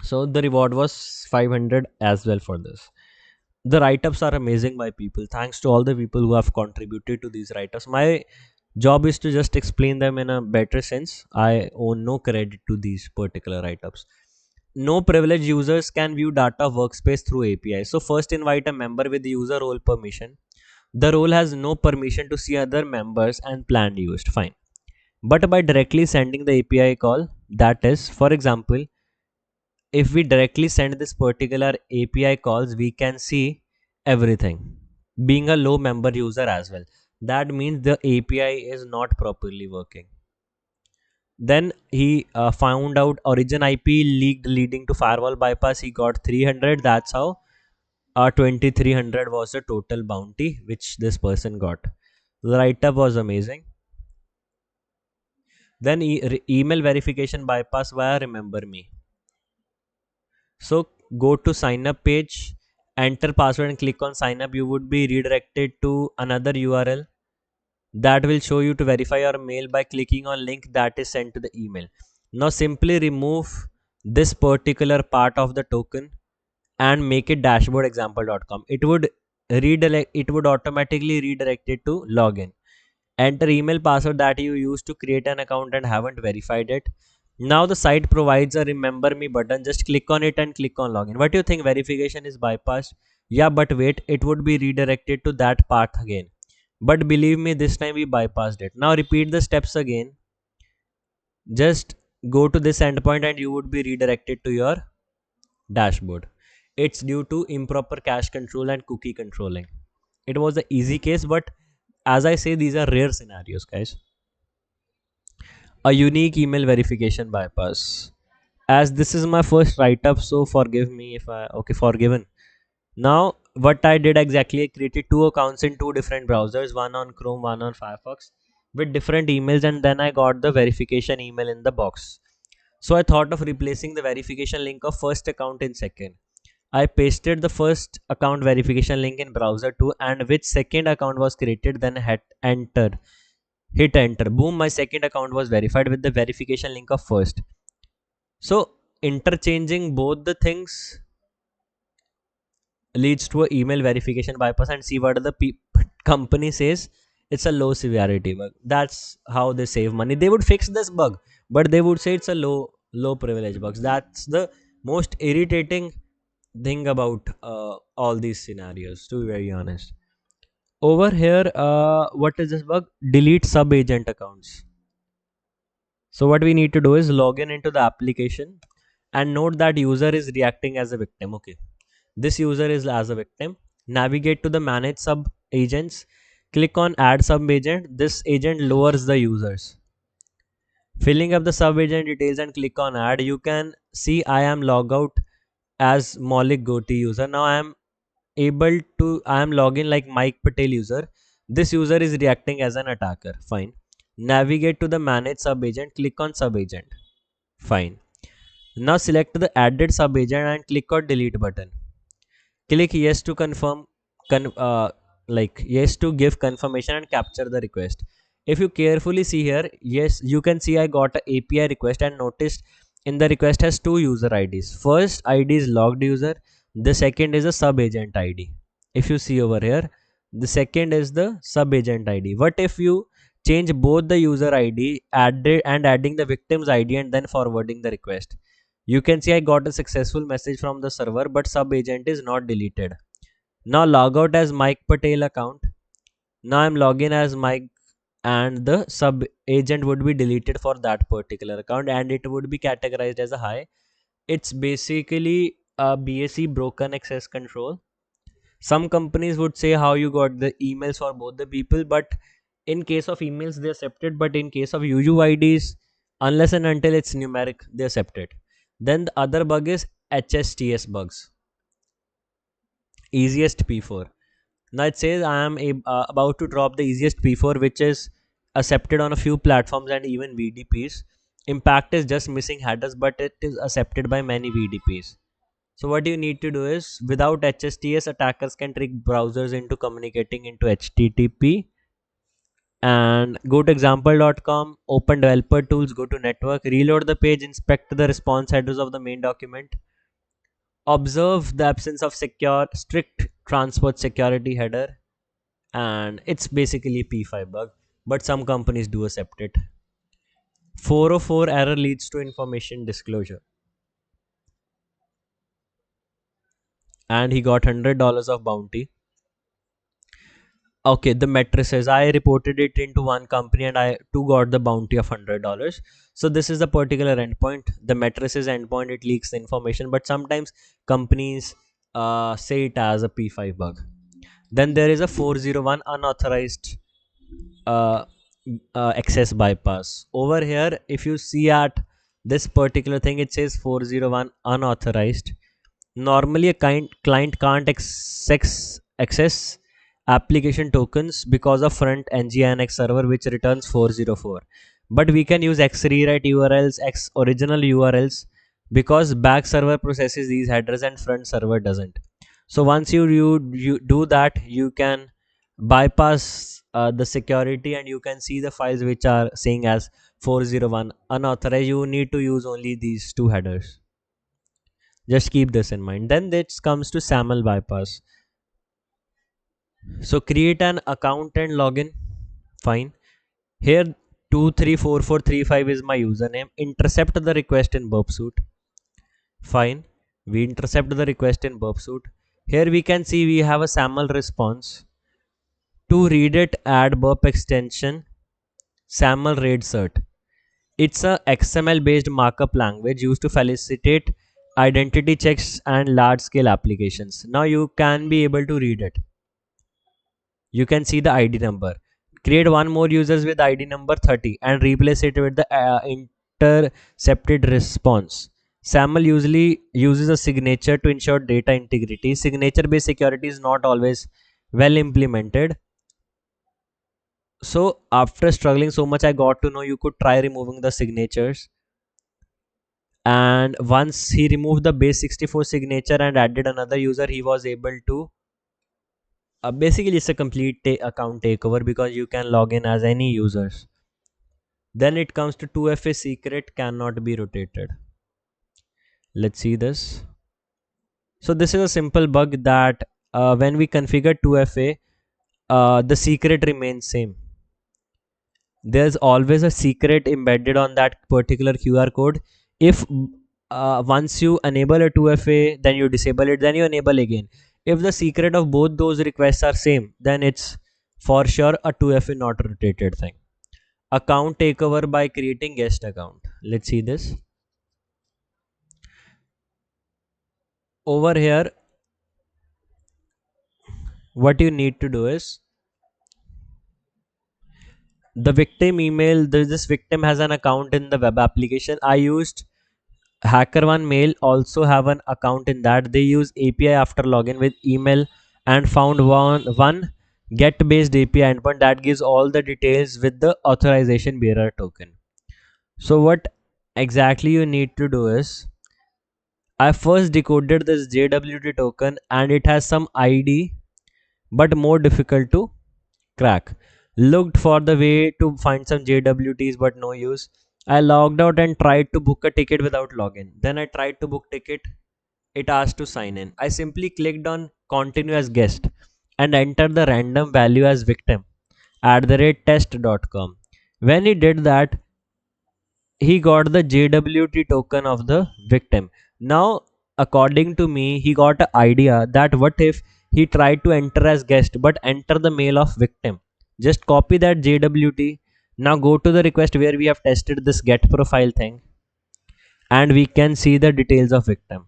So the reward was 500 as well for this. The write-ups are amazing by people. Thanks to all the people who have contributed to these write-ups. My job is to just explain them in a better sense. I own no credit to these particular write-ups. No privileged users can view data workspace through API. So first invite a member with user role permission. The role has no permission to see other members and plan used. Fine. But by directly sending the API call, that is, for example, if we directly send this particular API calls, we can see everything. Being a low member user as well. That means the API is not properly working. Then he found out origin IP leaked leading to firewall bypass. He got 300. That's how 2300 was the total bounty which this person got. The write up was amazing. Then email verification bypass via remember me. So go to sign up page, enter password and click on sign up. You would be redirected to another URL that will show you to verify your mail by clicking on link that is sent to the email. Now simply remove this particular part of the token and make it dashboardexample.com. It would automatically redirect it to login. Enter email password that you used to create an account and haven't verified it. Now the site provides a remember me button. Just click on it and click on login. What do you think? Verification is bypassed? Yeah, but wait, it would be redirected to that path again. But believe me, this time we bypassed it. Now repeat the steps again. Just go to this endpoint and you would be redirected to your dashboard. It's due to improper cache control and cookie controlling. It was an easy case, but as I say, these are rare scenarios, guys. A unique email verification bypass. As this is my first write up, so forgive me if I okay, forgiven. Now, what I did exactly, I created two accounts in two different browsers, one on Chrome, one on Firefox, with different emails, and then I got the verification email in the box. So I thought of replacing the verification link of first account in second. I pasted the first account verification link in browser 2 and which second account was created, then hit enter. Boom, my second account was verified with the verification link of first. So interchanging both the things leads to a email verification bypass, and see what the company says. It's a low severity bug. That's how they save money. They would fix this bug, but they would say it's a low privilege bugs. That's the most irritating thing about all these scenarios, to be very honest. Over here, what is this bug? Delete sub agent accounts. So what we need to do is log in into the application and note that user is reacting as a victim. Okay, this user is as a victim. Navigate to the manage sub agents, click on add sub agent. This agent lowers the users. Filling up the sub agent details and click on add. You can see I am log out as Maulik Goti user. Now I am login like Mike Patel user. This user is reacting as an attacker. Fine. Navigate to the manage sub agent, click on sub agent. Fine. Now select the added sub agent and click on delete button. Click yes to confirm, yes to give confirmation and capture the request. If you carefully see here, yes, you can see I got a API request and noticed in the request has two user IDs. First ID is logged user, the second is a sub agent ID. If you see over here, the second is the sub agent ID. What if you change both the user ID adding the victim's ID and then forwarding the request? You can see I got a successful message from the server, but sub agent is not deleted. Now log out as Mike Patel account. Now I'm login as Mike, and the sub agent would be deleted for that particular account and it would be categorized as a high. It's basically a BAC, broken access control. Some companies would say how you got the emails for both the people, but in case of emails they accept it, but in case of UUIDs, unless and until it's numeric, they accept it. Then the other bug is HSTS bugs. Easiest P4. Now it says I am about to drop the easiest P4, which is accepted on a few platforms and even VDPs. Impact is just missing headers, but it is accepted by many VDPs. So what you need to do is, without HSTS, attackers can trick browsers into communicating into HTTP. And go to example.com, open developer tools, go to network, reload the page, inspect the response headers of the main document. Observe the absence of secure strict transport security header, and it's basically a P5 bug, but some companies do accept it. 404 error leads to information disclosure, and he got $100 of bounty. Okay, the matrices, I reported it into one company and I too got the bounty of $100. So this is the particular endpoint, the matrices endpoint. It leaks the information, but sometimes companies say it as a P5 bug. Then there is a 401 unauthorized uh, access bypass. Over here, if you see at this particular thing, it says 401 unauthorized. Normally, a client can't access application tokens because of front nginx server, which returns 404. But we can use x rewrite URLs, x original URLs, because back server processes these headers and front server doesn't. So once you do that, you can bypass the security, and you can see the files which are saying as 401 unauthorized. You need to use only these two headers. Just keep this in mind. Then this comes to SAML bypass. So create an account and login. Fine. Here 234435 is my username. Intercept the request in burp suite. Fine. We intercept the request in burp suite. Here we can see we have a SAML response. To read it, add burp extension SAML raid cert. It's a XML based markup language used to facilitate identity checks and large scale applications. Now you can be able to read it. You can see the ID number. Create one more users with ID number 30 and replace it with the intercepted response. SAML usually uses a signature to ensure data integrity. Signature based security is not always well implemented. So after struggling so much, I got to know you could try removing the signatures. And once he removed the base 64 signature and added another user, he was able to basically it's a complete account takeover, because you can log in as any users. Then it comes to 2FA secret cannot be rotated. Let's see this. So this is a simple bug that when we configure 2FA, the secret remains same. There's always a secret embedded on that particular QR code. If once you enable a 2FA, then you disable it, then you enable again. If the secret of both those requests are same, then it's for sure a 2FA not rotated thing. Account takeover by creating guest account. Let's see this. Over here, what you need to do is the victim email. This victim has an account in the web application. I used HackerOne Mail, also have an account in that. They use API after login with email and found one get based API endpoint that gives all the details with the authorization bearer token. So what exactly you need to do is, I first decoded this JWT token and it has some ID but more difficult to crack. Looked for the way to find some JWTs but no use. I logged out and tried to book a ticket without login. Then I tried to book ticket. It asked to sign in. I simply clicked on continue as guest and entered the random value as victim @test.com. When he did that, he got the JWT token of the victim. Now, according to me, he got an idea that what if he tried to enter as guest but enter the mail of victim. Just copy that JWT. Now go to the request where we have tested this get profile thing, and we can see the details of victim.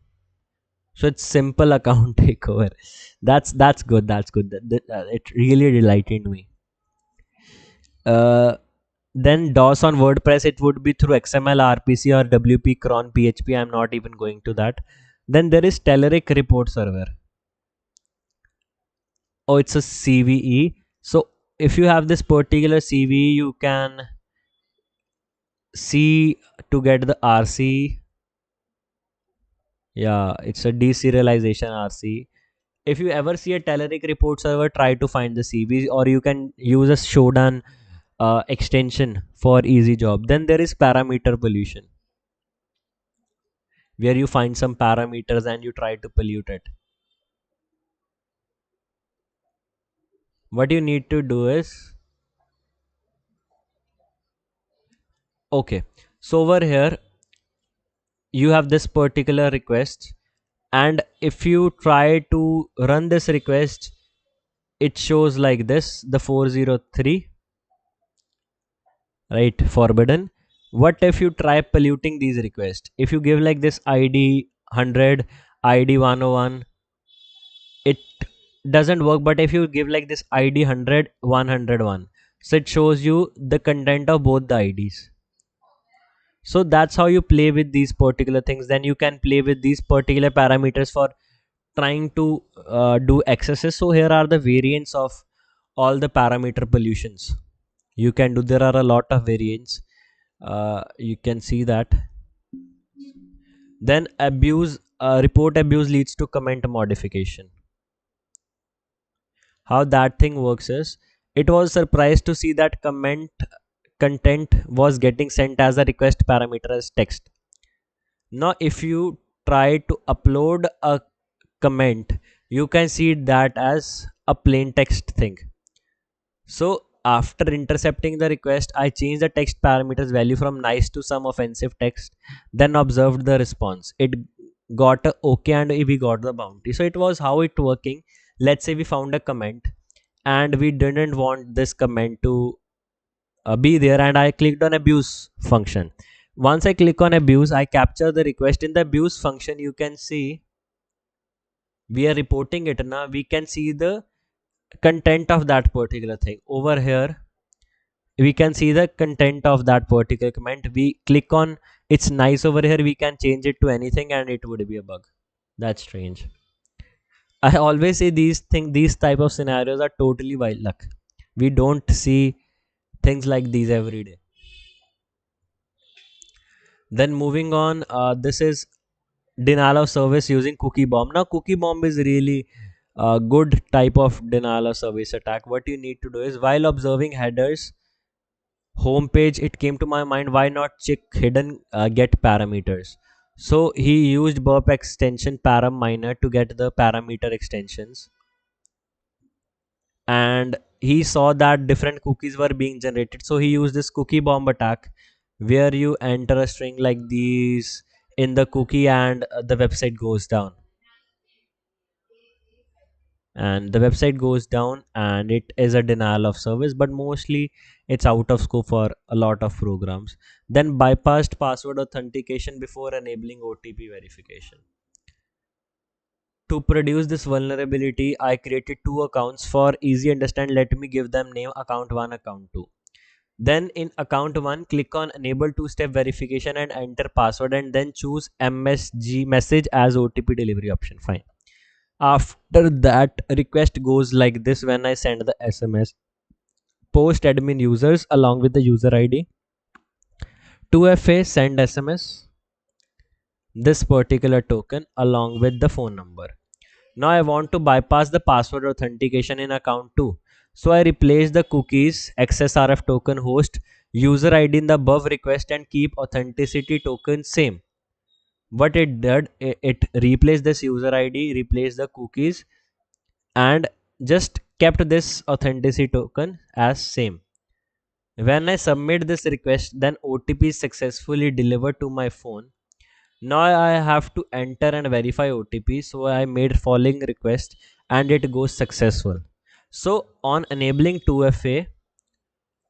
So it's simple account takeover. That's good. That's good. It really delighted me. Uh, then DOS on WordPress, it would be through XML, RPC, or WP cron PHP. I'm not even going to that. Then there is Telerik report server. Oh, it's a CVE. So if you have this particular CVE, you can see to get the RC. Yeah, it's a deserialization RC. If you ever see a Telerik report server, try to find the CVE, or you can use a Shodan extension for easy job. Then there is parameter pollution. where you find some parameters and you try to pollute it. What you need to do is, okay, so over here you have this particular request, and if you try to run this request, it shows like this, the 403, right, forbidden. What if you try polluting these requests? If you give like this id 100, id 101, it doesn't work. But if you give like this id 100, 101, so it shows you the content of both the ids. So that's how you play with these particular things. Then you can play with these particular parameters for trying to do accesses. So here are the variants of all the parameter pollutions you can do. There are a lot of variants, you can see that. Then abuse, report abuse leads to comment modification. How that thing works is, it was surprised to see that comment content was getting sent as a request parameter as text. Now if you try to upload a comment, you can see that as a plain text thing. So after intercepting the request, I changed the text parameters value from nice to some offensive text, then observed the response. It got a okay and we got the bounty. So it was how it working. Let's say we found a comment and we didn't want this comment to be there, and I clicked on abuse function. Once I click on abuse, I capture the request. In the abuse function, you can see we are reporting it now. We can see the content of that particular thing over here. We can see the content of that particular comment. We click on it's nice over here, we can change it to anything and it would be a bug. That's strange. I always say these type of scenarios are totally by luck. We don't see things like these every day. Then moving on, this is denial of service using cookie bomb. Now cookie bomb is really a good type of denial of service attack. What you need to do is, while observing headers homepage, it came to my mind, why not check hidden get parameters. So he used burp extension param miner to get the parameter extensions, and he saw that different cookies were being generated. So he used this cookie bomb attack, where you enter a string like these in the cookie and the website goes down, and it is a denial of service, but mostly it's out of scope for a lot of programs. Then bypassed password authentication before enabling otp verification. To produce this vulnerability, I created two accounts for easy understand. Let me give them name account 1, account 2. Then in account 1, click on enable two-step verification and enter password, and then choose msg message as otp delivery option. Fine. After that, request goes like this. When I send the sms, post admin users along with the user id, 2fa send sms this particular token along with the phone number. Now I want to bypass the password authentication in account 2. So I replace the cookies SSRF token host user id in the above request and keep authenticity token same. What it did, it replaced this user id, replaced the cookies, and just kept this authenticity token as same. When I submit this request, then OTP is successfully delivered to my phone. Now I have to enter and verify OTP. So I made following request and it goes successful. So on enabling 2FA,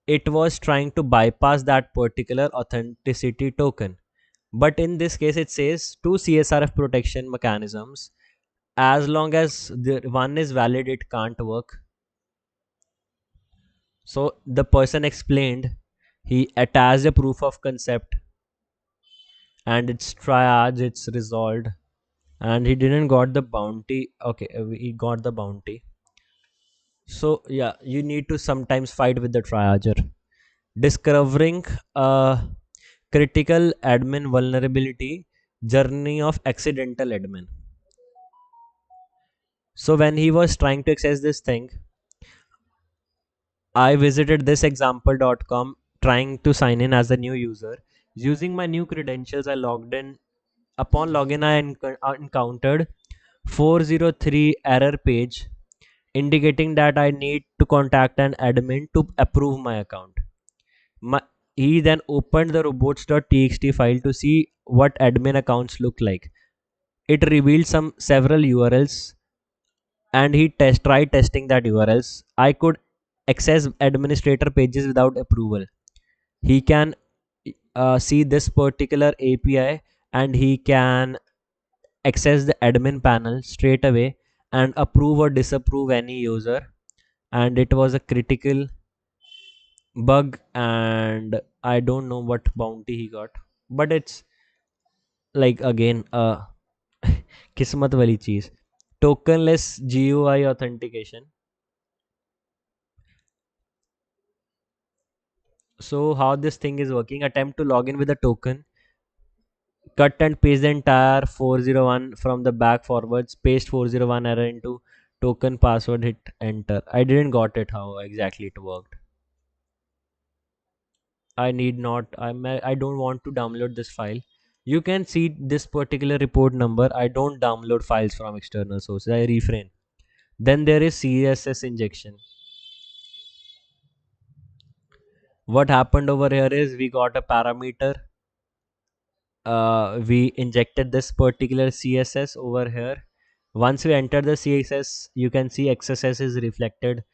it was trying to bypass that particular authenticity token. But in this case, it says two CSRF protection mechanisms. As long as the one is valid, it can't work. So the person explained, he attached a proof of concept and it's triage, it's resolved, and he didn't got the bounty. Okay, he got the bounty. So yeah, you need to sometimes fight with the triager. Discovering a critical admin vulnerability, journey of accidental admin. So when he was trying to access this thing, I visited this example.com trying to sign in as a new user. Using my new credentials, I logged in Upon login, I encountered 403 error page indicating that I need to contact an admin to approve my account. My, he then opened the robots.txt file to see what admin accounts look like. It revealed some several URLs, and he tried testing that URLs. I could access administrator pages without approval. He can see this particular API, and he can access the admin panel straight away and approve or disapprove any user. And it was a critical bug, and I don't know what bounty he got, but it's like again kismat wali cheez. Tokenless GUI authentication. So how this thing is working: attempt to log in with a token, cut and paste the entire 401 from the back forwards, paste 401 error into token password, hit enter. I didn't got it how exactly it worked. I need not, I don't want to download this file. You can see this particular report number. I don't download files from external sources. I refrain. Then there is CSS injection. What happened over here is we got a parameter. We injected this particular CSS over here. Once we enter the CSS, you can see XSS is reflected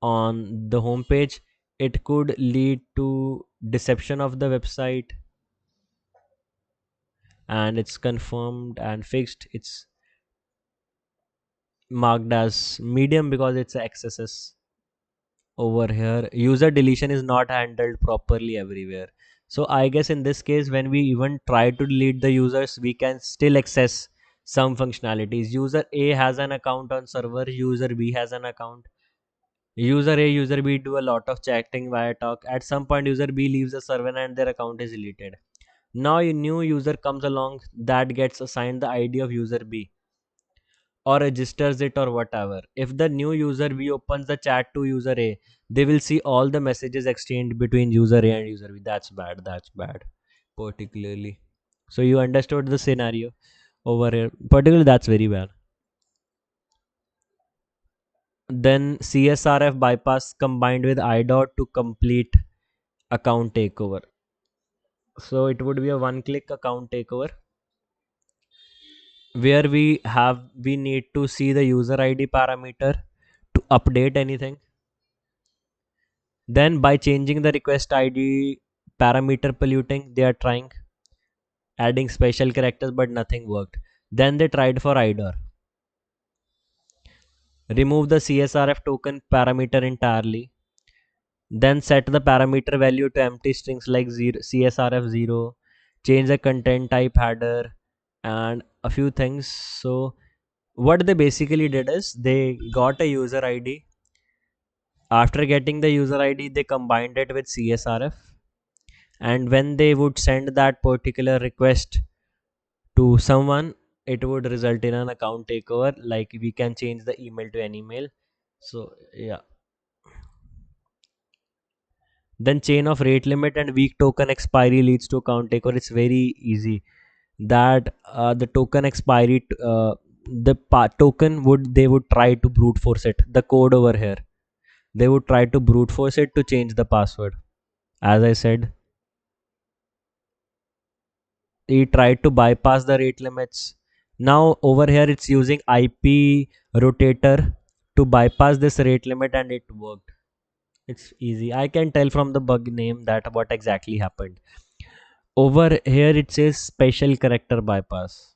on the home page. It could lead to deception of the website, and it's confirmed and fixed. It's marked as medium because it's XSS over here. User deletion is not handled properly everywhere. So I guess in this case, when we even try to delete the users, we can still access some functionalities. User A has an account on server, user B has an account. User A, user B do a lot of chatting via talk. At some point, user B leaves the server and their account is deleted. Now a new user comes along that gets assigned the ID of user B or registers it or whatever. If the new user B opens the chat to user A, they will see all the messages exchanged between user A and user B. That's bad. That's bad. Particularly. So you understood the scenario over here. Particularly, that's very bad. Then CSRF bypass combined with IDOT to complete account takeover. So it would be a one-click account takeover where we need to see the user ID parameter to update anything. Then by changing the request ID parameter polluting, they are trying adding special characters, but nothing worked. Then they tried for IDOR. Remove the CSRF token parameter entirely. Then set the parameter value to empty strings like CSRF 0. Change the content type header and a few things. So what they basically did is they got a user ID. After getting the user ID, they combined it with CSRF, and when they would send that particular request to someone, it would result in an account takeover. Like we can change the email to an email. So yeah. Then chain of rate limit and weak token expiry leads to account takeover. It's very easy. That the token expiry, token would they would try to brute force it. The code over here, they would try to brute force it to change the password. As I said, he tried to bypass the rate limits. Now over here it's using IP rotator to bypass this rate limit, and it worked. It's easy. I can tell from the bug name that what exactly happened. Over here it says special character bypass.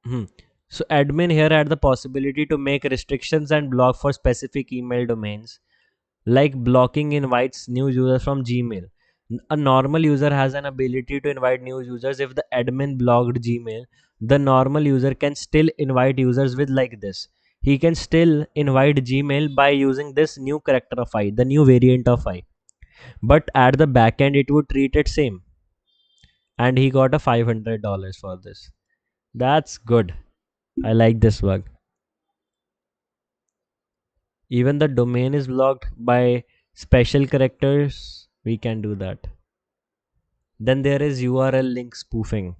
Hmm. So admin here had the possibility to make restrictions and block for specific email domains, like blocking invites new users from Gmail. A normal user has an ability to invite new users. If the admin blocked Gmail, the normal user can still invite users with like this. He can still invite Gmail by using this new character of I, the new variant of I. But at the back end, it would treat it same. And he got a $500 for this. That's good. I like this bug. Even the domain is blocked by special characters. We can do that. Then there is URL link spoofing.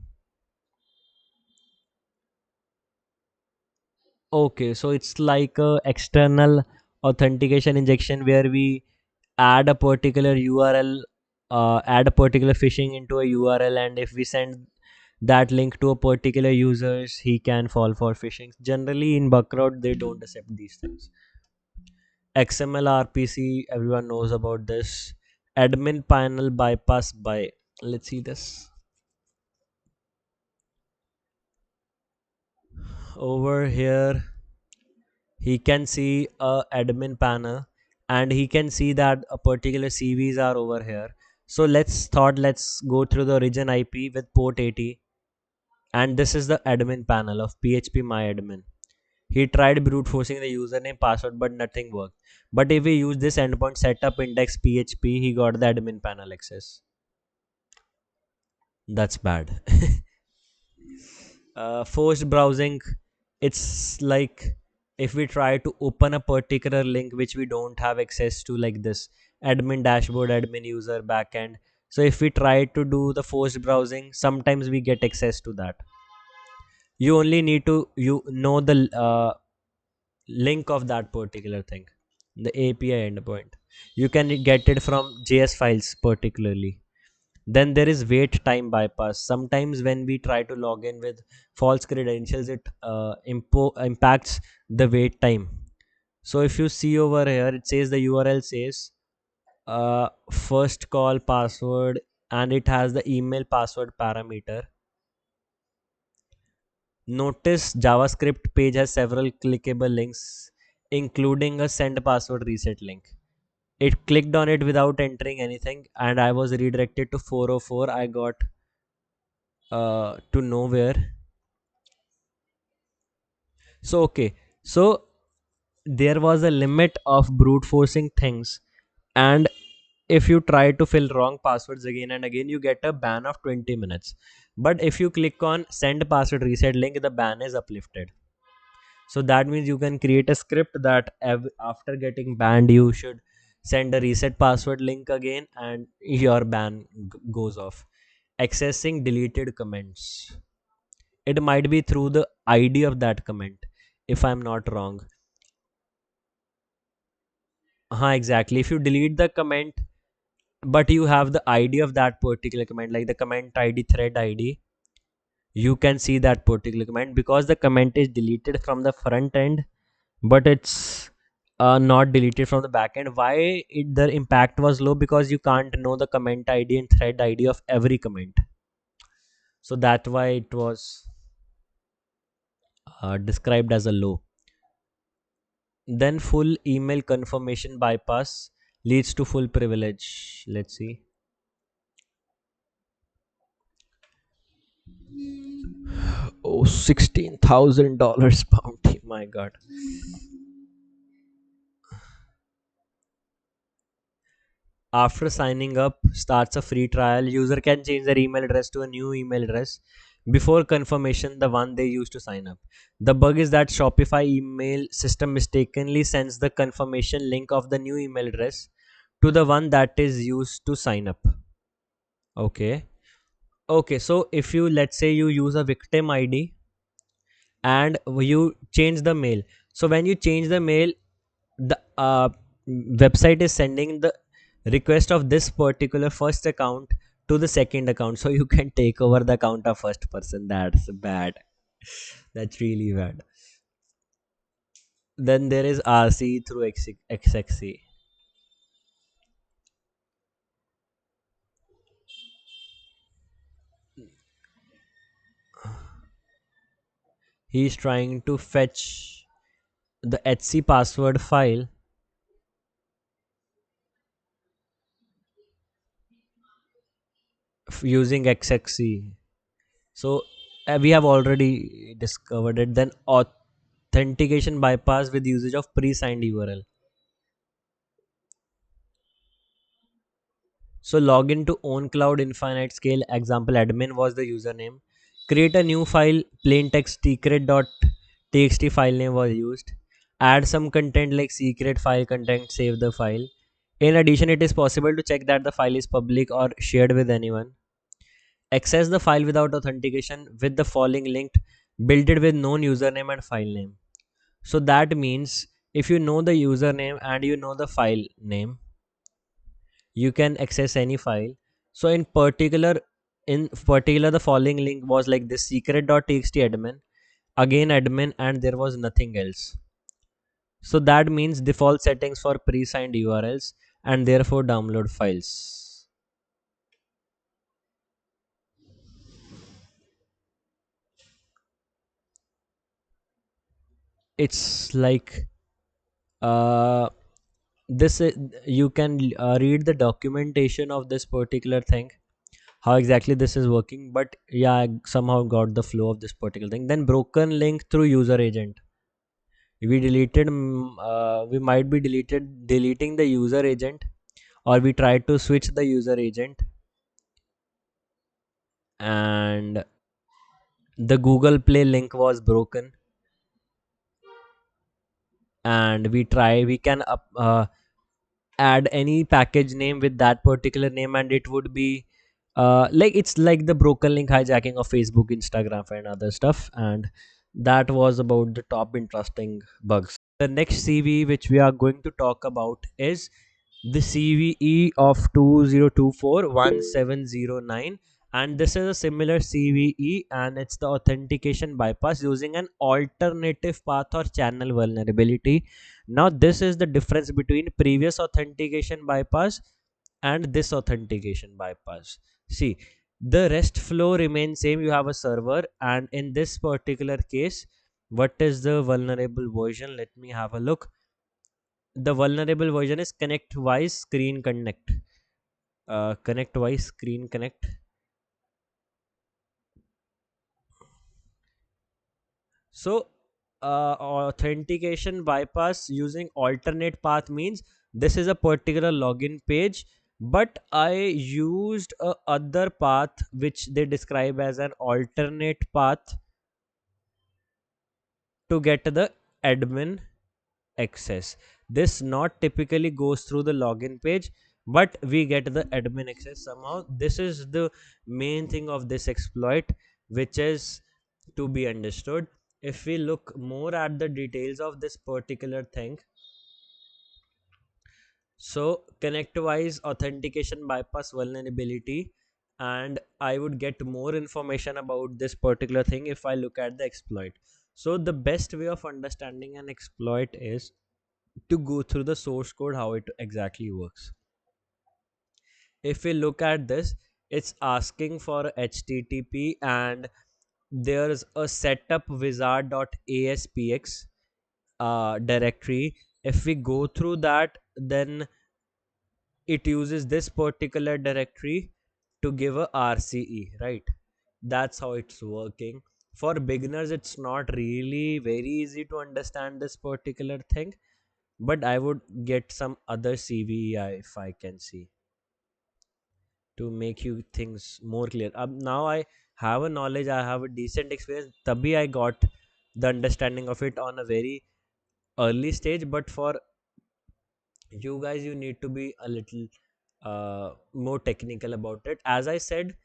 Okay, so it's like a external authentication injection where we add a particular URL, add a particular phishing into a URL, and if we send that link to a particular users, he can fall for phishing. Generally, in Buckrout, they don't accept these things. XML RPC, everyone knows about this. Admin panel bypass by. Let's see this over here. He can see a admin panel and he can see that a particular CVs are over here. So let's go through the origin IP with port 80, and this is the admin panel of PHP myadmin. He tried brute forcing the username password but nothing worked. But if we use this endpoint setup index PHP, he got the admin panel access. That's bad. Forced browsing, it's like if we try to open a particular link which we don't have access to, like this admin dashboard, admin user backend. So if we try to do the forced browsing, sometimes we get access to that. You only need to you know the link of that particular thing, the API endpoint. You can get it from JS files particularly. Then there is wait time bypass. Sometimes when we try to log in with false credentials, it impacts the wait time. So if you see over here, it says the URL says first call password, and it has the email password parameter. Notice JavaScript page has several clickable links, including a send password reset link. It clicked on it without entering anything, and I was redirected to 404. I got to nowhere. So okay, so there was a limit of brute forcing things, and if you try to fill wrong passwords again and again, you get a ban of 20 minutes. But if you click on send password reset link, the ban is uplifted. So that means you can create a script that after getting banned, you should send a reset password link again, and your ban goes off. Accessing deleted comments, it might be through the ID of that comment, if I'm not wrong. Exactly. If you delete the comment but you have the ID of that particular comment, like the comment ID, thread ID, you can see that particular comment because the comment is deleted from the front end, but it's not deleted from the back end. Why the impact was low? Because you can't know the comment ID and thread ID of every comment. So that's why it was described as a low. Then full email confirmation bypass leads to full privilege. Let's see. Oh, $16,000 bounty. My God. After signing up, starts a free trial. User can change their email address to a new email address before confirmation, the one they used to sign up. The bug is that Shopify email system mistakenly sends the confirmation link of the new email address to the one that is used to sign up. Okay. Okay, so if you, let's say you use a victim ID and you change the mail. So when you change the mail, the website is sending the request of this particular first account to the second account, so you can take over the account of first person. That's bad. That's really bad. Then there is RC through XXC. He's trying to fetch the HC password file using XXC. So we have already discovered it. Then authentication bypass with usage of pre-signed URL. So log into OwnCloud infinite scale. Example admin was the username. Create a new file. Plain text secret.txt file name was used. Add some content like secret file content, save the file. In addition, it is possible to check that the file is public or shared with anyone. Access the file without authentication with the following link, build it with known username and file name. So that means if you know the username and you know the file name, you can access any file. So in particular the following link was like this: secret.txt admin, again admin, and there was nothing else. So that means default settings for pre-signed URLs and therefore download files. It's like uh this is, you can read the documentation of this particular thing, how exactly this is working. But yeah, I somehow got the flow of this particular thing. Then broken link through user agent. We might be deleting the user agent, or we tried to switch the user agent, and the Google Play link was broken, and we can add any package name with that particular name, and it would be like it's like the broken link hijacking of Facebook, Instagram, and other stuff. And that was about the top interesting bugs. The next CVE which we are going to talk about is the CVE of 2024-1709, and this is a similar CVE, and it's the authentication bypass using an alternative path or channel vulnerability. Now this is the difference between previous authentication bypass and this authentication bypass. See, the rest flow remains same. You have a server, and in this particular case, what is the vulnerable version? Let me have a look. The vulnerable version is connect wise screen connect. So authentication bypass using alternate path means this is a particular login page, but I used a other path which they describe as an alternate path to get the admin access. This not typically goes through the login page, but we get the admin access somehow. This is the main thing of this exploit, which is to be understood. If we look more at the details of this particular thing, so connect-wise authentication bypass vulnerability, and I would get more information about this particular thing if I look at the exploit. So the best way of understanding an exploit is to go through the source code, how it exactly works. If we look at this, it's asking for HTTP, and there's a setup wizard.aspx directory. If we go through that, then it uses this particular directory to give a RCE, right? That's how it's working. For beginners, it's not really very easy to understand this particular thing, but I would get some other CVE if I can see, to make you things more clear. Now I have a knowledge, I have a decent experience. Tabhi I got the understanding of it on a very early stage, but for you guys, you need to be a little more technical about it. As I said,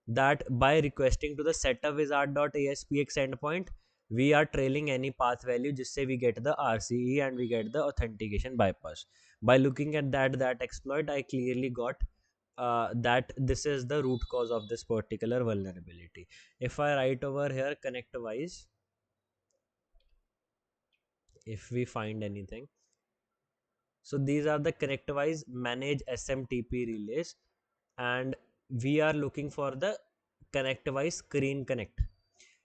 that by requesting to the setup wizard.aspx endpoint, we are trailing any path value just say we get the RCE and we get the authentication bypass. By looking at that exploit, I clearly got that this is the root cause of this particular vulnerability. If I write over here connect-wise, if we find anything, so these are the connect-wise manage SMTP relays, and we are looking for the connect-wise screen connect,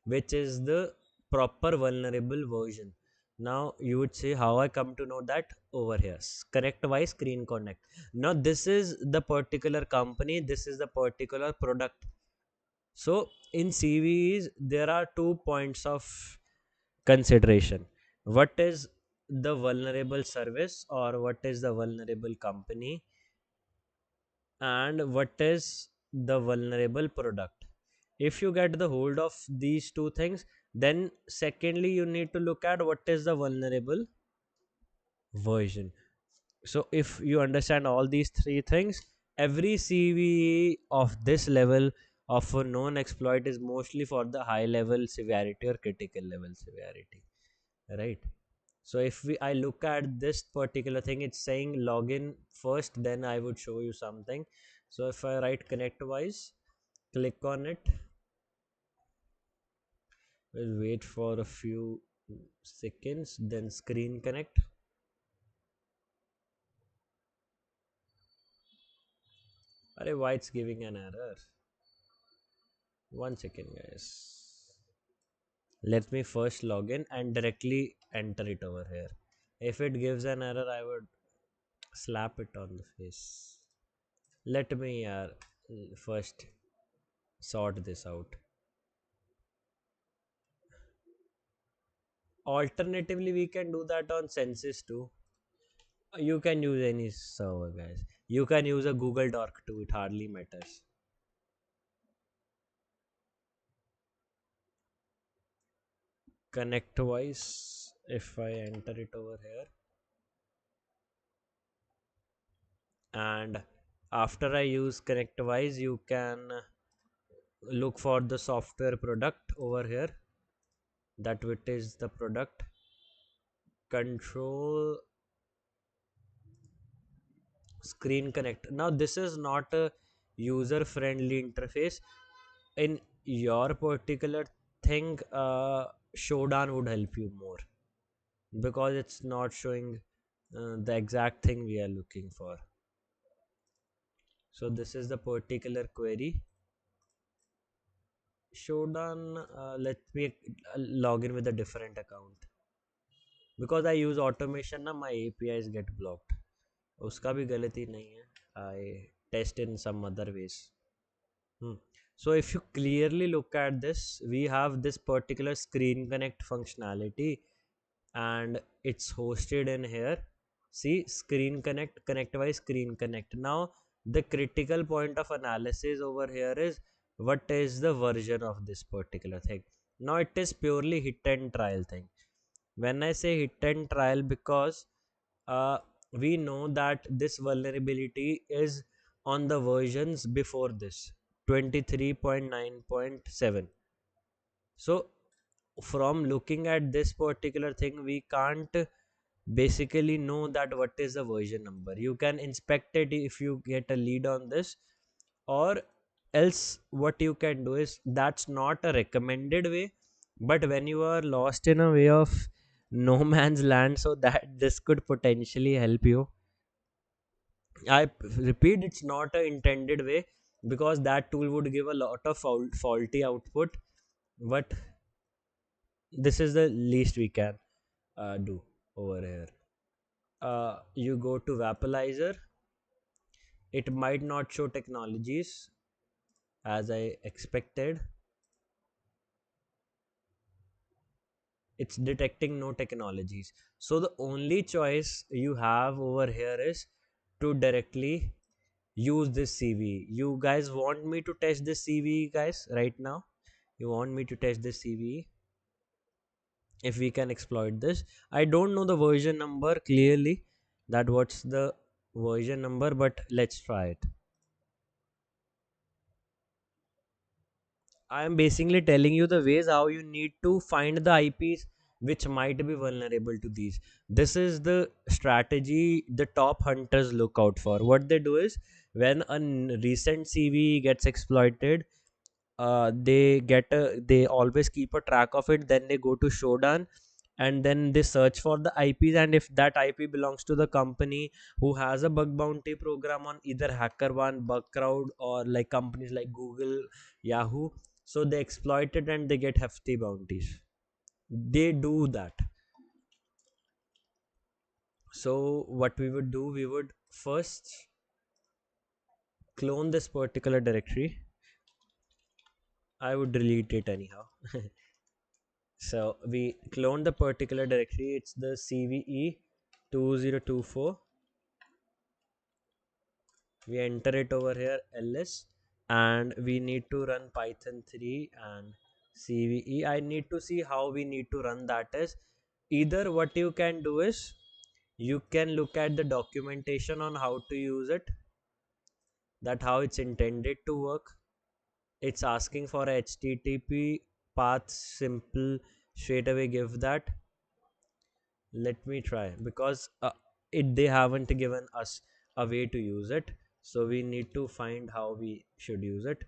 which is the proper vulnerable version. Now you would say how I come to know that over here. Connect-wise screen connect. Now this is the particular company, this is the particular product. So in CVEs, there are 2 points of consideration. What is the vulnerable service, or what is the vulnerable company, and what is the vulnerable product? If you get the hold of these two things, then secondly you need to look at what is the vulnerable, version. So if you understand all these three things, every CVE of this level of a known exploit is mostly for the high level severity or critical level severity, right? So if I look at this particular thing, it's saying login first, then I would show you something. So if I write connectwise, click on it, we'll wait for a few seconds, then screen connect. Arey, why it's giving an error? 1 second, guys. Let me first log in and directly enter it over here. If it gives an error, I would slap it on the face. Let me first sort this out. Alternatively, we can do that on census too. You can use any server, guys. You can use a Google Doc too, it hardly matters. Connectwise, if I enter it over here, and after I use connectwise, you can look for the software product over here, that which is the product control screen connect. Now this is not a user friendly interface. In your particular thing, showdown would help you more, because it's not showing the exact thing we are looking for. So this is the particular query. Showdown, let me log in with a different account, because I use automation ना, my APIs get blocked. उसका भी गलती नहीं है. I test in some other ways. So if you clearly look at this, we have this particular screen connect functionality, and it's hosted in here. See, screen connect, connectwise screen connect. Now the critical point of analysis over here is what is the version of this particular thing. Now it is purely hit and trial thing. When I say hit and trial, because uh, we know that this vulnerability is on the versions before this 23.9.7. So from looking at this particular thing, we can't basically know that what is the version number. You can inspect it if you get a lead on this, or else what you can do is, that's not a recommended way, but when you are lost in a way of no man's land, so that this could potentially help you. I repeat, it's not a intended way, because that tool would give a lot of faulty output, but this is the least we can do over here. You go to Vapalizer, it might not show technologies as I expected. It's detecting no technologies. So the only choice you have over here is to directly use this CVE. You guys want me to test this CVE, guys, right now? You want me to test this CVE? If we can exploit this, I don't know the version number clearly, that what's the version number, but let's try it. I am basically telling you the ways how you need to find the IPs which might be vulnerable to these. This is the strategy the top hunters look out for. What they do is, when a recent CV gets exploited, they always keep a track of it. Then they go to Shodan, and then they search for the IPs, and if that IP belongs to the company who has a bug bounty program on either HackerOne, Bugcrowd, or like companies like Google, Yahoo, so they exploit it and they get hefty bounties. They do that. So what we would do, we would first clone this particular directory. I would delete it anyhow. So we clone the particular directory. It's the CVE 2024. We enter it over here, ls, and we need to run python 3 and CVE. I need to see how we need to run that. Is either what you can do is, you can look at the documentation on how to use it, that how it's intended to work. It's asking for a http path, simple, straight away give that. Let me try, because it they haven't given us a way to use it, so we need to find how we should use it.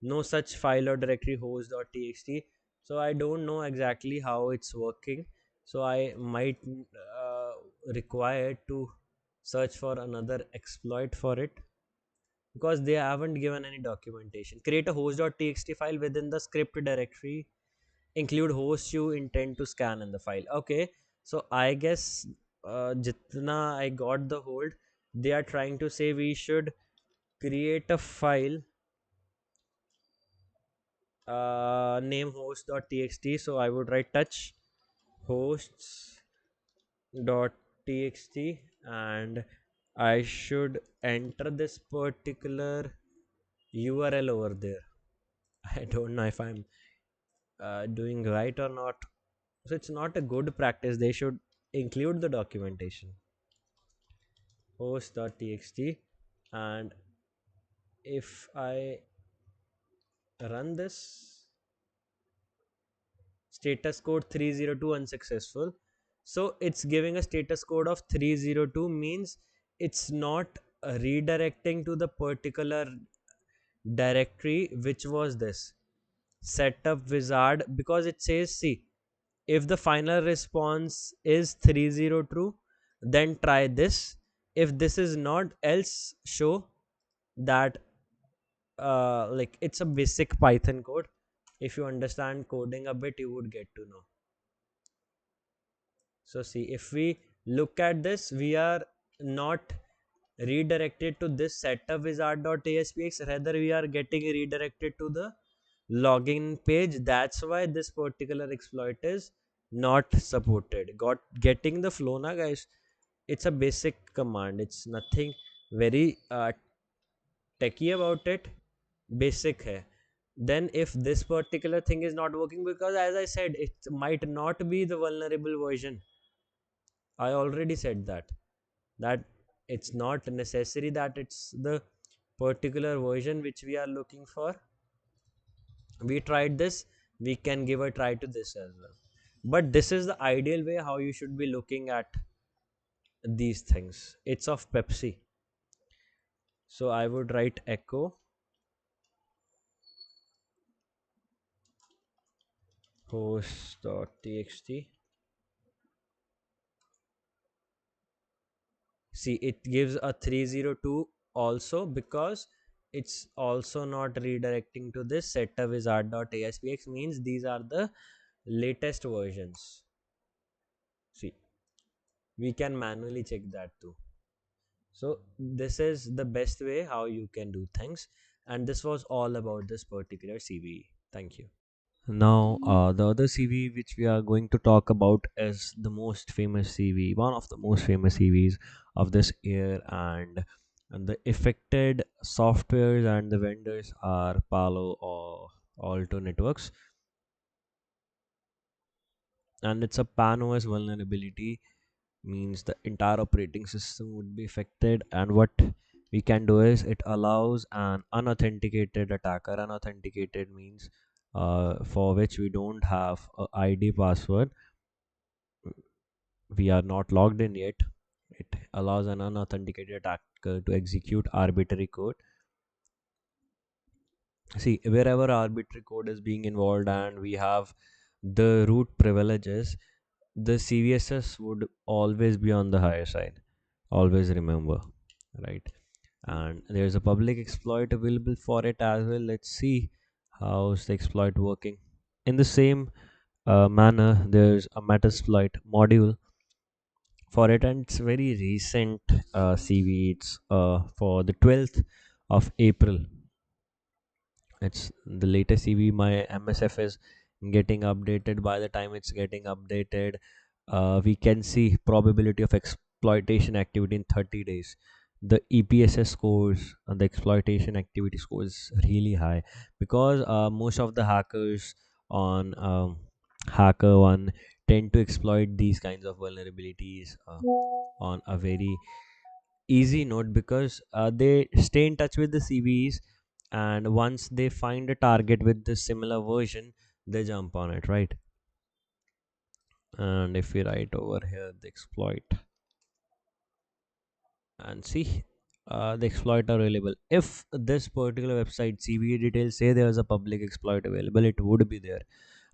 No such file or directory host.txt, so I don't know exactly how it's working, so I might require to search for another exploit for it, because they haven't given any documentation. Create a host.txt file within the script directory, include hosts you intend to scan in the file. Okay, so I guess jitna I got the hold, they are trying to say we should create a file, name host.txt, so I would write touch hosts.txt, and I should enter this particular URL over there. I don't know if I'm doing right or not. So it's not a good practice. They should include the documentation. Host.txt, and if I run this, status code 302 unsuccessful. So it's giving a status code of 302, means it's not redirecting to the particular directory which was this setup wizard, because it says, see, if the final response is 30 true, then try this. If this is not, else show that like it's a basic Python code. If you understand coding a bit, you would get to know. So see, if we look at this, we are not redirected to this setup wizard.aspx, rather we are getting redirected to the login page. That's why this particular exploit is not supported. Got getting the flow na, guys? It's a basic command, it's nothing very techy about it, basic hai. Then if this particular thing is not working, because as I said, it might not be the vulnerable version. I already said that it's not necessary that it's the particular version which we are looking for. We tried this, we can give a try to this as well, but this is the ideal way how you should be looking at these things. It's of Pepsi, so I would write echo host.txt. See, it gives a 302 also, because it's also not redirecting to this setup wizard.aspx, means these are the latest versions. See, we can manually check that too. So this is the best way how you can do things, and this was all about this particular CVE. Thank you. Now, the other CV which we are going to talk about is the most famous CV, one of the most famous CVs of this year, and the affected softwares and the vendors are Palo or Alto Networks, and it's a pan-OS vulnerability, means the entire operating system would be affected. And what we can do is it allows an unauthenticated attacker. Unauthenticated means for which we don't have a ID password, we are not logged in yet. It allows an unauthenticated attacker to execute arbitrary code. See, wherever arbitrary code is being involved and we have the root privileges, the CVSS would always be on the higher side. Always remember, right? And there's a public exploit available for it as well. Let's see how's the exploit working. In the same manner, there's a metasploit module for it, and it's very recent CV. It's for the 12th of April. It's the latest CV. My MSF is getting updated. By the time it's getting updated, we can see probability of exploitation activity in 30 days. The EPSS scores and the exploitation activity score is really high, because most of the hackers on hacker one tend to exploit these kinds of vulnerabilities on a very easy note, because they stay in touch with the CVEs, and once they find a target with the similar version, they jump on it, right? And if we write over here the exploit and see, the exploit are available. If this particular website CVE details say there is a public exploit available, it would be there.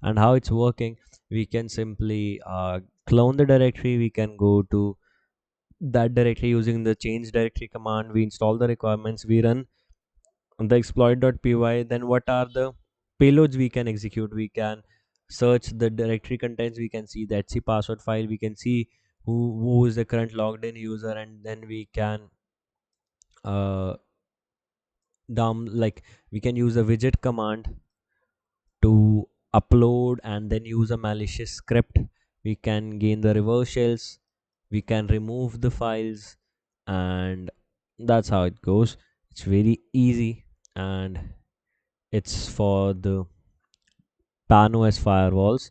And how it's working, we can simply clone the directory. We can go to that directory using the change directory command. We install the requirements, we run the exploit.py. Then what are the payloads we can execute? We can search the directory contents, we can see the etc password file, we can see who is the current logged in user, and then we can uh like we can use a widget command to upload and then use a malicious script. We can gain the reverse shells, we can remove the files, and that's how it goes. It's very easy, and it's for the PAN-OS firewalls.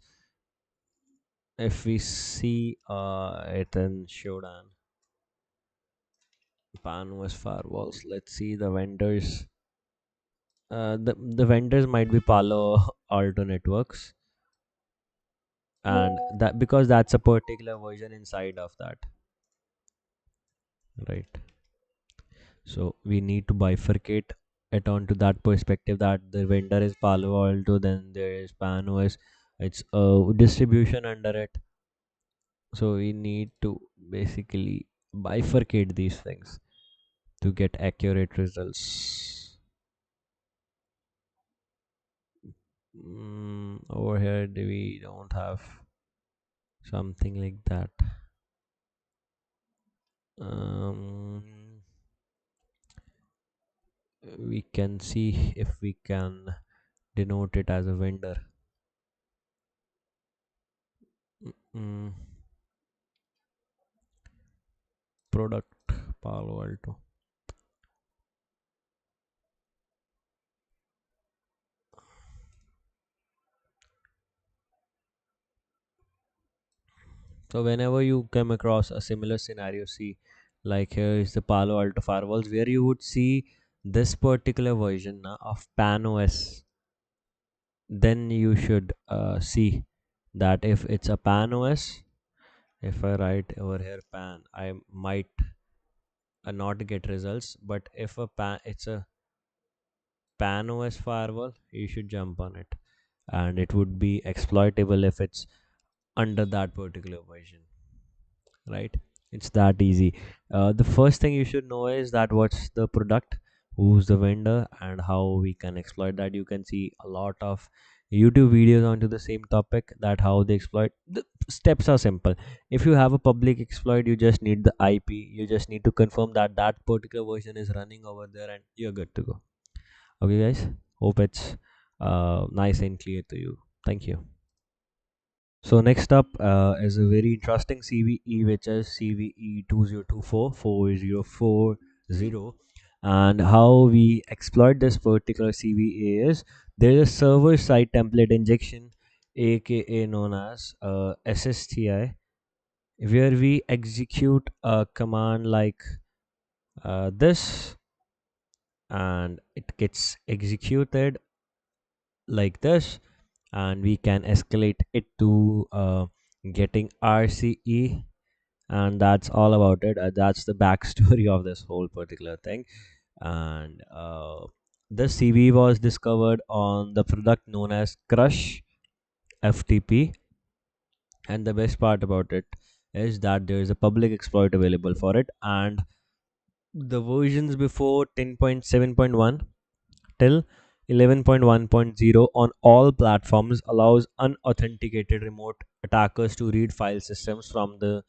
If we see it in Shodan PAN-OS firewalls, let's see the vendors. The vendors might be Palo Alto Networks, and that because that's a particular version inside of that, right? So we need to bifurcate it onto that perspective, that the vendor is Palo Alto, then there is PAN-OS. It's a distribution under it. So we need to basically bifurcate these things to get accurate results. Over here we don't have something like that. um, we can see if we can denote it as a vendor. mm, Product Palo Alto. So whenever you come across a similar scenario, see, like here is the Palo Alto firewalls, where you would see this particular version of PAN-OS. Then you should see that if it's a PAN-OS, if I write over here PAN, I might not get results. But if it's a PAN-OS firewall, you should jump on it, and it would be exploitable if it's under that particular version, right? It's that easy. The first thing you should know is that what's the product, who's the vendor, and how we can exploit that. You can see a lot of YouTube videos onto the same topic, that how they exploit. The steps are simple. If you have a public exploit, you just need the IP, you just need to confirm that that particular version is running over there, and you're good to go. Okay, guys, hope it's nice and clear to you. Thank you. So next up is a very interesting CVE, which is CVE 2024-4040. And how we exploit this particular CVE is, there is a server-side template injection, aka known as SSTI, where we execute a command like this, and it gets executed like this, and we can escalate it to getting RCE, and that's all about it. That's the backstory of this whole particular thing. And this CV was discovered on the product known as Crush FTP, and the best part about it is that there is a public exploit available for it, and the versions before 10.7.1 till 11.1.0 on all platforms allows unauthenticated remote attackers to read file systems from the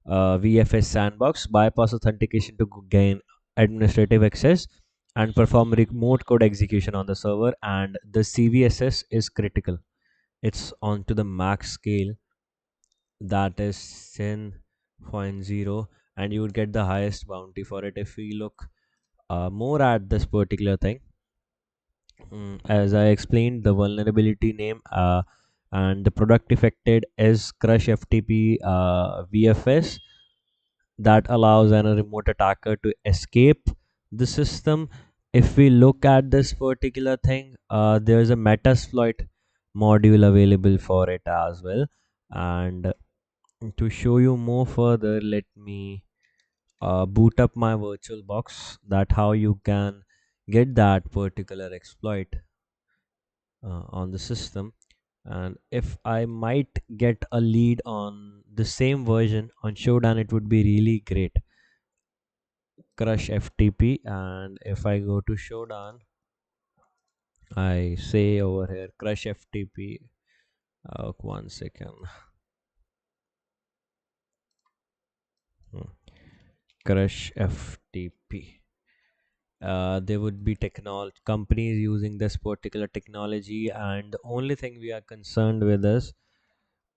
VFS sandbox, bypass authentication to gain administrative access, and perform remote code execution on the server. And the CVSS is critical. It's on to the max scale, that is 10.0, and you would get the highest bounty for it. If we look more at this particular thing, as I explained, the vulnerability name and the product affected is crush ftp vfs that allows a remote attacker to escape the system. If we look at this particular thing, there's a metasploit module available for it as well. And to show you more further, let me boot up my virtual box, that how you can get that particular exploit on the system. And if I might get a lead on the same version on showdown, it would be really great. Crush ftp, and if I go to showdown, I say over here crush ftp. 1 second. Hmm. Crush ftp. There would be companies using this particular technology, and the only thing we are concerned with is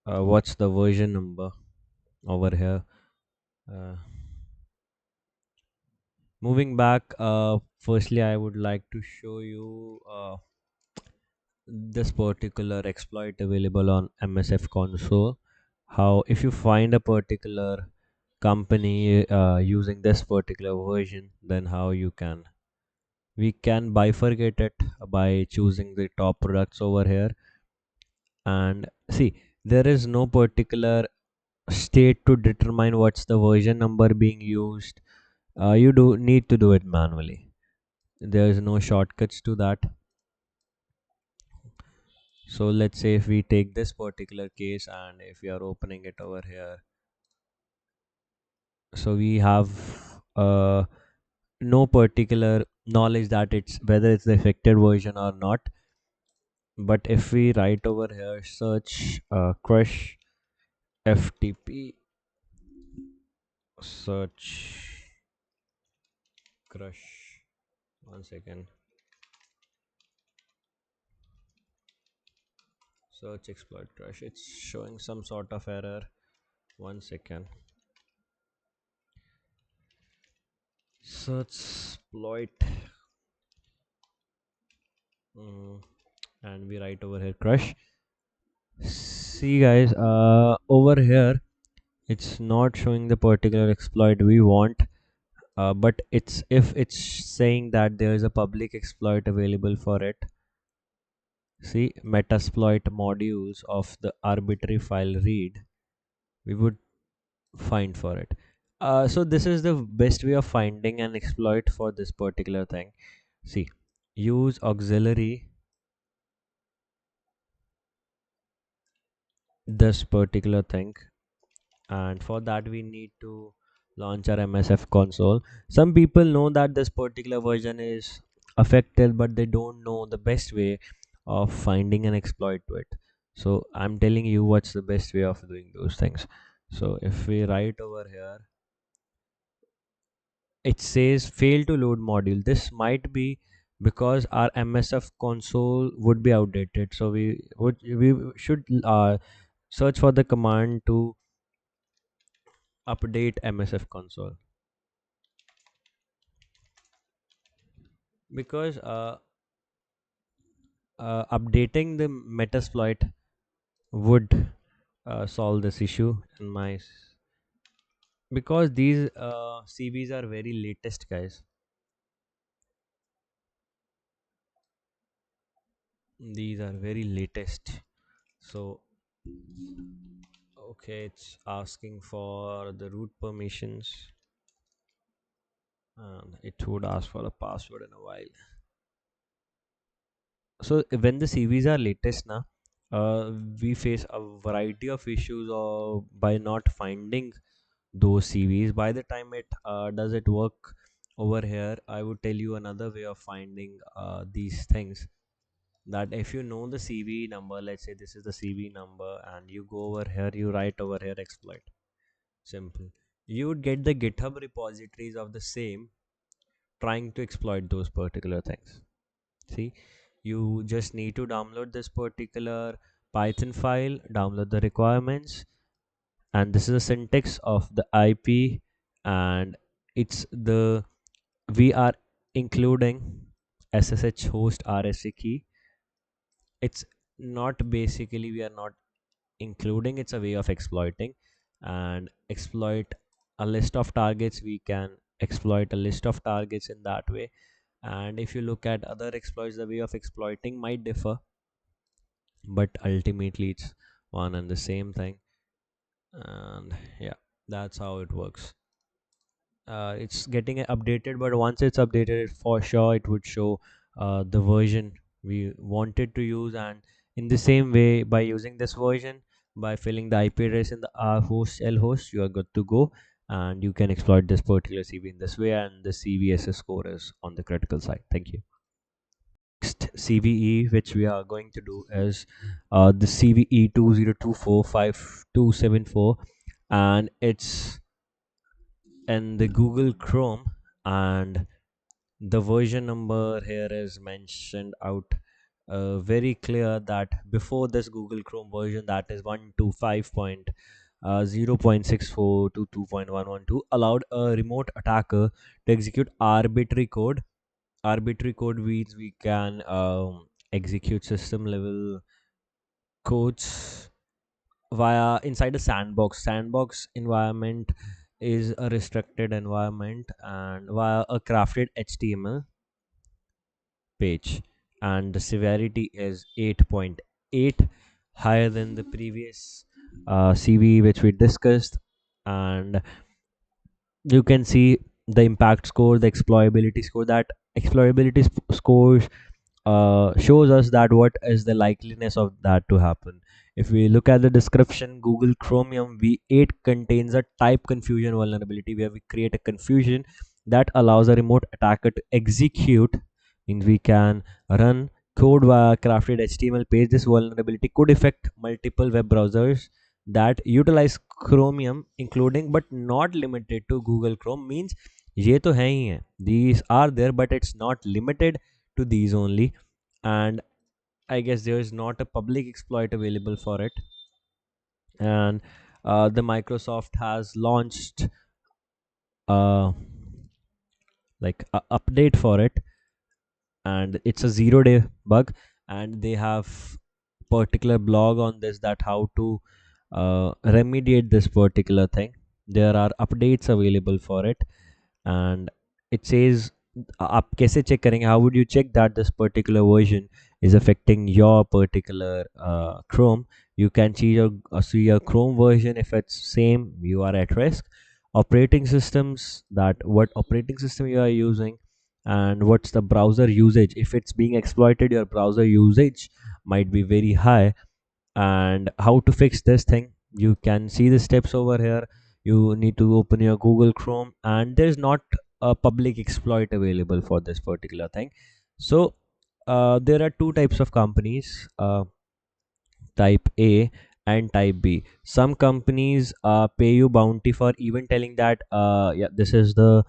what's the version number over here. uh, Moving back, firstly I would like to show you this particular exploit available on msf console. How, if you find a particular company using this particular version, then how you can, we can bifurcate it by choosing the top products over here. And see, there is no particular state to determine what's the version number being used. You do need to do it manually. There is no shortcuts to that. So let's say if we take this particular case, and if we are opening it over here, so we have no particular knowledge that it's whether it's the affected version or not. But if we write over here search crush ftp, search crush, 1 second, search exploit crush, it's showing some sort of error. 1 second. Search exploit, mm, and we write over here crush. See guys, over here it's not showing the particular exploit we want. But it's, if it's saying that there is a public exploit available for it, see metasploit modules of the arbitrary file read, we would find for it. So this is the best way of finding an exploit for this particular thing. See, use auxiliary, this particular thing, and for that we need to launch our msf console. Some people know that this particular version is affected, but they don't know the best way of finding an exploit to it. So I'm telling you what's the best way of doing those things. So if we write over here, it says fail to load module. This might be because our msf console would be outdated, so we should search for the command to update msf console. Because updating the metasploit would solve this issue in because these cvs are very latest guys. These are very latest. So okay, it's asking for the root permissions, and it would ask for a password in a while. So when the cvs are latest now, we face a variety of issues by not finding those cvs. By the time it does it work over here, I would tell you another way of finding these things. That if you know the cv number, let's say this is the cv number, and you go over here, you write over here exploit, simple, you would get the github repositories of the same trying to exploit those particular things. See, you just need to download this particular python file, download the requirements, and this is the syntax of the ip, and it's the, we are including ssh host rsa key. It's not basically, we are not including, it's a way of exploiting. And exploit a list of targets, we can exploit a list of targets in that way. And if you look at other exploits, the way of exploiting might differ, but ultimately it's one and the same thing. And yeah, that's how it works. It's getting updated, but once it's updated, for sure it would show the version we wanted to use. And in the same way, by using this version, by filling the IP address in the R host L host, you are good to go, and you can exploit this particular CV in this way, and the CVSS score is on the critical side. Thank you. Next CVE which we are going to do is the CVE 20245274, and it's in the Google Chrome. And the version number here is mentioned out very clear, that before this Google Chrome version, that is 125.0.64 to 2.112, allowed a remote attacker to execute arbitrary code. Arbitrary code means we can execute system level codes via inside a sandbox. Sandbox environment is a restricted environment, and via a crafted HTML page. And the severity is 8.8, higher than the previous CV which we discussed. And you can see the impact score, the exploitability score. That exploitability score shows us that what is the likeliness of that to happen. If we look at the description, Google Chromium V8 contains a type confusion vulnerability where we create a confusion that allows a remote attacker to execute, means we can run code via crafted HTML page. This vulnerability could affect multiple web browsers that utilize Chromium, including but not limited to Google Chrome. Means ये तो है ही है, these are there, but it's not limited to these only. And I guess there is not a public exploit available for it. And the Microsoft has launched uh, like a update for it, and it's a 0-day bug. And they have particular blog on this, that how to remediate this particular thing. There are updates available for it. And it says आप कैसे check करेंगे, how would you check that this particular version is affecting your particular Chrome? You can see your Chrome version. If it's same, you are at risk. Operating systems, that what operating system you are using, and what's the browser usage. If it's being exploited, your browser usage might be very high. And how to fix this thing, you can see the steps over here. You need to open your Google Chrome, and there's not a public exploit available for this particular thing. So there are two types of companies, type A and type B. Some companies pay you bounty for even telling that yeah, this is the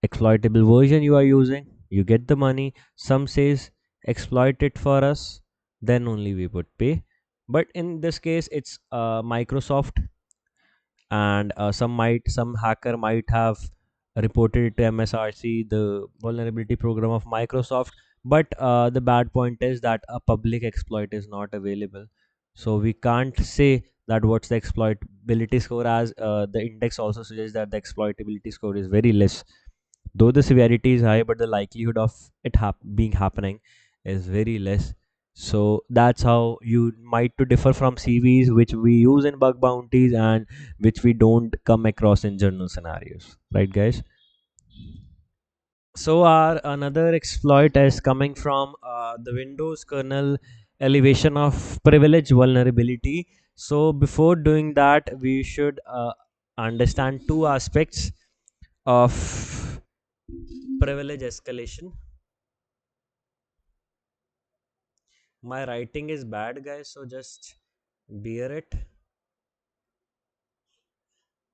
exploitable version you are using. You get the money. Some says exploit it for us, then only we would pay. But in this case, it's Microsoft. And some hacker might have reported it to MSRC, the vulnerability program of Microsoft. But the bad point is that a public exploit is not available, so we can't say that what's the exploitability score, as the index also suggests that the exploitability score is very less. Though the severity is high, but the likelihood of it being happening is very less. So that's how you might to differ from CVs which we use in bug bounties, and which we don't come across in general scenarios, right guys? So our another exploit is coming from the Windows kernel elevation of privilege vulnerability. So before doing that, we should understand two aspects of privilege escalation. My writing is bad, guys, so just bear it.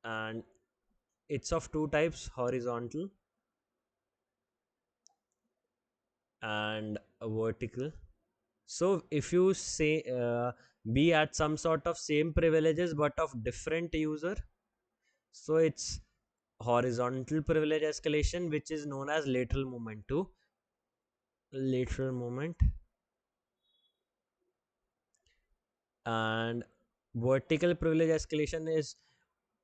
And it's of two types: horizontal and vertical. So if you say be at some sort of same privileges but of different user, so it's horizontal privilege escalation, which is known as lateral movement. To lateral movement, And vertical privilege escalation is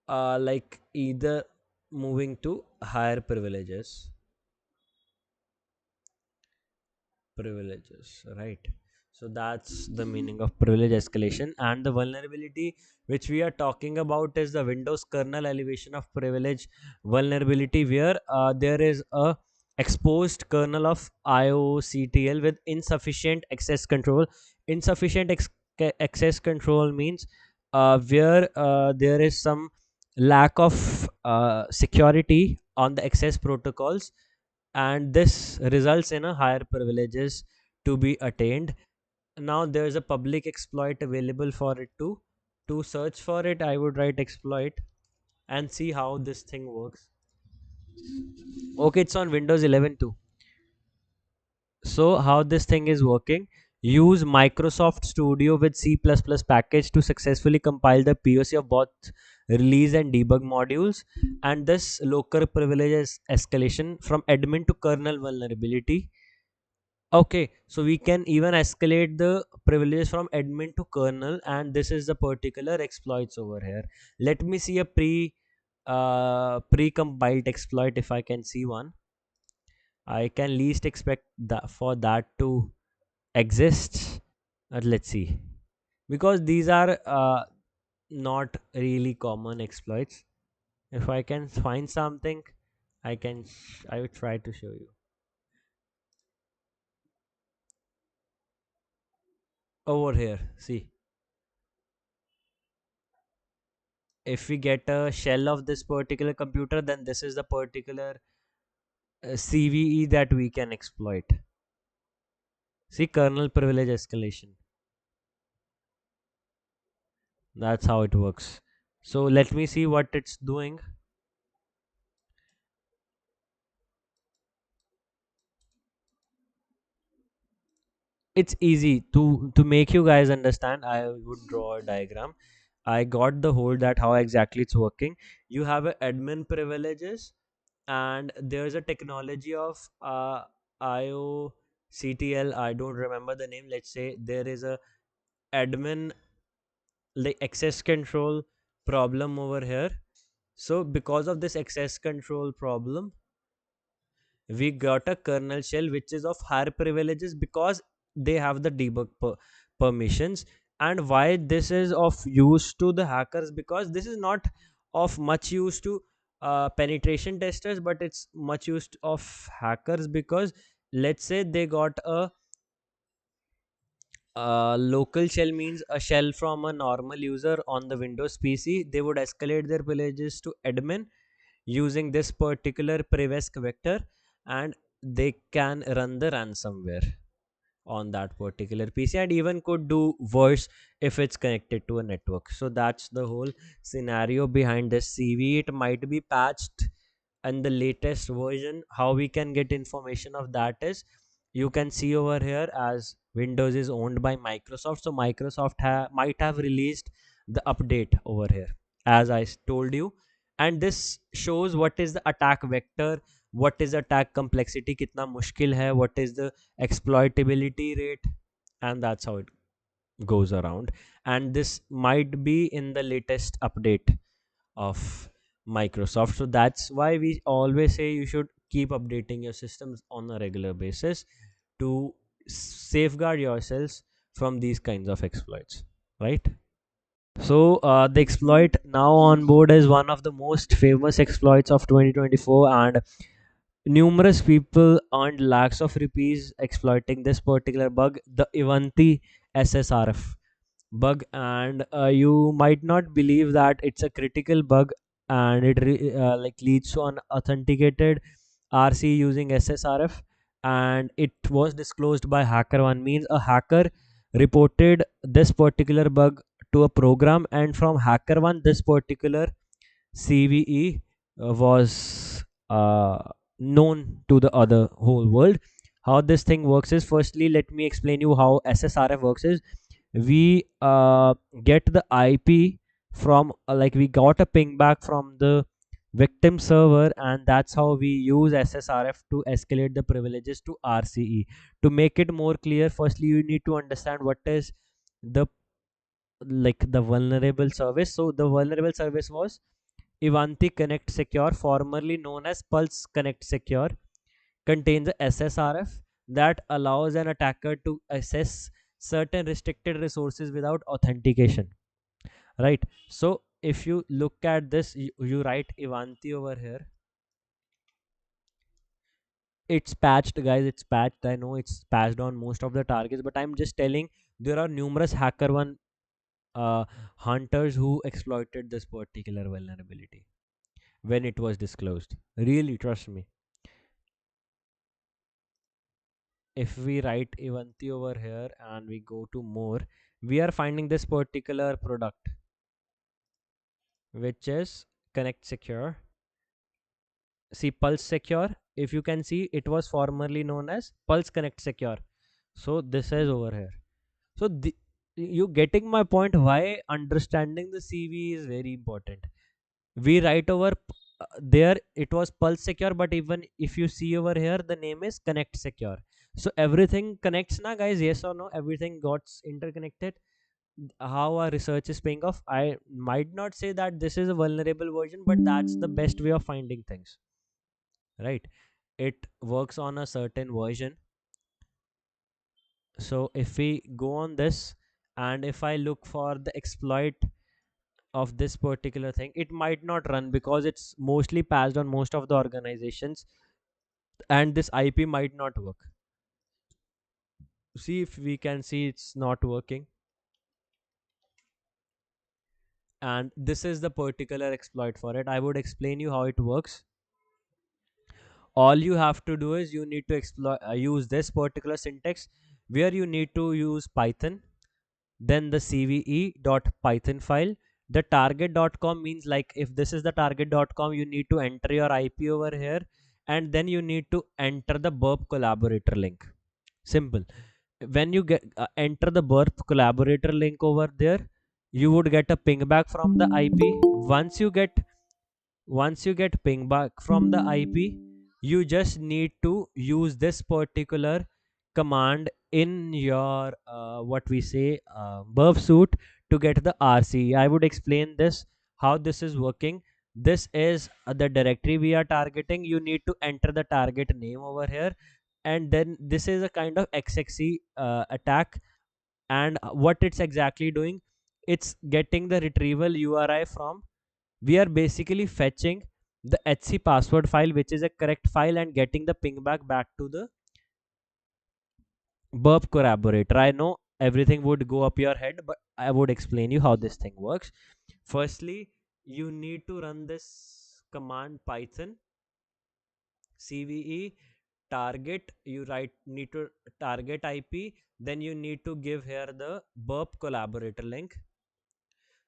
like either moving to higher privileges, right? So that's the meaning of privilege escalation. And the vulnerability which we are talking about is the Windows kernel elevation of privilege vulnerability, where there is a exposed kernel of IOCTL with insufficient access control. Insufficient access control means where there is some lack of security on the access protocols, and this results in a higher privileges to be attained. Now there is a public exploit available for it too. To search for it, I would write exploit and see how this thing works. Okay, it's on Windows 11 too. So how this thing is working: use Microsoft Studio with C++ package to successfully compile the POC of both release and debug modules, and this local privileges escalation from admin to kernel vulnerability. Okay, so we can even escalate the privileges from admin to kernel, and this is the particular exploits over here. Let me see a pre-compiled exploit if I can see one. I can least expect that for that to exist. Let's see, because these are not really common exploits. If I can find something, I will try to show you over here. See, if we get a shell of this particular computer, then this is the particular CVE that we can exploit. See, kernel privilege escalation. That's how it works. So let me see what it's doing. It's easy to make you guys understand. I would draw a diagram. I got the whole that how exactly it's working. You have a admin privileges, and there's a technology of IOCTL. I don't remember the name. Let's say there is a admin like access control problem over here. So because of this access control problem, we got a kernel shell which is of higher privileges because they have the debug permissions. And why this is of use to the hackers? Because this is not of much use to penetration testers, but it's much used of hackers. Because let's say they got a local shell, means a shell from a normal user on the Windows PC. They would escalate their privileges to admin using this particular privesc vector, and they can run the ransomware on that particular PC, and even could do worse if it's connected to a network. So that's the whole scenario behind this CV. It might be patched and the latest version. How we can get information of that is, you can see over here, as Windows is owned by Microsoft, so Microsoft might have released the update over here, as I told you. And this shows what is the attack vector, what is attack complexity, kitna mushkil hai, what is the exploitability rate, and that's how it goes around. And this might be in the latest update of Microsoft. So that's why we always say you should keep updating your systems on a regular basis to safeguard yourselves from these kinds of exploits, right? So the exploit now on board is one of the most famous exploits of 2024, and numerous people earned lakhs of rupees exploiting this particular bug, the Ivanti SSRF bug. And you might not believe that it's a critical bug, and it like leads to an authenticated RC using SSRF. And it was disclosed by HackerOne, means a hacker reported this particular bug to a program, and from HackerOne this particular CVE was known to the other whole world. How this thing works is, firstly let me explain you how SSRF works is, we get the IP from like we got a ping back from the victim server, and that's how we use SSRF to escalate the privileges to RCE. To make it more clear, firstly you need to understand what is the like the vulnerable service. So the vulnerable service was Ivanti Connect Secure, formerly known as Pulse Connect Secure, contains a SSRF that allows an attacker to access certain restricted resources without authentication. Right. So if you look at this, you write Ivanti over here. It's patched, guys. It's patched. I know it's patched on most of the targets, but I'm just telling there are numerous hacker1 uh, hunters who exploited this particular vulnerability when it was disclosed. Really, trust me. If we write Ivanti over here and we go to more, we are finding this particular product, which is Connect Secure. See, Pulse Secure. If you can see, it was formerly known as Pulse Connect Secure. So this is over here. So you getting my point? Why understanding the CV is very important. We write over there it was Pulse Secure, but even if you see over here, the name is Connect Secure. So everything connects now, guys. Yes or no? Everything got interconnected. How our research is paying off. I might not say that this is a vulnerable version, but that's the best way of finding things, right? It works on a certain version. So if we go on this, and if I look for the exploit of this particular thing, it might not run because it's mostly passed on most of the organizations, and this IP might not work. See if we can see it's not working. And this is the particular exploit for it. I would explain you how it works. All you have to do is you need to use this particular syntax, where you need to use Python, then the cve.python file. The target.com means, like, if this is the target.com, you need to enter your IP over here, and then you need to enter the burp collaborator link. Simple. When you get enter the burp collaborator link over there, you would get a ping back from the IP. Once you get ping back from the IP, you just need to use this particular command in your what we say burp suite to get the RC. I would explain this how this is working. This is the directory we are targeting. You need to enter the target name over here, and then this is a kind of XXC attack. And what it's exactly doing, it's getting the retrieval URI from, we are basically fetching the HC password file, which is a correct file, and getting the ping back to the burp collaborator. I know everything would go up your head, but I would explain you how this thing works. Firstly, you need to run this command Python CVE target. You write need to target IP, then you need to give here the burp collaborator link.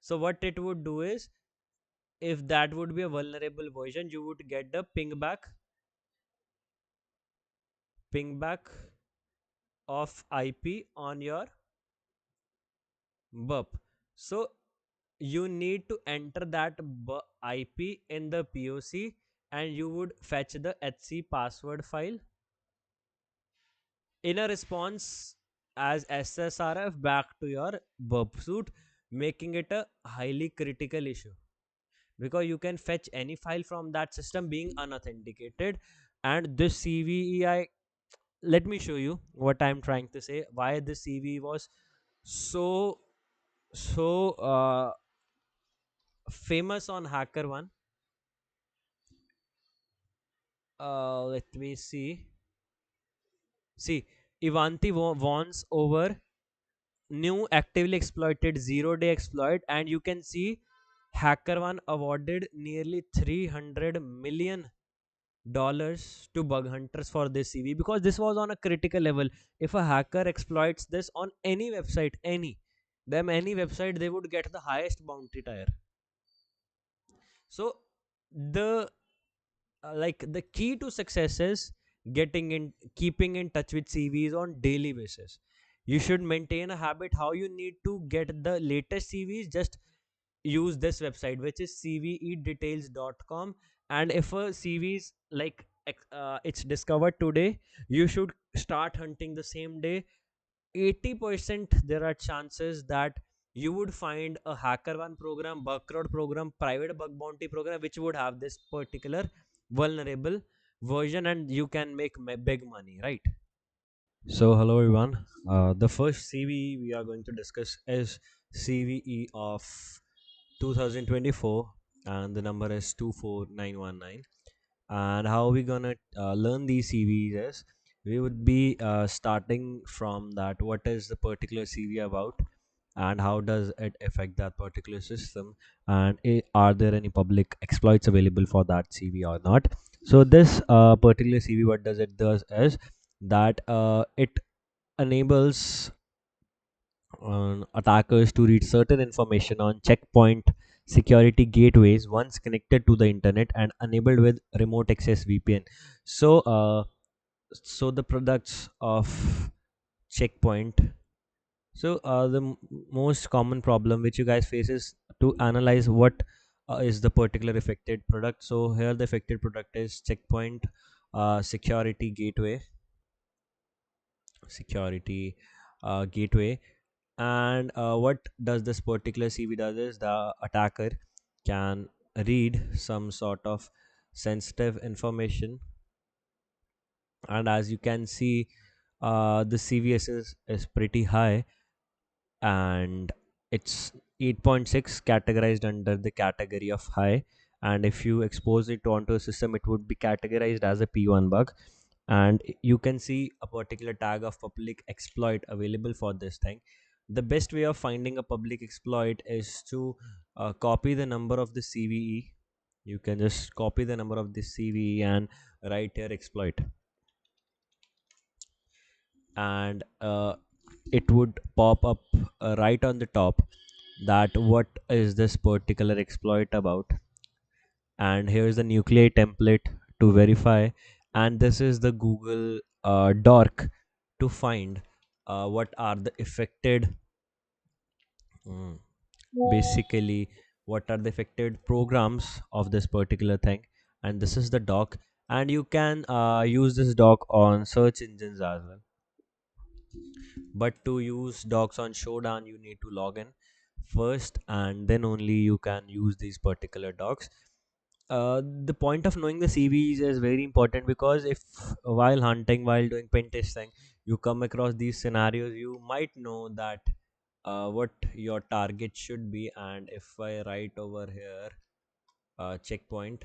So what it would do is, if that would be a vulnerable version, you would get the ping back of IP on your burp. So you need to enter that IP in the POC, and you would fetch the HC password file in a response as SSRF back to your burp suite, making it a highly critical issue, because you can fetch any file from that system being unauthenticated. And this CVEI, let me show you what I'm trying to say, why this CV was so famous on HackerOne. Let me see Ivanti wants over new actively exploited 0-day exploit, and you can see HackerOne awarded nearly $300 million to bug hunters for this CV, because this was on a critical level. If a hacker exploits this on any website, any website, they would get the highest bounty tier. So the like the key to success is keeping in touch with CVs on daily basis. You should maintain a habit how you need to get the latest CVs. Just use this website, which is cvedetails.com. And if a CV is like it's discovered today, you should start hunting the same day. 80% there are chances that you would find a HackerOne program, bug crowd program, private bug bounty program, which would have this particular vulnerable version, and you can make big money, right? So, hello everyone. The first CVE we are going to discuss is CVE of 2024, and the number is 24919. And how we gonna learn these CVs is we would be starting from that what is the particular CV about, and how does it affect that particular system, and are there any public exploits available for that CV or not. So this particular CV, what does it does is that it enables attackers to read certain information on checkpoint security gateways once connected to the internet and enabled with remote access VPN. So, so the products of checkpoint. So, the most common problem which you guys face is to analyze what is the particular affected product. So here the affected product is checkpoint security gateway, security gateway. And what does this particular CV does is the attacker can read some sort of sensitive information, and as you can see, the CVS is pretty high, and it's 8.6 categorized under the category of high. And if you expose it onto a system, it would be categorized as a P1 bug. And you can see a particular tag of public exploit available for this thing. The best way of finding a public exploit is to copy the number of the CVE. You can just copy the number of the CVE and write your exploit, and it would pop up right on the top that what is this particular exploit about. And here's the nuclei template to verify, and this is the Google dork to find what are the affected, mm, basically what are the affected programs of this particular thing. And this is the doc, and you can use this doc on search engines as well. But to use docs on Showdown, you need to log in first, and then only you can use these particular docs. The point of knowing the CVs is very important, because if while hunting, while doing pen testing, you come across these scenarios, you might know that what your target should be. And if I write over here checkpoint,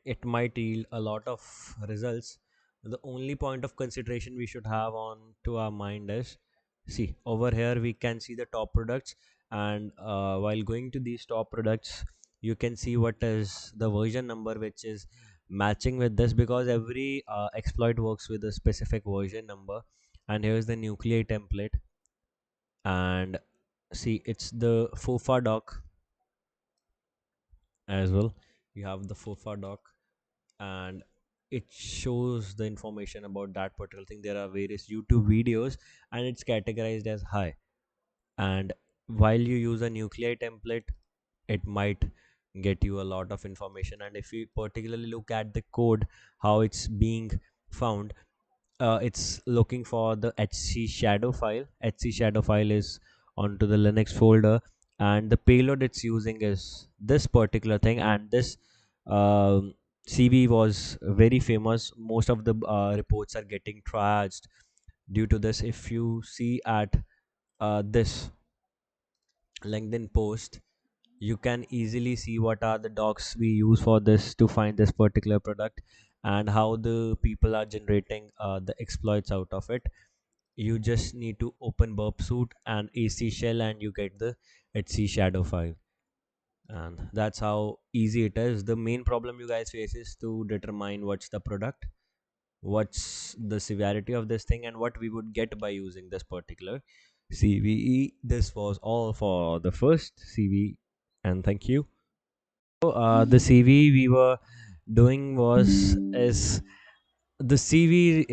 it might yield a lot of results. The only point of consideration we should have on to our mind is, see over here we can see the top products, and while going to these top products, you can see what is the version number which is matching with this, because every exploit works with a specific version number. And here's the nuclei template, and see it's the FOFA doc as well. You have the FOFA doc, and it shows the information about that particular thing. There are various YouTube videos, and it's categorized as high. And while you use a nuclei template, it might get you a lot of information. And if you particularly look at the code, how it's being found, it's looking for the HC shadow file. HC shadow file is onto the Linux folder, and the payload it's using is this particular thing. And this um, CV was very famous. Most of the reports are getting trashed due to this. If you see at this LinkedIn post, you can easily see what are the docs we use for this to find this particular product, and how the people are generating the exploits out of it. You just need to open burp suit and AC shell, and you get the HC shadow file. And that's how easy it is. The main problem you guys face is to determine what's the product, what's the severity of this thing, and what we would get by using this particular CVE. This was all for the first CV, and thank you. So, the CV we were doing was is the CV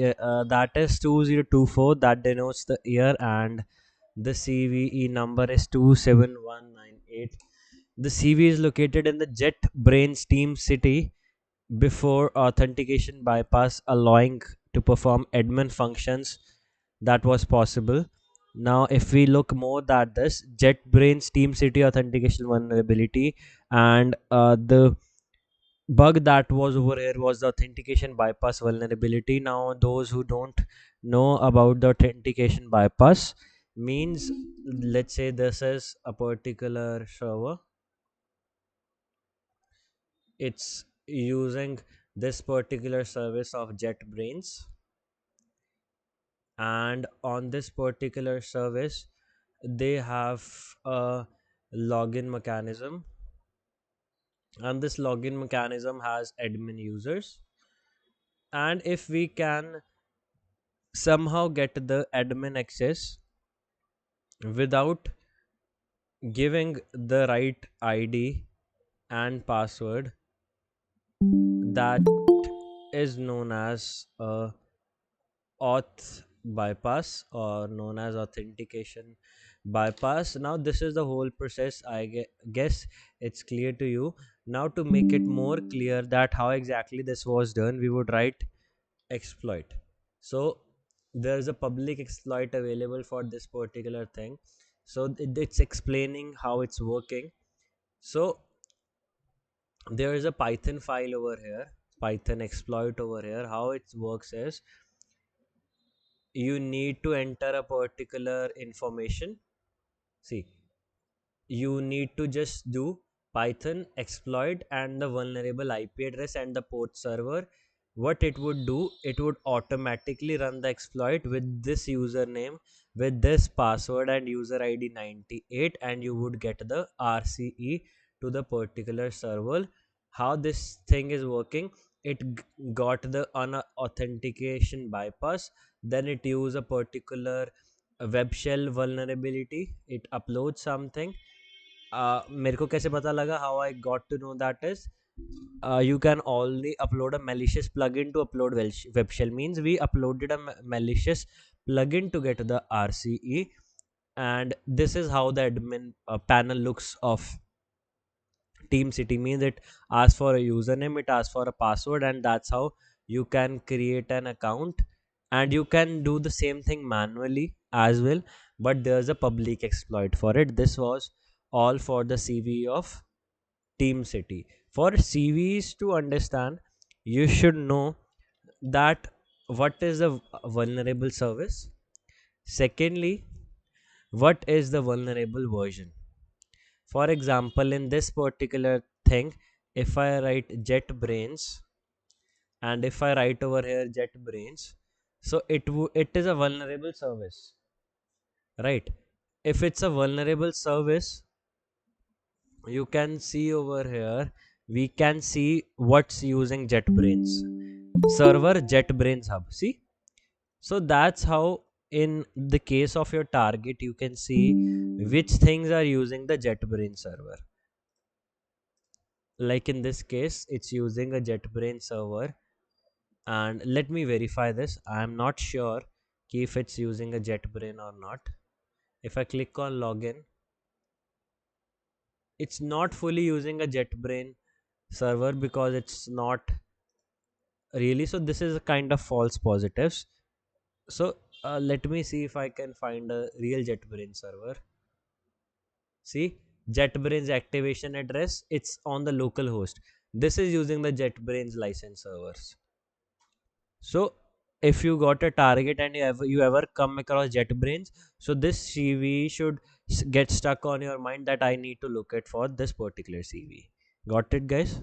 that is 2024, that denotes the year, and the CVE number is 27198. The CV is located in the JetBrains Team City before authentication bypass, allowing to perform admin functions that was possible. Now if we look more at this JetBrains Team City authentication vulnerability, and the bug that was over here was the authentication bypass vulnerability. Now those who don't know about the authentication bypass means, let's say this is a particular server, it's using this particular service of JetBrains, and on this particular service they have a login mechanism, and this login mechanism has admin users, and if we can somehow get the admin access without giving the right ID and password, that is known as a auth bypass, or known as authentication bypass. Now this is the whole process. Guess it's clear to you. Now to make it more clear that how exactly this was done, we would write exploit. So there is a public exploit available for this particular thing, so it's explaining how it's working. So there is a Python file over here, Python exploit over here. How it works is, you need to enter a particular information. See, you need to just do python exploit and the vulnerable IP address and the port server. What it would do, it would automatically run the exploit with this username, with this password and user ID 98, and you would get the RCE to the particular server. How this thing is working, it got the authentication bypass, then it use a particular web shell vulnerability, it uploads something. मेरे को कैसे पता लगा, how I got to know that is, you can only upload a malicious plugin to upload web shell. Means we uploaded a malicious plugin to get the RCE, and this is how the admin panel looks of Team City. Means it asks for a username, it asks for a password, and that's how you can create an account, and you can do the same thing manually as well, but there's a public exploit for it. This was all for the CV of Team City. For CVs to understand, you should know that what is a vulnerable service. Secondly, what is the vulnerable version. For example, in this particular thing, if I write JetBrains, and if I write over here JetBrains, so it is a vulnerable service, right? If it's a vulnerable service, you can see over here, we can see what's using JetBrains server, JetBrains hub. See, so that's how in the case of your target you can see which things are using the JetBrains server. Like in this case, it's using a JetBrains server, and let me verify this. I'm not sure if it's using a JetBrain or not. If I click on login, it's not fully using a JetBrain server because it's not really. So this is a kind of false positives. So let me see if I can find a real JetBrains server. See, JetBrains activation address, it's on the local host. This is using the JetBrains license servers. So if you got a target and you ever come across JetBrains, so this CV should get stuck on your mind that I need to look at for this particular CV. Got it, guys?